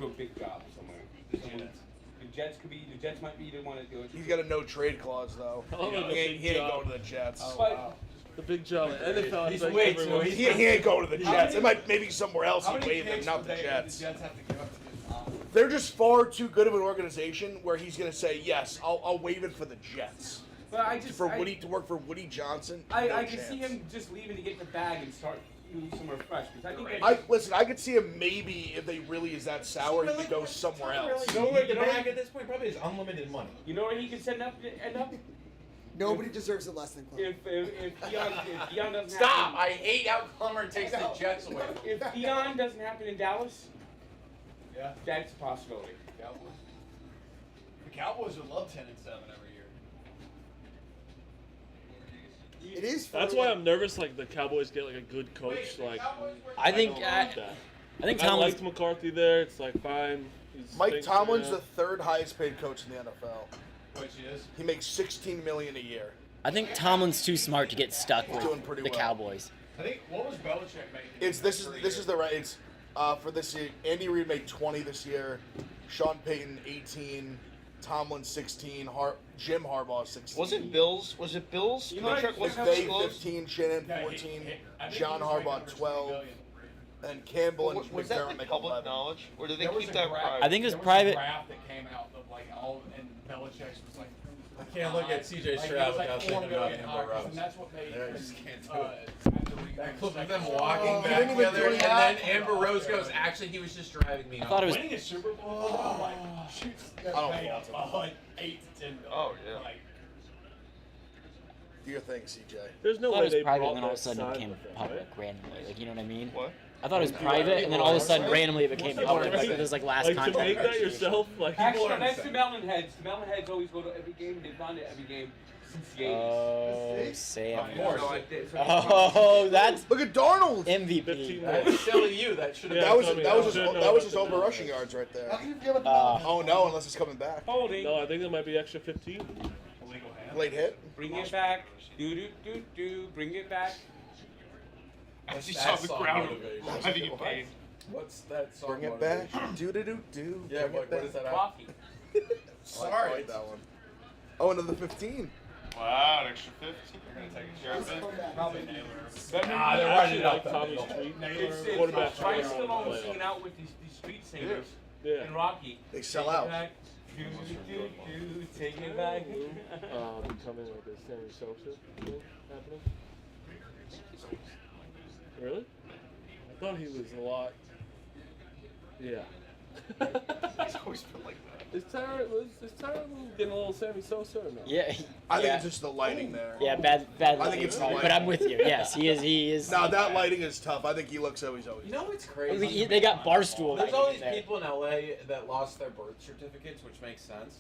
a big job somewhere. The Jets could be. The Jets might be the one to do it. He's got a no trade clause though. Oh, the He ain't big job. going to the Jets. But The big job. NFL. He's I think way everyone- too- He ain't going to the How Jets. many- It might maybe somewhere else. How He many waived him, picks not would the the Jets. Jets have to give up to get Tomlin? They're just far too good of an organization where he's going to say yes. I'll waive it for the Jets. But I just For Woody to work for Woody Johnson. I no can chance. see him just leaving to get the bag and start doing somewhere fresh. Because I think I could see him maybe if they really is that sour, he could go somewhere else. You know where- the bag at this point probably is unlimited money. You know where he could end up? Nobody deserves it less than Clemmer. If Deion doesn't Stop! happen, I hate how Plummer takes the Jets away. if Deion doesn't happen in Dallas, Yeah. that's a possibility. Cowboys. The Cowboys would love 10-7 every year. It is. That's why I'm nervous. Like the Cowboys get like a good coach. Like I think don't I, like that. I think I Tomlin's liked McCarthy there. It's like fine. He's Mike thinks, Tomlin's yeah. the third highest paid coach in the NFL. Which is? He makes $16 million a year. I think Tomlin's too smart to get stuck with Doing pretty the well. Cowboys. I think, what was Belichick making? This is the right. It's for this year. Andy Reid made 20 this year. Sean Payton 18. Tomlin 16. Jim Harbaugh 16. Was it Bills You know what? contract wasn't McVay disclosed? 15. Shannon 14. John Harbaugh 12. And Campbell and Was that McDermott like make public 11. knowledge, or did they There was keep a that graph. private? I think it was There private. a graph that came out of like all, and Belichick's was like. I can't look at CJ like, Stroud it was without like thinking 4 about million Amber hires, Rose. and that's what made. I just can't do it. That That clip of them Oh, walking back didn't even together, do and that? then Amber Rose goes, actually, he was just driving me I home. thought it was. Winning a Super Bowl, though, like shoots I don't pay fault up him. like 8 to 10 million. Oh, yeah. Like, Do your thing, CJ. There's I no thought way it was they private, brought and then all of a that sudden it sign became with them, public right? randomly. Like, you know what I mean? What? I thought it was private, and then all of a sudden randomly it became public. Like it was like last Like to contact. make that yourself, like Actually, people that's the Melon Heads. The Melon Heads always go to every game. They've gone to every game since the 80s. Oh, Sam. Of course. So I did- so Oh, that's Look at Darnold. 15 MVP. I was telling you that should have Yeah, That was tell me that was that. his, Should've known that was about his the over numbers. rushing yards right there. How can you give it up? Oh no, unless he's coming back. Holding. No, I think there might be extra 15. illegal hand. Late hit. Bring it back. Do do do do. Bring it back. As he That's saw the song crowd motivation. writhing in pain. What's that song? Bring it motivation? back. Do do do do. Yeah, but what is that? Coffee. Sorry. I like that one. Oh, another 15. Wow, an extra 15. They're gonna take Sure, it. man. Probably Naylor. That Nah, they're actually running it like up the Tommy's middle. tweet. It's Quarterback Bryce trying Stallone to play singing it. out with these street singers Yeah. in Rocky. They sell Take it out. back. Do do do. Take it back. Becoming like a Sammy Sosa thing happening. Really? I thought he was a lot. Yeah. He's always been like that. Is Tyler getting a little Sammy Sosa or no? Yeah. I think yeah. it's just the lighting there. Yeah, bad I lighting, think it's the probably, lighting. but I'm with you. Yes, he is. No, that lighting is tough. I think he looks always. You know what's crazy? They got Barstool. There's lighting all in these there. people in LA that lost their birth certificates, which makes sense.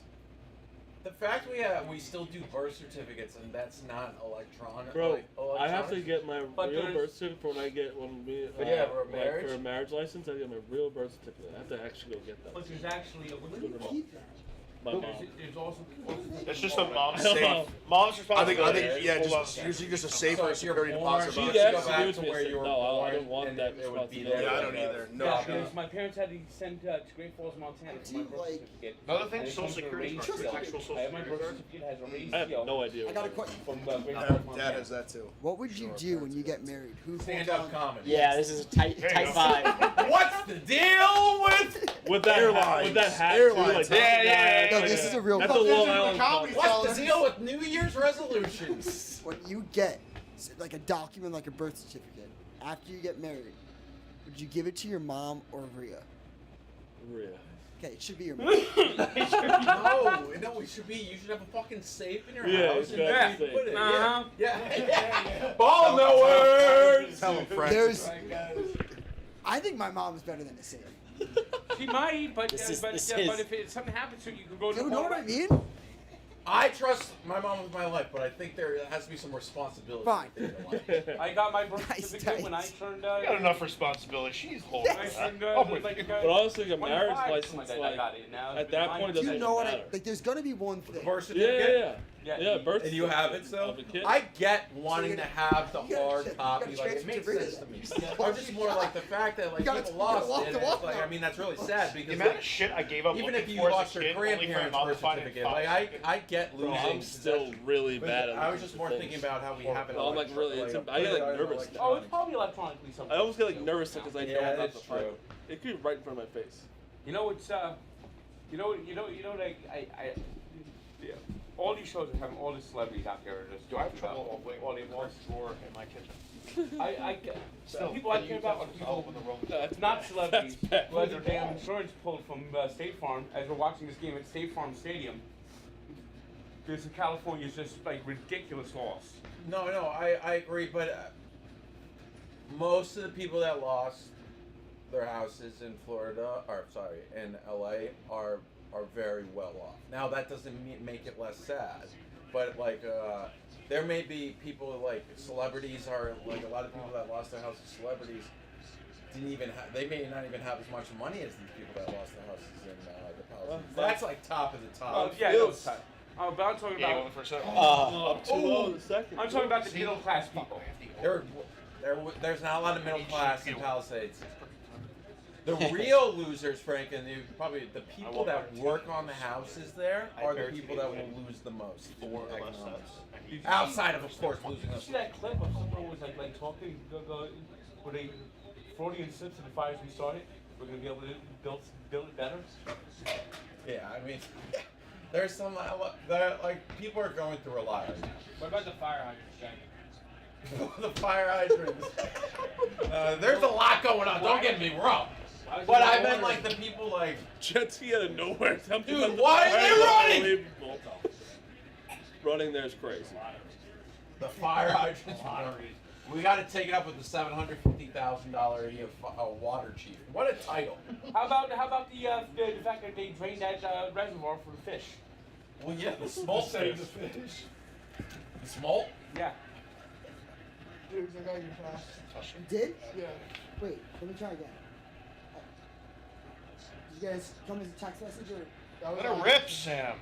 The fact we still do birth certificates and that's not electronic. Bro, like, I have to electronic? get my But real there's- birth certificate when I get we're But yeah, for a like, marriage? for a marriage license. I get my real birth certificate. I have to actually go get that. But there's actually a What's going on? Keep that. My mom. There's also. It's just a mom's I don't safe. know. Mom's I responsibility. think yeah, Hold on. just usually just a So safer if you're security born, deposit. She you box. have to asked go to back do to it where with you me. were No, I born, don't want and that it would be responsibility. Yeah, I don't either. No Yeah, shot. because my parents had to send to Great Falls, Montana for my Do, birth like- certificate. Another thing, And it social comes with a security raised card, seal. actual social I have my birth security certificate has a raised I have seal no idea. I got a question. from Great Falls, Dad Montana. has that too. What would you do when you get married? Who Stand holds up on? comedy. Yeah, this is tight There you tight go. five. What's the deal with? With that Airlines. with that hat Airlines. too, like Yeah. No, this is a real That's a question. Long Island comedy club. What's the deal with New Year's resolutions? When you get like a document, like a birth certificate, after you get married, would you give it to your mom or Rhea? Rhea. Okay, it should be your mom. No, it should be. You should have a fucking safe in your Yeah, house and exactly. you put it. Uh-huh. Yeah. Ball knowers. Tell him, Frank. There's, I think my mom is better than a safe. She might, but This is- but this yeah, is- but if something happens to you, you can go to You the know hall. what I mean? I trust my mom with my life, but I think there has to be some responsibility. Fine. I got my birth Nice certificate when I tights. turned. You got enough responsibility. She's holding I that. turned, I'm with like, you. But honestly, a marriage 25, license, something like that, I got it. Now, at that point, it Do doesn't you know what? matter. Like, there's gonna be one thing. Birth Yeah, certificate? yeah. Birth And you have it, certificate so of a kid. I get wanting So to you have the you gotta hard check- copy. you Like gotta it makes transfer sense to me. it. Or just more like the fact that like You gotta- people you gotta lost walk it. the And walk it's like now. I mean that's really sad The because amount like, of shit I gave up even looking if you for lost as a your kid, only for my grandparents' mom to birth find it certificate, in like five I get Bro, losing. I'm still really But bad at I was looking just for more things. thinking about how we have it. I'm like really, I get like nervous. Oh, it's probably electronically something. I always get like nervous because I know Yeah, I'm not that's the final. true. It could be right in front of my face. You know, it's like yeah. All these shows are having all the celebrities out there. Just Do I have talking trouble about opening all the the importance? drawer in my kitchen? The people I care about are people Open the room. That's not bad. celebrities That's bad. who had their damn insurance pulled from State Farm as we're watching this game at State Farm Stadium. Because in California is just like ridiculous loss. No, I agree, but most of the people that lost their houses in Florida, in LA, are very well off. Now that doesn't make it less sad, but like there may be people like celebrities are like a lot of people that lost their houses. Celebrities they may not even have as much money as these people that lost their houses in the Palisades. That's like top of the top. Oh, yeah, no, it's time. But I'm talking Yeah, about. one for a second. Up 2-0 in the second. I'm talking about the middle class people. There's not a lot of middle class in Palisades. The real losers, Frank, and probably the people that work on the houses there are the people that will lose the most in the economics. Outside of course, losing Did you us. see that clip of someone who was like talking, where they Freudian slips in the fires we started? We're gonna be able to build it better. Yeah, I mean, there's some like people are going through a lot. What about the fire hydrants, Jack? The fire hydrants. There's a lot going on. Don't get me wrong. But I meant like the people like Jetsy out of nowhere. Dude, why are they running? Running there's crazy. The fire hydrants. We got to take it up with the $750,000 a year water chief. What a title. How about the fact that they drained that reservoir for the fish? Well, yeah, the smolt Save fish. the fish. The smolt? Yeah. Dude, I got your fast. Did? Yeah. Wait, let me try again. Did you guys come as a text message or? That was Let it rip, Sam.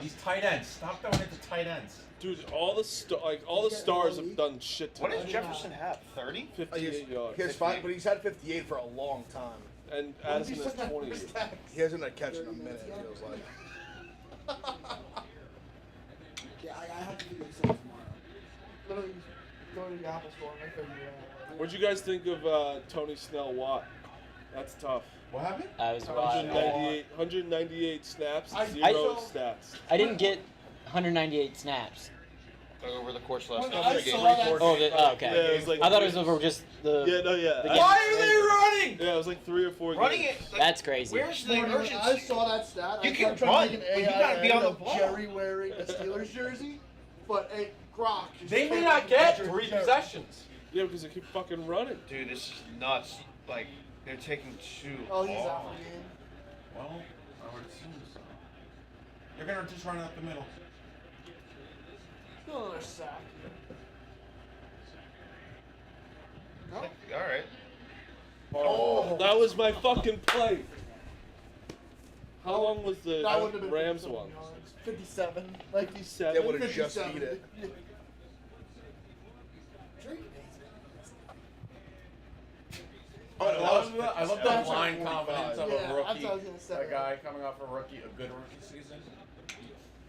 These tight ends. Stop throwing it to tight ends. Dude, all the stars have done shit to What me. does Jefferson have? 30? 58 yards. He has five, but he's had 58 for a long time. And When Addison did you has send that 20. first text? He hasn't had catch in a minute, it feels like. Yeah, I have to figure this out tomorrow. Literally, go to the Apple store and I figure it out. What'd you guys think of Tony Snell Watt? That's tough. What happened? I was watching. 198 snaps, I 0 saw- stats. I didn't get 198 snaps. Over the course last When night. I saw that Okay. Yeah, it was like I thought it was over just the. Yeah, no, yeah. the I- game. Why are they running? Yeah, it was like 3 or 4 Running games. it. Like, That's crazy. where's the When I urgency? saw that stat. You I can tried run, to make but an you gotta be AI on the of ball. Jerry wearing a Steelers jersey, but a Gronk. just They may came not in get Jerry 3 Jerry. possessions. Yeah, because they keep fucking running. Dude, this is nuts. Like, they're taking too Oh, he's long. out for the game. Well, I would assume so. They're gonna just run up the middle. Still another sack. No? All right. Oh, that was my fucking play. How long was the That would have been Rams 57 one? yards. 57. Like you 57? They would have just 57. beat it. I love the line confidence of Yeah, a that's rookie. what I was gonna say. A guy coming off a good rookie season.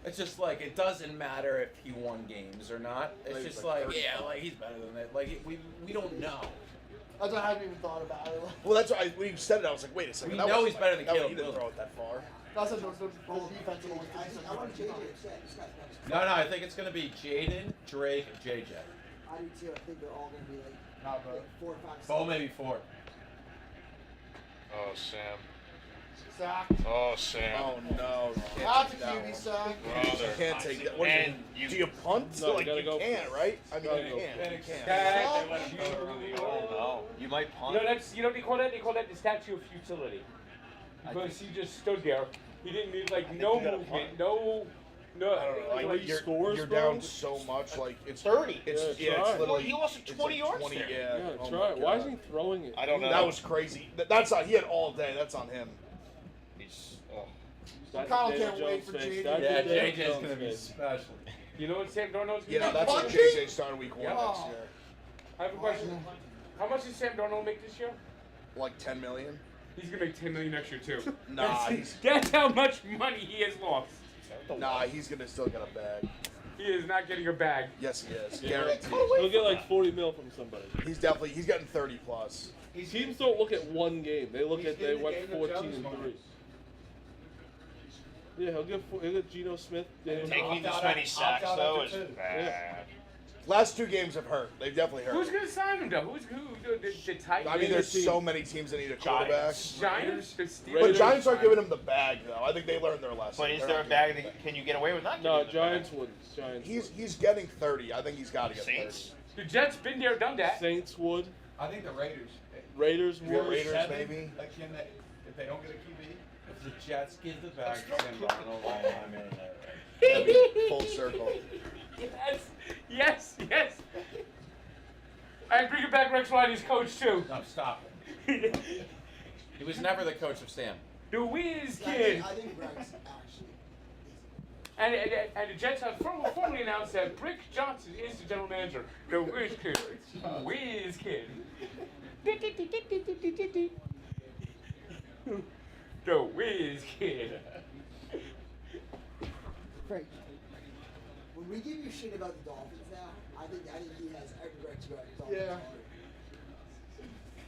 It's just like it doesn't matter if he won games or not. It's Like, just he's like like yeah, he's better than that. Like we don't know. That's what I haven't even thought about it. Well, that's why when you said it, I was like, wait a second. We that know wasn't he's better than that Caleb He didn't Wilson. throw it that far. That's the defense always I want to change it. No, I think it's gonna be Jaden, Drake, JJ. I do too. I think they're all going to be like, Not bad. 4 or 5. Bo maybe 4. Oh, Sam. sack. Oh, Sam. Oh no! You That's a can't take that QB one. sack. You can't take that. What do And you, you- do you punt? No, you like gotta you go can't, right? I mean, Gotta you go can't. for You it. can't. I don't know. You might You punt. know that's you know what they call that? They call that the statue of futility. Because he just stood there. He didn't need like no you gotta movement, punt. no No, I don't know. Like, like he you're scores, you're bro. down so much. Like it's 30. It's Yeah, yeah, try. it's literally. He lost it's 20 yards 20, there. yeah. Yeah, Oh try my it. Why God. isn't he throwing it? I don't know. That was crazy. That's on. He had all day. That's on him. He's, That's Kyle Daniel can't wait Jones' for face. JJ. That's Yeah, Daniel JJ's Jones' gonna be face. special. You know what Sam Darnold's Yeah, gonna that's make? what JJ started week 1 Yeah. next year. I have a question. How much did Sam Darnold make this year? Like 10 million. He's gonna make $10 million next year too. Nah, That's how much money he has lost. Nah, he's gonna still get a bag. He is not getting a bag. Yes, he is. Yeah. Guaranteed. He'll get like 40 mil from somebody. He's getting 30 plus. Teams don't look at one game. They look at they getting went the game 14 of and Jones 3. Yeah, he'll get Geno Smith. Daniel taking Jones. this many sacks though is bad. Last 2 games have hurt. They've definitely hurt. Who's gonna sign him though? The Titans? I mean, there's so many teams that need a quarterback. Giants? The Steelers? But Giants aren't giving him the bag though. I think they learned their lesson. But is They're there a not bag giving that can you get away with not? No, giving him the Giants bag? wouldn't. Giants. He's getting 30. I think he's got to get Saints. 30. The Jets been there, done that. Saints would. I think the Raiders. Raiders Yeah, would. Raiders, 7, maybe. Like, can they, if they don't get a QB? If the Jets give the bag to Sam Darnold, I'm in there. Full circle. Yes. And bring it back Rex Riley's coach too. No, stop it. He was never the coach of Sam. The Wiz I kid. think Rex actually. And the Jets have formally announced that Brick Johnson is the general manager. The Wiz kid. Wiz kid. The Wiz kid. Frank, when we give you shit about the Dolphins now, I think he has every right to go at the Dolphins. Yeah.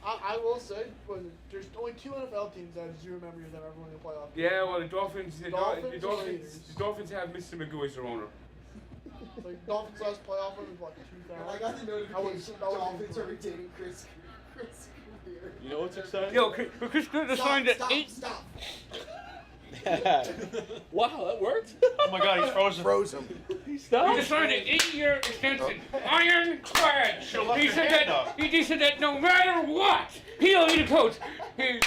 I will say, when there's only 2 NFL teams that have 0 memory of them ever winning a playoff. Yeah, well, the Dolphins Dolphins or Raiders? the Dolphins have Mr. Magoo as their owner. Like Dolphins last playoff win was what, 2000. I got the notification Dolphins are retaining Chris Greer. You know what's exciting? Yo, Chris Greer signed at 8. Stop. Wow, that worked. Oh my God, he's frozen. Froze him. He stopped. He just signed an 8-year extension. Ironclad. He said that no matter what, he'll be the coach. And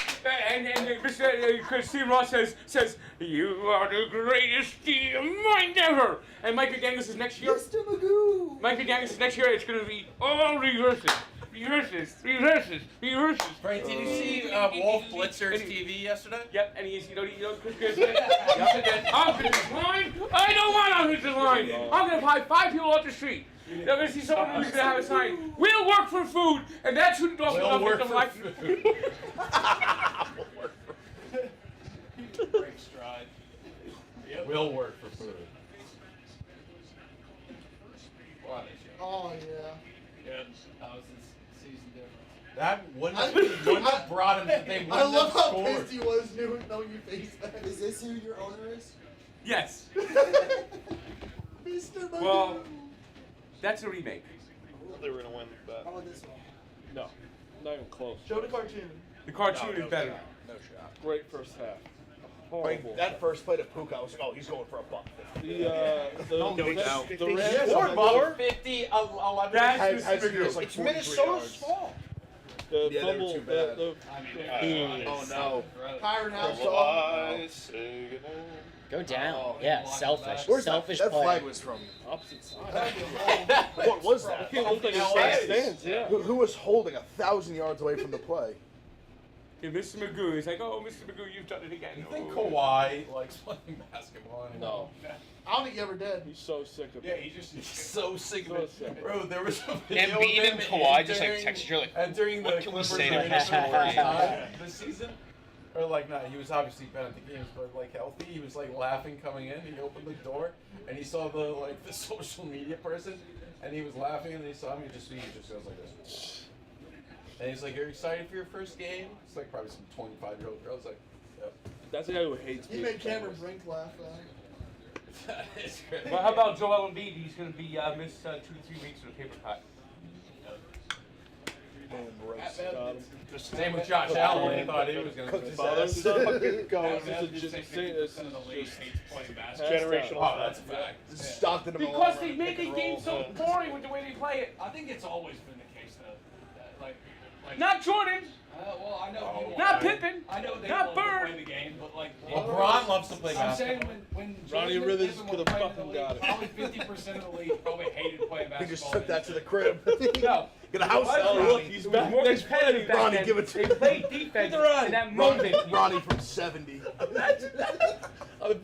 Mr. Steve Ross says, you are the greatest mind ever. And Mike McDaniels is next year. Mr. Magoo. Mike McDaniels is next year. It's going to be all reverses. Reverses. Frank, did you see Wolf Blitzer's TV yesterday? Yep, and you know, Chris Greer said, he said that offensive line, I don't want offensive line. I'm going to buy 5 people off the street. They're going to see someone who's going to have a sign. We'll work for food, and that's who the Dolphins offensive line. Break stride. Yep. Will work for food. Oh, yeah. Yeah. That was his season difference. That wouldn't have brought him if they wouldn't I love have how scored. pissed he was knowing you faced that. Is this who your owner is? Yes. Mr. Magoo. Well, that's a remake. I thought they were gonna win, but How about this one? No, not even close. Show the cartoon. The cartoon is better. No shot. Great first half. Like, Horrible. that first play to Puka, I was like, oh, he's going for a buck. The Rams. Yeah, Four Butler? 50, 11. That's Has Mr. just, like, it's 43 Minnesota's yards. fault. The Yeah, they were fumble. too bad. Oh no. Kyron House. Go down. Oh, Yeah, selfish. Where's Selfish that play. flag was from? Opposite side. What was that? It looked like a LA. stands. Yeah. Who was holding 1,000 yards away from the play? Yeah, Mr. Magoo is like, oh, Mr. Magoo, you've done it again. You think Oh. Kawhi likes playing basketball anymore? No. I don't think he ever did. He's so sick of Yeah, it. he's So sick of So it. sick. Bro, there was a video Embiid of him and Kawhi just like entering- texted you like, entering the what can we Clippers say to arena Mr. for the first Magoo? time this season. Or like, nah, he was obviously been at the games, but like healthy. He was like laughing coming in. He opened the door and he saw the social media person, and he was laughing. And he saw him. He just goes like this. And he's like, "You're excited for your first game?" It's like probably some 25-year-old girl. It's like, "Yep." That's the guy who hates He being made Cameron famous. Brink laugh. That is great. Well, how about Joel Embiid? He's going to be missed 2 to 3 weeks with a paper cut. Boom, roast. Got him. Same with Josh Allen. He thought he was going Cooked to his Father ass. son. Going. This is just playing basketball. Generational. Oh, that's a fact. Stockton and Because Malone they are make pick the and game roll. so boring with the way they play it. I think it's always been the case though. Like Not Jordan. well, I know you Not Pippen. I know they Not love to Bird. play the game, but like LeBron loves to play I'm saying basketball. when Ronnie Jordan Rivers Pippen could was have playing in fucking the got league, it. probably 50% of the league probably hated playing basketball. He just took that to the crib. No. Get a house It out, was- Ronnie. He's it was back more next competitive back Ronnie, then. give it to They him. played defense Get the Ronnie. in that moment. Ronnie from 70.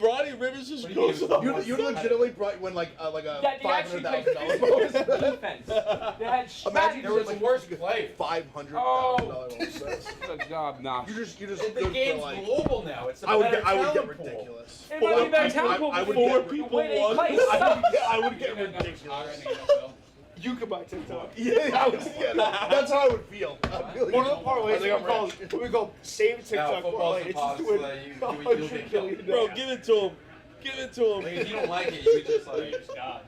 Ronnie Rivers just What do goes you- up. You legitimately brought when like a Yeah, they actually played $500,000 physical bonus. defense. They had Imagine There was strategies. the worst play. $500,000 Oh. bonus. Good job, Knox. You just The good for game's like. global now. It's a I would better get talent pool. ridiculous. It might be better talent pool, I but would the get people way they won. play I would get Yeah, no, ridiculous. NFL. You could buy TikTok. Yeah, that's how I would feel. I'd be like, One of the parlays I think I'm rich. we call save Now TikTok football's parlay. It's just impossible. doing You'll get killed. Bro, give it to him. Give it to Like, him. if you don't like it, you just like. Praise God.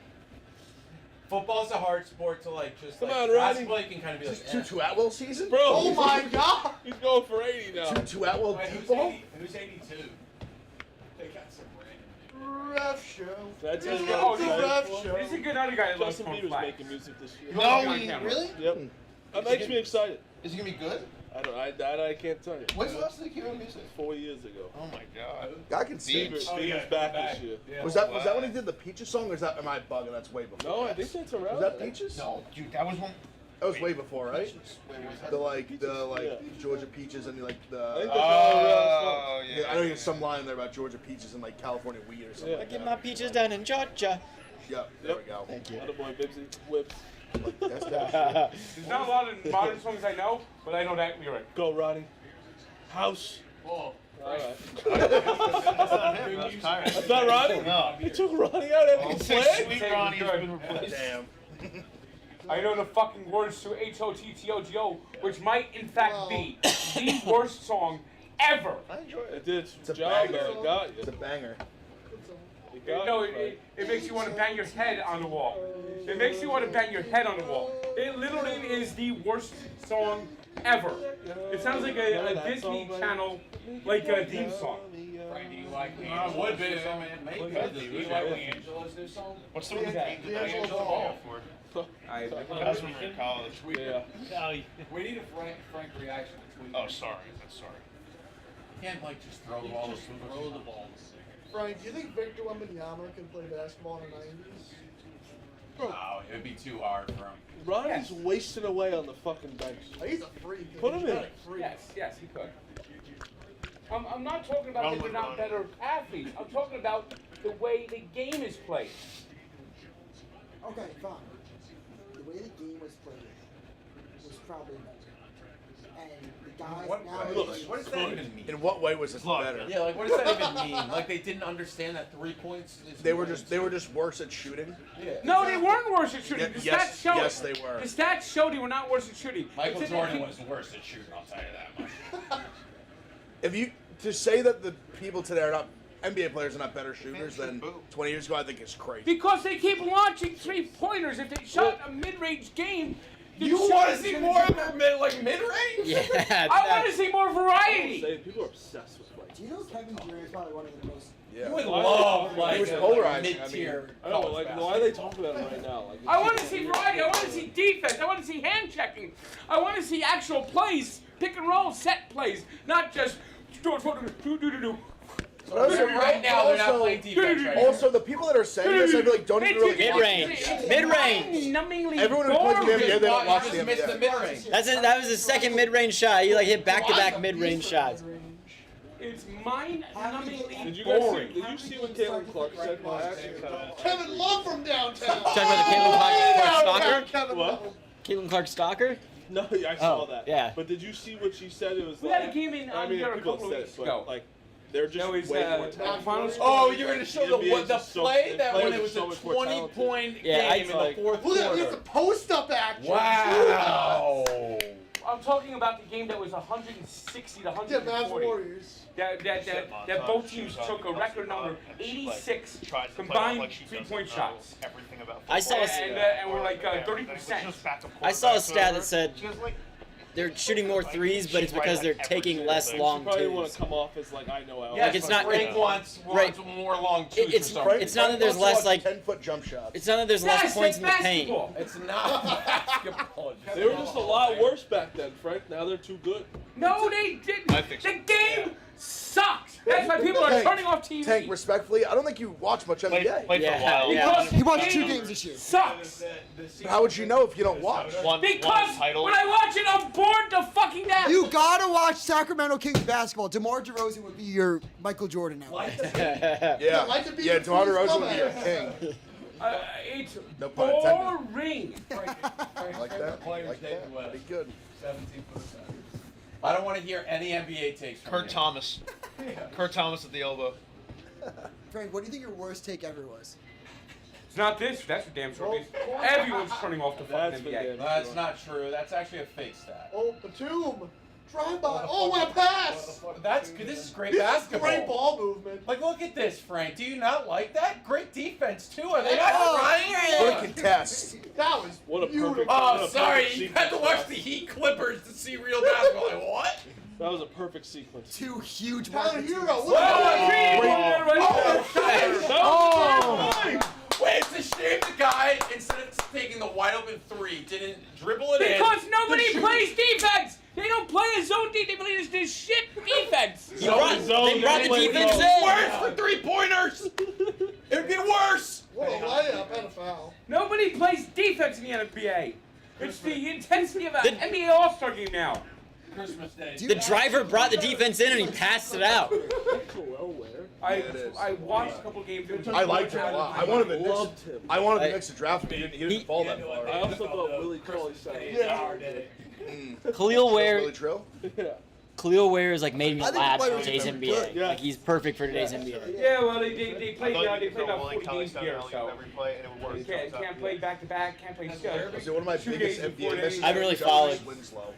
Football's a hard sport to like just Come like. on, Ronnie. Basketball, you can kind of be like. Just Tutu Atwell season? Bro, Oh my God! he's going for 80 now. Tutu Atwell Wait, deep who's ball? 80? Who's 82? They got some random. Ref show. That's It's his got guy. the ref show. This is a good other guy that loves Justin throwing Bieber's flags. making music this year. No, he really? Yep. That makes me excited. Is he gonna be good? I can't tell you. When's the last time he came out with music? 4 years ago. Oh my god. I can see it. Bieber's back this year. Yeah. Was that when he did the Peaches song, or is that am I bugging? That's way before. No, I think that's around. Was that Peaches? No, dude, that was one. That was way before, right? The Yeah. Georgia Peaches and like I think the. that's all around. I know there's some line there about Georgia Peaches and like California weed or something. Yeah. Like Get that. my peaches down in Georgia. Yep, there we go. Thank you. Attaboy, Bibsy. Whips. That's that shit. There's not a lot of modern songs I know, but I know that lyric. Go, Ronnie. House. Whoa. All right. That's not him. That's Kyron. That's not Ronnie? No. He took Ronnie out after the play? Sweet Ronnie has been replaced. Damn. I know the fucking words to HOTTOGO, which might in fact be the worst song ever. I enjoy it. It did its It's a job, banger. man. It got you. It's a banger. It got No, you, it makes you want to bang your head on the wall. It makes you want to bang your head on the wall. It literally is the worst song ever. It sounds like a Disney Channel, like a theme song. Frank, do you like I would be. I mean, maybe. Do you like D'Angelo's new song? What's the one that D'Angelo Ball Ball. for? That's when we were in college. Yeah. We need a Frank reaction between. Oh, sorry. That's sorry. Can't like just throw the ball. Just throw the ball. Frank, do you think Victor Wembanyama can play basketball in the 90s? No, it would be too hard for him. Ronnie's wasting away on the fucking bench. He's a freak. Put him He's in. not a freak. Yes, he could. I'm not talking about that they're not better athletes. I'm talking about the way the game is played. Okay, fine. The way the game was played was probably better. And the guys What, nowadays. what does that even mean? In what way was it better? Yeah, like what does that even mean? Like they didn't understand that 3 points. Is They were just worse at shooting. Yeah. No, they weren't worse at shooting. The Yes, stats show yes, it. they were. The stats show they were not worse at shooting. Michael It's in Jordan the- was worse at shooting, I'll tell you that much. If you to say that the people today are not NBA players are not better shooters than 20 years ago, I think is crazy. Because they keep launching 3-pointers. If they shot a mid-range game, You want to see more of their mid-range? Yeah. I want to see more variety. People are obsessed with like. Do you know Kevin Durant is probably one of the most. You would love He like was a polarizing, mid-tier. I don't know, like, why are they talking about it right now? Like, I want to see variety. I want to see defense. I want to see hand checking. I want to see actual plays, pick and roll, set plays, not just do. But also, Right now, they're not also- playing defense right now. Also, the people that are saying this, I feel like don't even really watch Mid-range. the NBA. Mid-range. Numbingly Everyone who plays the boring. NBA, they don't watch You the just missed the NBA. mid-range. That was his second mid-range shot. He like hit back-to-back mid-range shots. It's mind-numbingly Did you guys boring. see? Did you see what Caitlin Clark said? Well, actually, kind of. Kevin Love from downtown. Talking about the Caitlin Clark stalker? Kevin What? Love. Caitlin Clark stalker? No, I saw Oh, that. yeah. But did you see what she said? It was We like. had a game in I mean, here a people couple said of it, weeks but, ago. like, they're just No, it's way more talented. final score. Oh, you're going to show The the NBA is the just so- play the that when players it are was so a much more 20-point Yeah, game in like- the fourth Look at the quarter. post-up action. Wow. I'm talking about the game that was 160 to Yeah, Mavs 140. Warriors. That both teams took a record number 86 combined 3-point shots. Everything about I saw a- And we're like 30%. I saw a stat that said they're shooting more threes, but it's because they're taking less long You probably want twos. to come off as like I know Al. Yes, Like, it's but not- Frank it- wants right. more long twos It's for some it's not that there's Also less watch like 10-foot jump shots. it's not that there's less Yes, points in like the paint. basketball. It's not basketball. They were just a lot worse back then, Frank. Now they're too good. No, they didn't. I think so. The game sucks. That's why people are Tank, turning off TV. Tank, respectfully, I don't think you watch much Played NBA. for a while. Because He watched the 2 game games this year. Sucks. How would you know if you don't watch? One Because title. when I watch it, I'm bored to fucking death. You gotta watch Sacramento Kings basketball. DeMar DeRozan would be your Michael Jordan now. Yeah, like to be yeah. the DeMar Kings DeRozan would be your dumbass. king. It's No pun intended. boring. Like that. Like that. Pretty good. 17 foot center. I don't want to hear any NBA takes from Kurt you. Thomas. Kurt Thomas at the elbow. Frank, what do you think your worst take ever was? It's not this. That's for damn sure. Everyone's turning off the fucking NBA. That's not true. That's actually a fake stat. Oh, Batum. Drive by. Oh, what a pass. That's good. This is great This is basketball. great ball movement. Like, look at this, Frank. Do you not like that? Great defense too. Are they not Oh, trying? What a contest. That was What a beautiful. perfect. Oh, what a sorry. perfect You sequence had to of watch that. the Heat Clippers to see real basketball. Like, what? That was a perfect sequence. 2 huge Tyler markets. Hero. Whoa, Look at a that. three-pointer right there. Wait, it's a shame the guy, instead of taking the wide open three, didn't dribble it in. Because nobody plays defense. They don't play a zone defense. They play this shit defense. They brought the defense Worse in. for 3-pointers. It would be worse. What a layup and a foul. Nobody plays defense in the NBA. It's the intensity of an NBA All-Star game now. Christmas Day. The driver brought the defense in and he passed it out. I watched a couple games. I liked him a lot. I wanted the Loved him. I wanted the Knicks to draft him. He didn't fall that far. I also thought Willie Cauley Stein. Khalil Ware, Really Trill? Khalil Ware is like made me I think laugh the for players today's are NBA. good. Yeah. Like he's perfect for today's NBA. Yeah, well, they played I thought about Willie 40 Cauley games Stein here, so every play, and it would work. can't play back to back. Can't play stuff. So one of my 2 biggest days in 4 NBA days. misses I haven't really was followed. Winslow.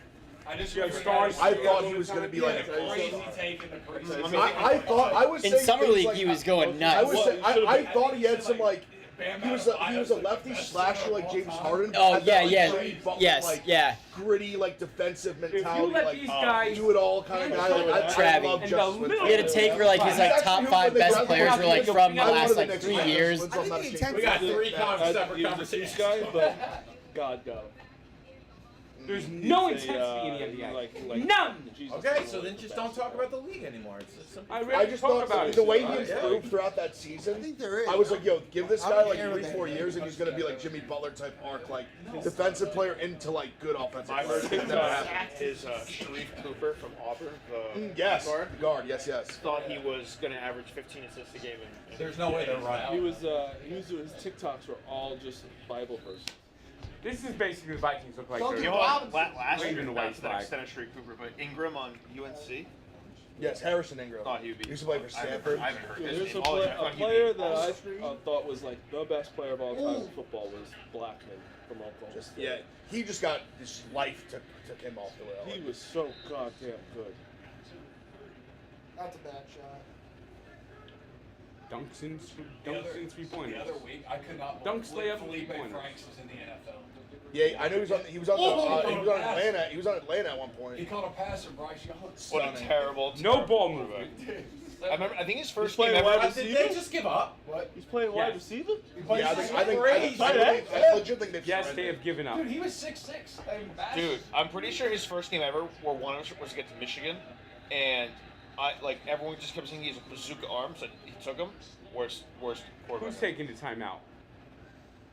I just You have stars. I thought he was going to be like. crazy take in the preseason. I thought I was In saying summer things league, like- he was going I nuts. was saying, I thought he had some like. He was a lefty slasher like James Harden. Oh Had yeah, that, like, yeah, Jimmy Butler, yes, like, yeah. gritty like defensive If you mentality, let like these guys do it all kind of guy. Like, I Travi. love In Justice the Winslow. He had a take where like his like top 5 best players were like from the last like 3 years. I think the intent We got 3 He separate was a conversations. huge guy, but God got him. There's no He's a, intensity in the NBA. like None. Jesus Okay, Christ. so then just don't talk about the league anymore. It's just simple. I I really just talk thought about it. the way he Yeah. improved throughout that I season. think there is. I was like, yo, give this I guy don't like care what 3-4 they- years, and he's gonna be like Jimmy Butler type arc, like defensive player into like good offensive My player. first It never happened. is Sharif Cooper from Auburn. Yes, Guard. guard. Yes, yes. Thought he was going to average 15 assists a game. There's no way they're He running. was his TikToks were all just Bible verses. This is basically the Vikings look like. Don't You They're know what? Last Waving year, the not white to that flag. extent of Sharif Cooper, but Ingram on UNC. Yes, Harrison Ingram. Thought he would be. He used to play for Stanford. I haven't heard Dude, his there's name. a, All play, I a thought he'd be player that I awesome. thought was like the best player of all time in football was Blackman from Oklahoma. Just, State. yeah, he just got his life took him off the rail. He was so goddamn good. That's a bad shot. Dunks in The 3-pointers. other week, I could not Dunks, believe layup, Felipe three-pointers. Franks was in the NFL. Yeah, I know he was on Atlanta. He was on Atlanta at one point. He caught a pass from Bryce Young. What a Stunning. terrible. No terrible ball quarterback. movement. I remember. I think his first playing game ever. wide Did receiver? they just give up? What? He's playing wide receiver? Yeah, I think Crazy. I legit think they've Yes, they surrendered. have given up. Dude, he was 6'6". Dude, I'm pretty sure his first game ever, where one of us was against Michigan, and everyone just kept saying he has a bazooka arm, so he took him. Worst quarterback. Who's taking the timeout?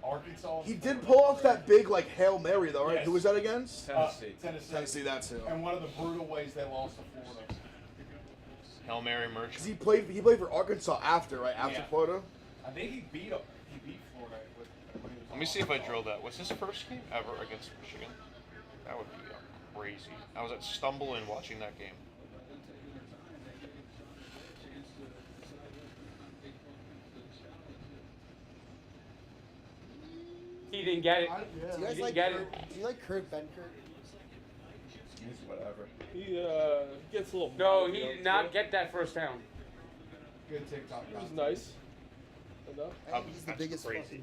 Arkansas. He did pull off that big like Hail Mary though, right? Yes. Who was that against? Tennessee. Tennessee, that too. And one of the brutal ways they lost to Florida. Hail Mary Because Merchant. he played for Arkansas after, right? After Yeah. Florida. I think he beat Florida. When he was Let me see if I drilled that. Was his first game ever against Michigan? That would be crazy. I was at Stumble in watching that game. He didn't get it. Yeah. Do you He guys didn't like get Kurt? Do you like Kurt Benkert? He's whatever. He gets a little. No, mouthy he on did not Twitter. get that first down. good TikTok. He was nice. Enough. I think he's the That's biggest crazy.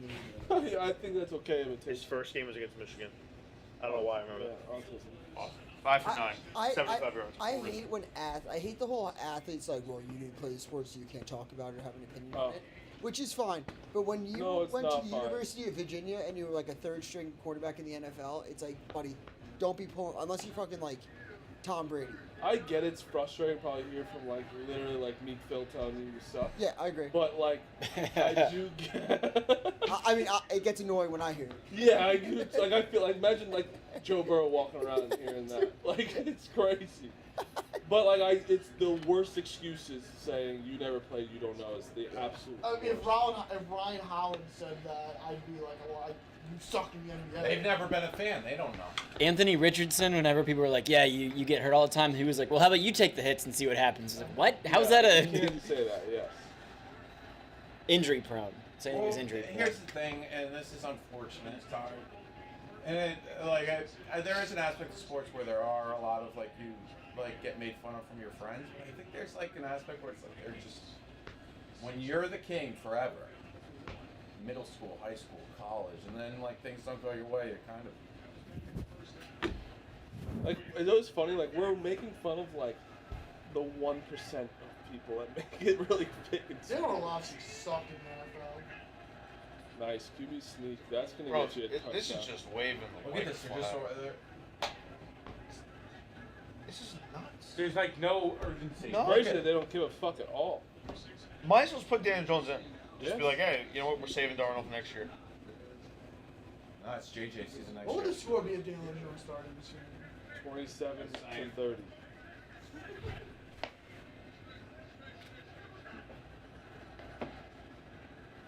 fucking idiot. I think that's okay. If it His takes. first game was against Michigan. I don't know why I remember that. Yeah, autism. Awesome. 5 for 9. 75 yards. I hate when I hate the whole athletes like, well, you didn't play the sport, so you can't talk about it or have an opinion on Oh. it, which is fine. But when you No, it's went to not the fine. University of Virginia and you were like a third string quarterback in the NFL, it's like, buddy, don't be pulling unless you fucking like Tom Brady. I get it's frustrating probably hear from like literally like Meek Phil telling you you suck. Yeah, I agree. But like I do get It gets annoying when I hear it. Yeah, I feel like imagine like Joe Burrow walking around and hearing that. Like it's crazy. But like it's the worst excuses saying you never played, you don't know. It's the absolute I mean, worst. if Ryan Howland said that, I'd be like, well, you suck in the NBA. They've never been a fan. They don't know. Anthony Richardson, whenever people were like, yeah, you get hurt all the time, he was like, well, how about you take the hits and see what happens? I was like, what? How's that a... You can't say that, yes. Injury prone. Saying he was injury prone. Here's the thing, and this is unfortunate, and there is an aspect of sports where there are a lot of like you like get made fun of from your friends, but I think there's like an aspect where it's like they're just when you're the king forever, middle school, high school, college, and then like things don't go your way, it kind of Like it's always funny, like we're making fun of like the 1% of people that make it really big in They sports. don't allow you suck in the NFL. Nice QB sneak. That's gonna Bro, get you a touchdown. this is just waving the look at white this. They're just flag. This is nuts. There's like no urgency. No. Crazy that they don't give a fuck at all. Might as well just put Daniel Jones in. Just Yeah. be like, hey, you know what? We're saving Darnold for next year. No, it's JJ season next What would year. the score be if Daniel Jones started this year? 27-30.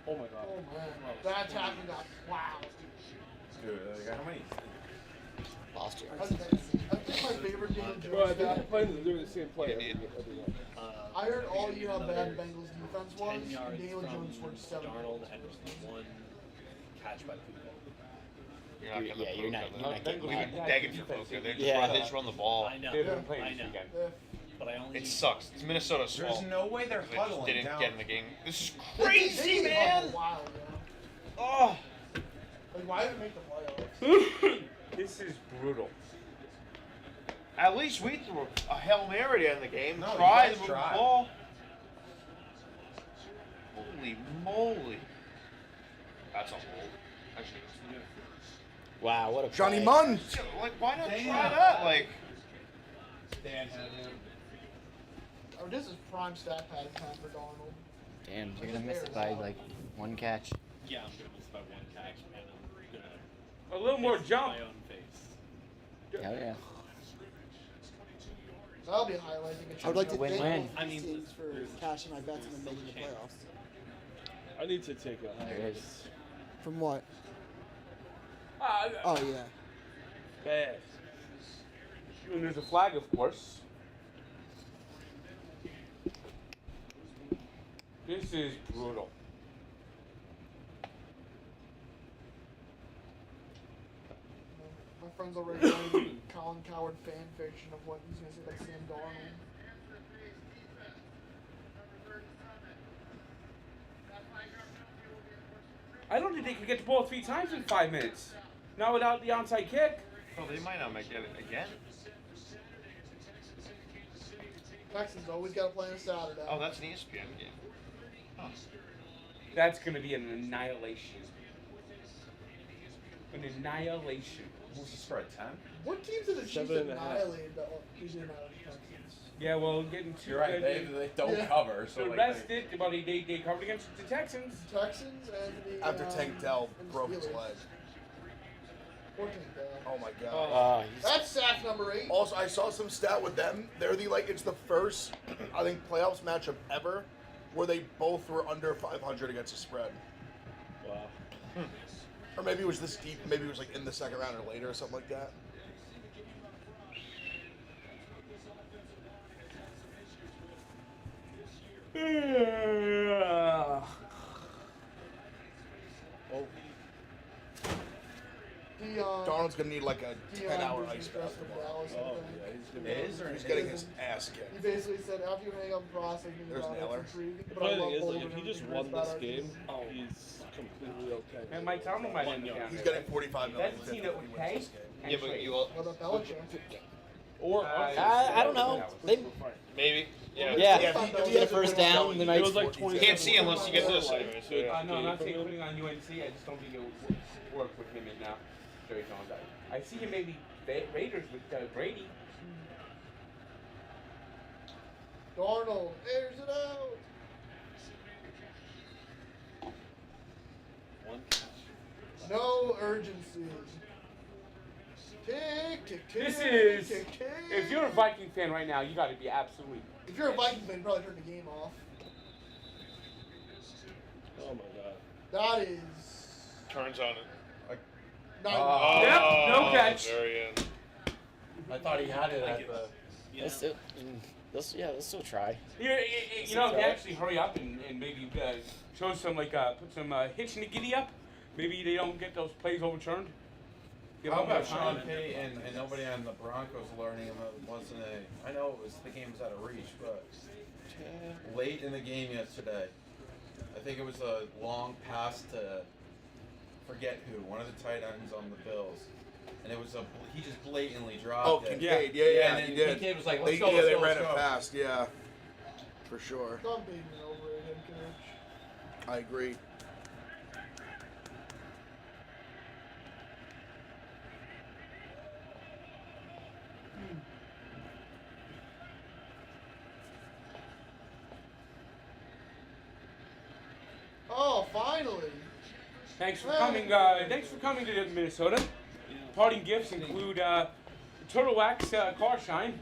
Oh my god. Oh man, that tackle got wow. Dude, like, how many? Lost you. I think my favorite Daniel Bro, I Jones think they're stat. playing doing the same play every year. I heard all you how bad Bengals defense was. 10 yards and Daniel from Jones scored 7 Darnold goals. and one catch by Puka. You're not getting Yeah, the you're not- Puka. you're not getting We've that. been begging for Puka. They Yeah. just run the ball. I know. They've been playing I this know. weekend. But I only. It sucks. It's Minnesota's There's fault. no way they're They just huddling didn't down. get in the game. This is They crazy, gave up man. a while ago. Oh. Like, why did it make the playoffs? This is brutal. At least we threw a Hail Mary in the game. No, you Tried guys to move tried. the ball. Holy moly. That's a hold. Actually, Wow, what a Johnny play. Munn. like, why not try that? Like, Dan had him. Oh, this is prime stat pad time for Darnold. Damn, you're gonna miss it by like one catch. Yeah, I'm gonna miss by one catch, and I'm gonna. A little more miss jump. My own face. Hell yeah. That'll be a highlight. I would like to Win-win. thank I both mean, teams for cashing my bets and then making the playoffs. I need to take a There it is. From what? Ah, Oh yeah. bad. and there's a flag, of course. This is brutal. My friend's already writing Colin Coward fan fiction of what he's gonna say about Sam Darnold. I don't think they could get the ball 3 times in 5 minutes. Not without the onside kick. oh, they might not make it again. Texans always gotta play on a Saturday. Oh, that's an ESPN game. Oh. That's going to be an annihilation. An annihilation. What's the spread? 10? What teams did the Chiefs 7.5. annihilate that usually not the Texans? Yeah, well, getting to You're right. They don't Yeah. cover. So the like rest did, well, they covered against the Texans. Texans and the After Tank Dell and the broke his Steelers. leg. Or Tank Dell. Oh my god. Oh, he's That's sack number 8. Also, I saw some stat with them. They're it's the first, I think, playoffs matchup ever where they both were under 500 against the spread. Wow. Or maybe it was this deep. Maybe it was like in the second round or later or something like that. Oh, Darnold's gonna need like a 10-hour ice bath tomorrow. Oh, yeah, he's gonna It is or He's it getting isn't? his ass He kicked. basically said, after you hang up and process, There's Naylor. The funny thing is, like, if he just won this game, he's completely okay. And Mike Tomlin might end up down He's there. getting $45 million That's a team that if he would wins pay. this game. and Yeah, but trade. you all, What about Belichick? Or I don't know. They maybe. Yeah. yeah. Yeah, if he Get a doesn't first win, down. he They It might was like He's 20. Can't see unless you get this anyway. So, yeah. No, I'm not saying Game from putting on UNC. I just don't think it would work with him and Jerry Jones. I see him maybe Raiders with Brady. Darnold airs it out. One catch. No urgency. Tick, tick, tick. This is. tick, tick. If you're a Viking fan right now, you got to be absolutely. If you're a Viking fan, you probably turn the game off. Oh my god. That is. Turns on it. Not Yep, no catch. Very end. I thought he had it at the. Let's still, let's still try. You know, they actually hurry up and maybe show some put some hitch in the giddy up. Maybe they don't get those plays overturned. Give How them more about Sean time. Payton and nobody on the Broncos learning him? It wasn't a. I know it was the game was out of reach, but late in the game yesterday, I think it was a long pass to forget who, one of the tight ends on the Bills, and it was he just blatantly dropped Oh, it. Kincaid, yeah, and then he did. Kincaid was like, They let's go, let's go, ran let's it go. fast, yeah, for sure. Stop being an overrated coach. I agree. Oh, finally. Thanks for coming. Thanks for coming to Minnesota. Parting gifts include Turtle Wax car shine.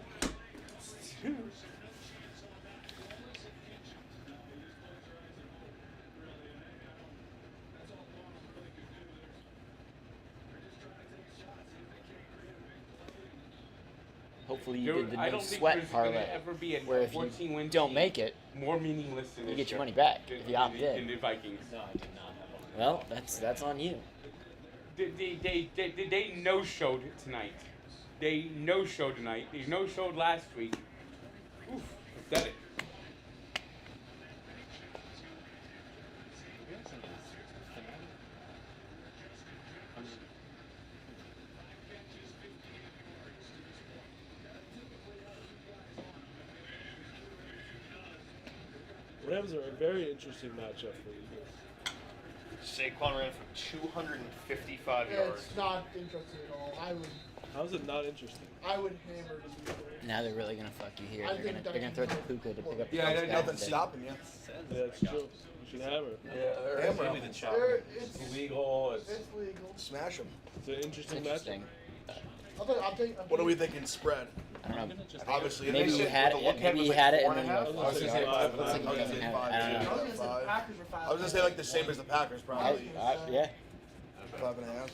Hopefully you Dude, did the I no don't think sweat there's gonna parlay, ever be a where if 14 you win don't team make it, more meaningless than you this get your year money back than- if you opt than in. the Vikings. No, I did not have one. Well, that's on you. They no-showed tonight. They no-showed tonight. They no-showed last week. Oof, pathetic. Rams are a very interesting matchup for the Eagles. Saquon ran for 255 Yeah, yards. it's not interesting at all. How's it not interesting? I would hammer the Eagles. Now they're really gonna fuck you here. I They're think gonna throw to Puka to pick up the Yeah, touchdown. Nothing's They- stopping you. Yeah, it's true. You should hammer. Yeah, Hammer Maybe him. the chop. It's legal. It's legal. Smash him. It's an interesting, Interesting. I'll take What are we thinking spread? I don't know. Obviously, Maybe they you should- had the it. look at Maybe was you like had it, 4.5. and then you. I was gonna say Looks like five. you I was didn't gonna have say it. five, I don't too. know. I was gonna say the Five. Packers were 5. I was gonna say like the same as the Packers, probably. Yeah. 5.5.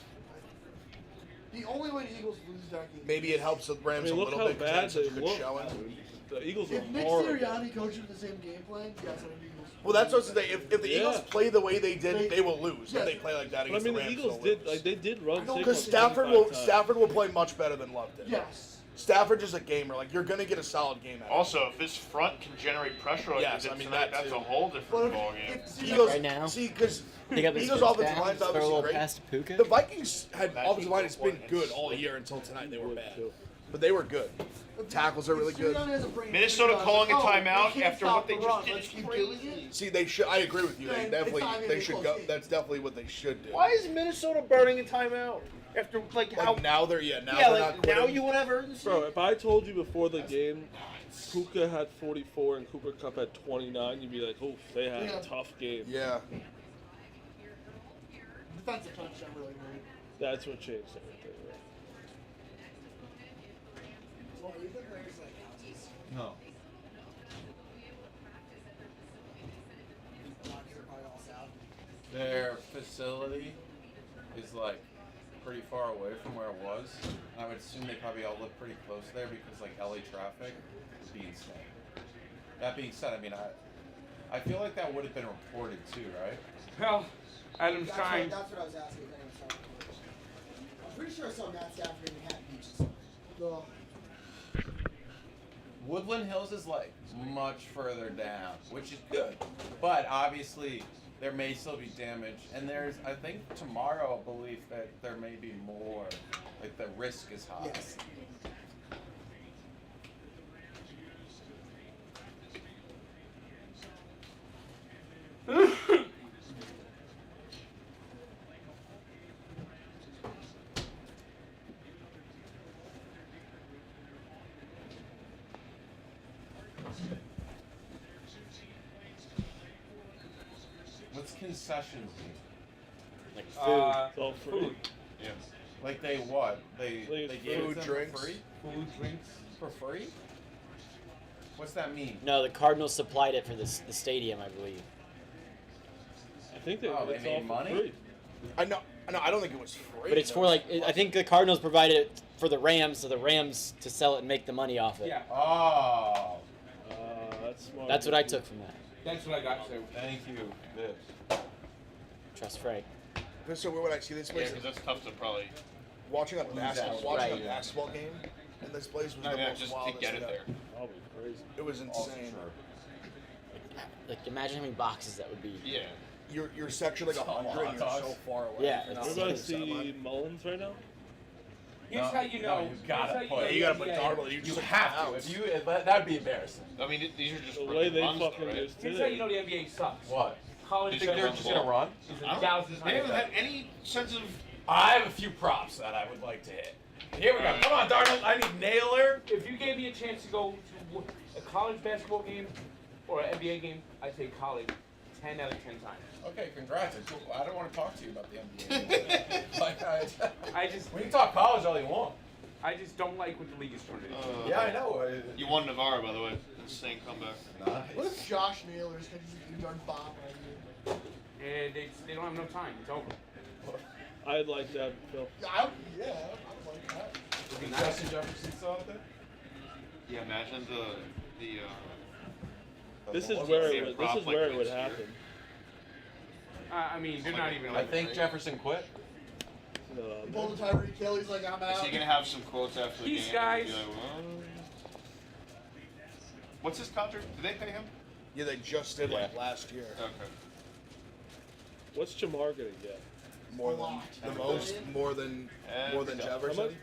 The only way the Eagles lose that game. Maybe it helps the I Rams mean, a look little how bit because bad they they had such a good look. showing. The Eagles were If Nick horrible. Sirianni coaches the same game plan, yes, I think the Eagles. Well, that's what I was saying. If the Eagles Yeah. play the way they did, they will lose. Yeah. If they play like that But I against mean, the the Rams, Eagles they'll did lose. they did run. Because Saquon 25 times. Stafford will play much better than Love did. Yes. Stafford is a gamer. Like you're gonna get a solid game out of him. Also, if this front can generate pressure like Yes, they did I mean, tonight, that that's too. a whole But different ballgame. if Eagles Right now? see because Pick up his Eagles first offensive down, line's throw a obviously little great. pass to Puka. The Vikings had Imagine offensive line has been what good it's all like. year until tonight. They were Would, bad, too. but they were good. Tackles are really good. Minnesota calling a timeout they can't after stop what they the just run. did Let's is keep killing crazy. it. See, they should. I agree with you. Yeah, They it's definitely not gonna they be a should close go. game. That's definitely what they should do. Why is Minnesota burning a timeout after like how? Like now they're now yeah, they're like not now quitting. you would have urgency. Bro, if I told you before the game, Puka had 44 and Cooper Kupp had 29, you'd be like, "Oh, they had Yeah. a tough game." Yeah. Defensive touchdown really great. That's what changed everything. Right? Well, you think there's like houses? No. Lockers are probably all south. Their facility is like pretty far away from where it was. I would assume they probably all live pretty close there because like LA traffic would be insane. That being said, I mean I feel like that would have been reported too, right? Well, Adam That's Stein. what I was asking. If anyone saw it. I'm pretty sure I saw Matt Stafford in Manhattan Beach. The Woodland Hills is like much further down, which is good. But obviously there may still be damage. And there's I think tomorrow a belief that there may be more. Like the risk is high. Yes. concessions mean? Like food. It's all free. Food. Yeah. Like they what? They Like gave food, them drinks. for free? Food, drinks. For free? What's that mean? No, the Cardinals supplied it for the stadium, I believe. I think they it's all made for money? free. I know. I don't think it was free. But it's for like, I think the Cardinals provided it for the Rams, so the Rams to sell it and make the money off it. Yeah, Oh, That's smart. That's what I took from that. that's what I got. So thank you, Viv. Trust Frank. That's so weird when I see this Yeah, place. because that's tough to probably. Watching a basketball Right. game in this place was No, the yeah, most just to wildest get it thing. there. Probably crazy. It was insane. Like, imagine how many boxes that would be. Yeah. You're section like 100 and you're so far away. Yeah, You're it's- not We're going to on the see sideline. Mullins right now. here's how you know. you gotta here's how put- know You gotta the put NBA. Darnold. You just have to. If you, that'd be embarrassing. I mean, these are just The way rookie they runs, though, fucking right? just Here's did how it. you know the NBA sucks. What? College You Think they're run just the gonna ball. run? is a I don't- thousand They times haven't better. had any sense of. I have a few props that I would like to hit. Here we go. Come on, Darnold. I need Naylor. If you gave me a chance to go to a college basketball game or an NBA game, I'd take college 10 out of 10 times. Okay, congrats. I don't want to talk to you about the NBA. Like, I just, we can talk college all you want. I just don't like what the league is trying to do. Yeah, I know. You won Navarro, by the way. Insane comeback. What Nice. if Josh Naylor's going to be yard bomb right here? And they don't have no time. It's over. I'd like that, Phil. I would like that. It'd be Is nice. Justin Jefferson still out there? Yeah, imagine the. This is Wasn't where the it would, prop this is like where it this would year? happen. I mean, they're not even. I think Jefferson quit. No, He pulled the Tyreek Hill, he's like, I'm Is out. he gonna have some quotes after the These game? guys- Be like, "Well." What's his contract? Did they pay him? Yeah, they just did like last year. Okay. What's Jamar gonna get? More A than lot. the most, more than And Jefferson. How much?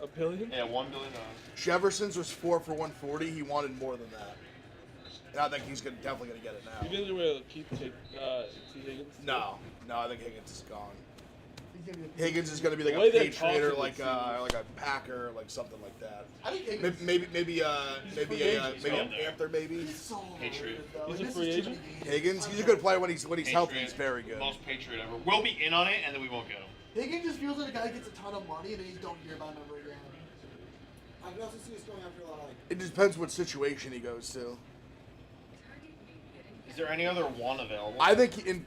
A billion? Yeah, $1 billion. Jefferson's was 4 for 140. He wanted more than that. And I think he's definitely gonna get it You now. think they're gonna keep T. Higgins? No, I think Higgins is gone. He's gonna be a Higgins is gonna be like The way a they're Patriot or talking like it a Packer, like something like that. I think Higgins. Maybe a agent. Panther, maybe. He's so Patriot. good, though. He's a This free is agent? Jimmy G. Higgins, he's a good player when he's healthy. Patriot, He's very good. Most Patriot ever. We'll be in on it, and then we won't get him. Higgins just feels like a guy that gets a ton of money and then you don't hear about him ever again. I can also see us going after a lot of like. It depends what situation he goes to. Is there any other one available? I think in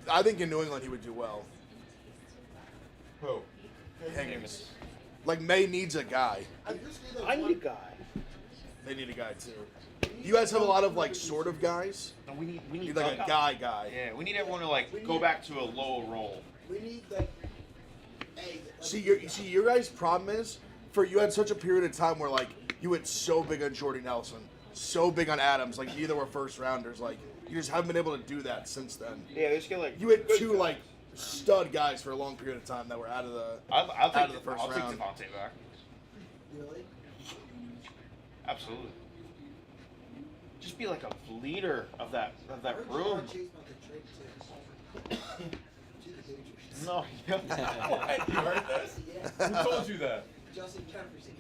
New England he would do well. Who? Higgins. Like May needs a guy. I need a guy. They need a guy too. You guys have a lot of like sort of guys. No, we You need need like a guy. Yeah, we need everyone to like go back to a low role. We need like. See your guys' problem is you had such a period of time where like you went so big on Jordy Nelson, so big on Adams, like either were first rounders, like you just haven't been able to do that since then. Yeah, they just get like. You had two like stud guys for a long period of time that were out of the I'll out take of the first I'll round. take Devontae back. Really? Absolutely. Just be like a leader of that I heard room. Jamar Chase about to trade to the Patriots. No. What? You heard this? Yeah. Who told you that? Justin Jefferson.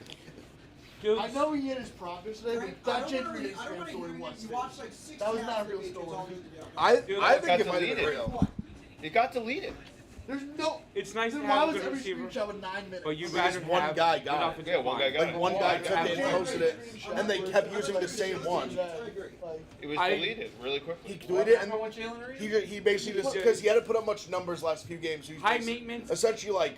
He's good. I know he had his progress today, but that Jake Reed I don't Instagram want to story hear was you fake. watch like 6 That was not a halves of real the Patriots, story. all need to be on. I Dude, I got think it might have deleted. been real. It got deleted. There's no. It's nice Then to why have a was good every receiver, screenshot with 9 minutes? but you'd Because rather one have guy good got it. offensive Yeah, one guy line. got Like it. one guy Yeah, took it, yeah. posted it, and they kept using the same one. It was I- deleted really quickly. He tweeted it, and Talking about Jalen Reed? he basically just because he hadn't put up much numbers last few games. So he's High basically- maintenance essentially like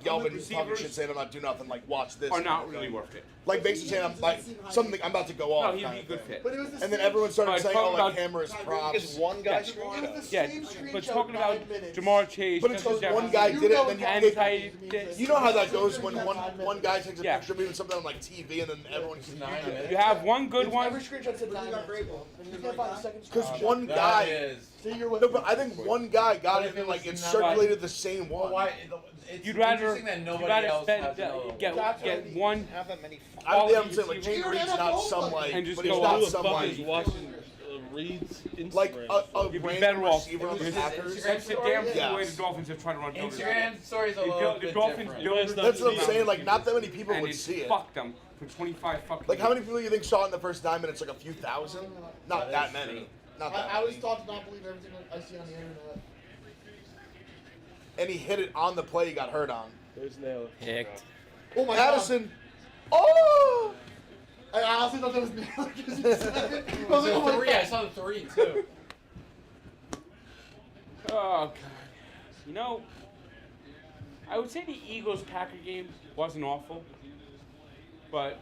Yelvin talking receivers shit, saying I'm not doing nothing. Like watch this. are kind not of really thing. worth it. Like basically saying I'm like something I'm about to go off. No, he'd kind be a of good thing. fit. But it was the And then same- everyone started But saying, talking "Oh, like about- hammer his props." Just one guy Yeah. It was screenshot. the Yeah, same but screenshot talking with about 9 minutes. Jamar Chase, But it's Justin because one Jefferson, guy You did it, know and how then anti- you know how that goes when one guy takes a Yeah. picture of me with something on like TV, and then everyone can 9 minutes. You have one good Every one. screenshot said 9 minutes. You can't find a second because screenshot. one That guy. is. See, you're with No, but I think one guy got But it if and it like was it not- circulated the same Well, one. why? It's You'd rather interesting that you'd nobody rather else spend has another get one. one Have that many. I'm saying like Jay Reed's not some like, And just but he's go not all the some fuck like, is watching Reed's Instagram. like a You'd be random better off. receiver on the His Packers. Instagram That's the damn story? the way Yes. the Dolphins have tried to run. Instagram stories a The little the bit Dolphins different. build That's what I'm saying. Like, not that many people and would it see it. fucked them for 25 fucking. Like, how many years. people do you think saw it in the first 9 minutes? Like a few thousand? Not that is many. true. Not that I was many. taught to not believe everything I see on the internet. And he hit it on the play he got hurt on. There's Naylor. Picked. Oh my god. Addison. Oh! I honestly thought that was me. I It was was like, oh a my 3. god. I saw the 3 too. Oh god. You know, I would say the Eagles-Packer game wasn't awful, but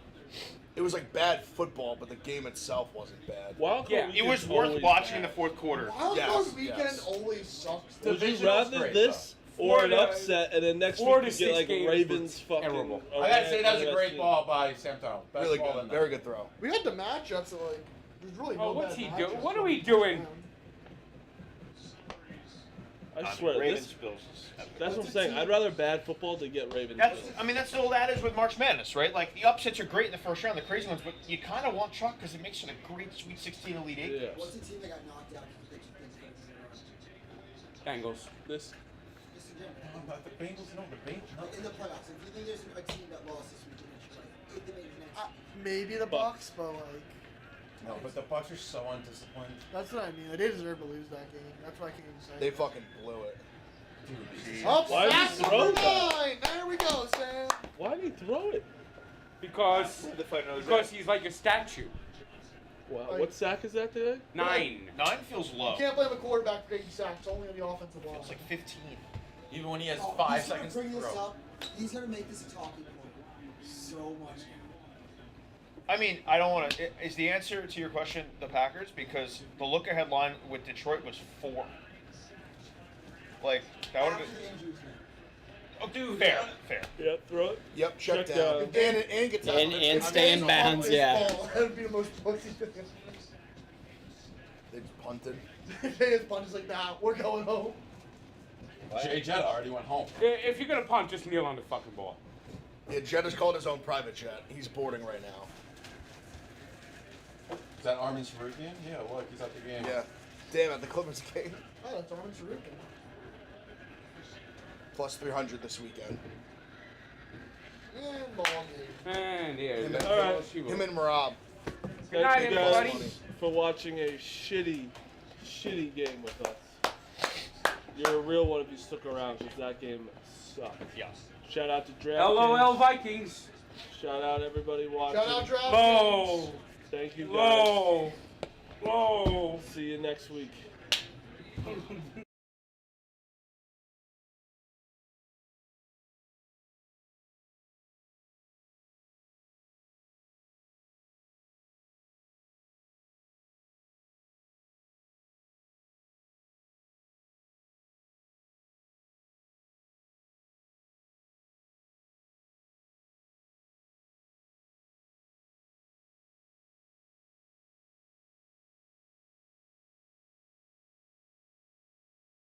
It was like bad football, but the game itself wasn't bad. Wild card Yeah, It weekend's was worth always watching in bad. the fourth quarter. Wild Yes, card weekend yes. always sucks. Would you Divisional's rather great, this or an Florida- upset, and then next Florida week you get like 6 games Ravens were fucking? terrible. I gotta say that was a Rams great team. ball by Sam Darnold. Best Really ball good. of the Very night. good throw. We had the matchups that like there's really no Oh, what's bad he doing? matchups What are on we this doing? round. I swear, Ravens this, Bills. that's what I'm saying. I'd rather bad football to get Ravens. That's, Bills. I mean, that's the old adage with March Madness, right? Like, the upsets are great in the first round, the crazy ones, but you kind of want chalk because it makes it a great Sweet 16 Elite 8. Yeah. What's the team that got knocked out? Bengals. This. Just in general. About the Bengals, no, the Bengals. Like, in the playoffs, if you think there's a team that lost this weekend, like, if they make it next Maybe the Bucks, but like No, but the Bucks are so undisciplined. that's what I mean. Like, they deserve to lose that game. That's what I can't even say. They fucking blew it. Up, Why did sack you throw number that? 9. There we go, Sam. Why did he throw it? Because They fight another because day. he's like a statue. Wow. Like- What sack is that today? 9. 9 feels low. You can't blame a quarterback for taking sacks. Only on the offensive line. It's like 15. Even when he has Oh, 5 he's seconds to gonna bring this throw. up. He's gonna make this a talking point so much. I mean, I don't want to. Is the answer to your question the Packers? Because the look-ahead line with Detroit was 4. Like, that would have After been. the injuries, man. Oh, dude, fair. Yeah, throw it. Yep, check Check down. down. And gets out. And stay in bounds, His yeah. ball. That would be the most pussy thing. They just punted. His punch is like, nah, we're going home. Jay Jetta already went home. If you're gonna punt, just kneel on the fucking ball. Yeah, Jetta's called his own private jet. He's boarding right now. Is that Armin Sarukian? Yeah, look, he's at the game. Yeah. Damn, at the Clippers game. Oh, that's Armin Sarukian. Plus 300 this weekend. And ball game. And yeah, Him that's and, all she him wrote. and Marab. Good night, Thank you guys everybody. for watching a shitty game with us. You're a real one if you stuck around because that game sucked. Yes. Shout out to DraftKings. LOL Vikings. Shout out everybody watching. Shout out DraftKings. Low. Thank you guys. Low. Low. See you next week.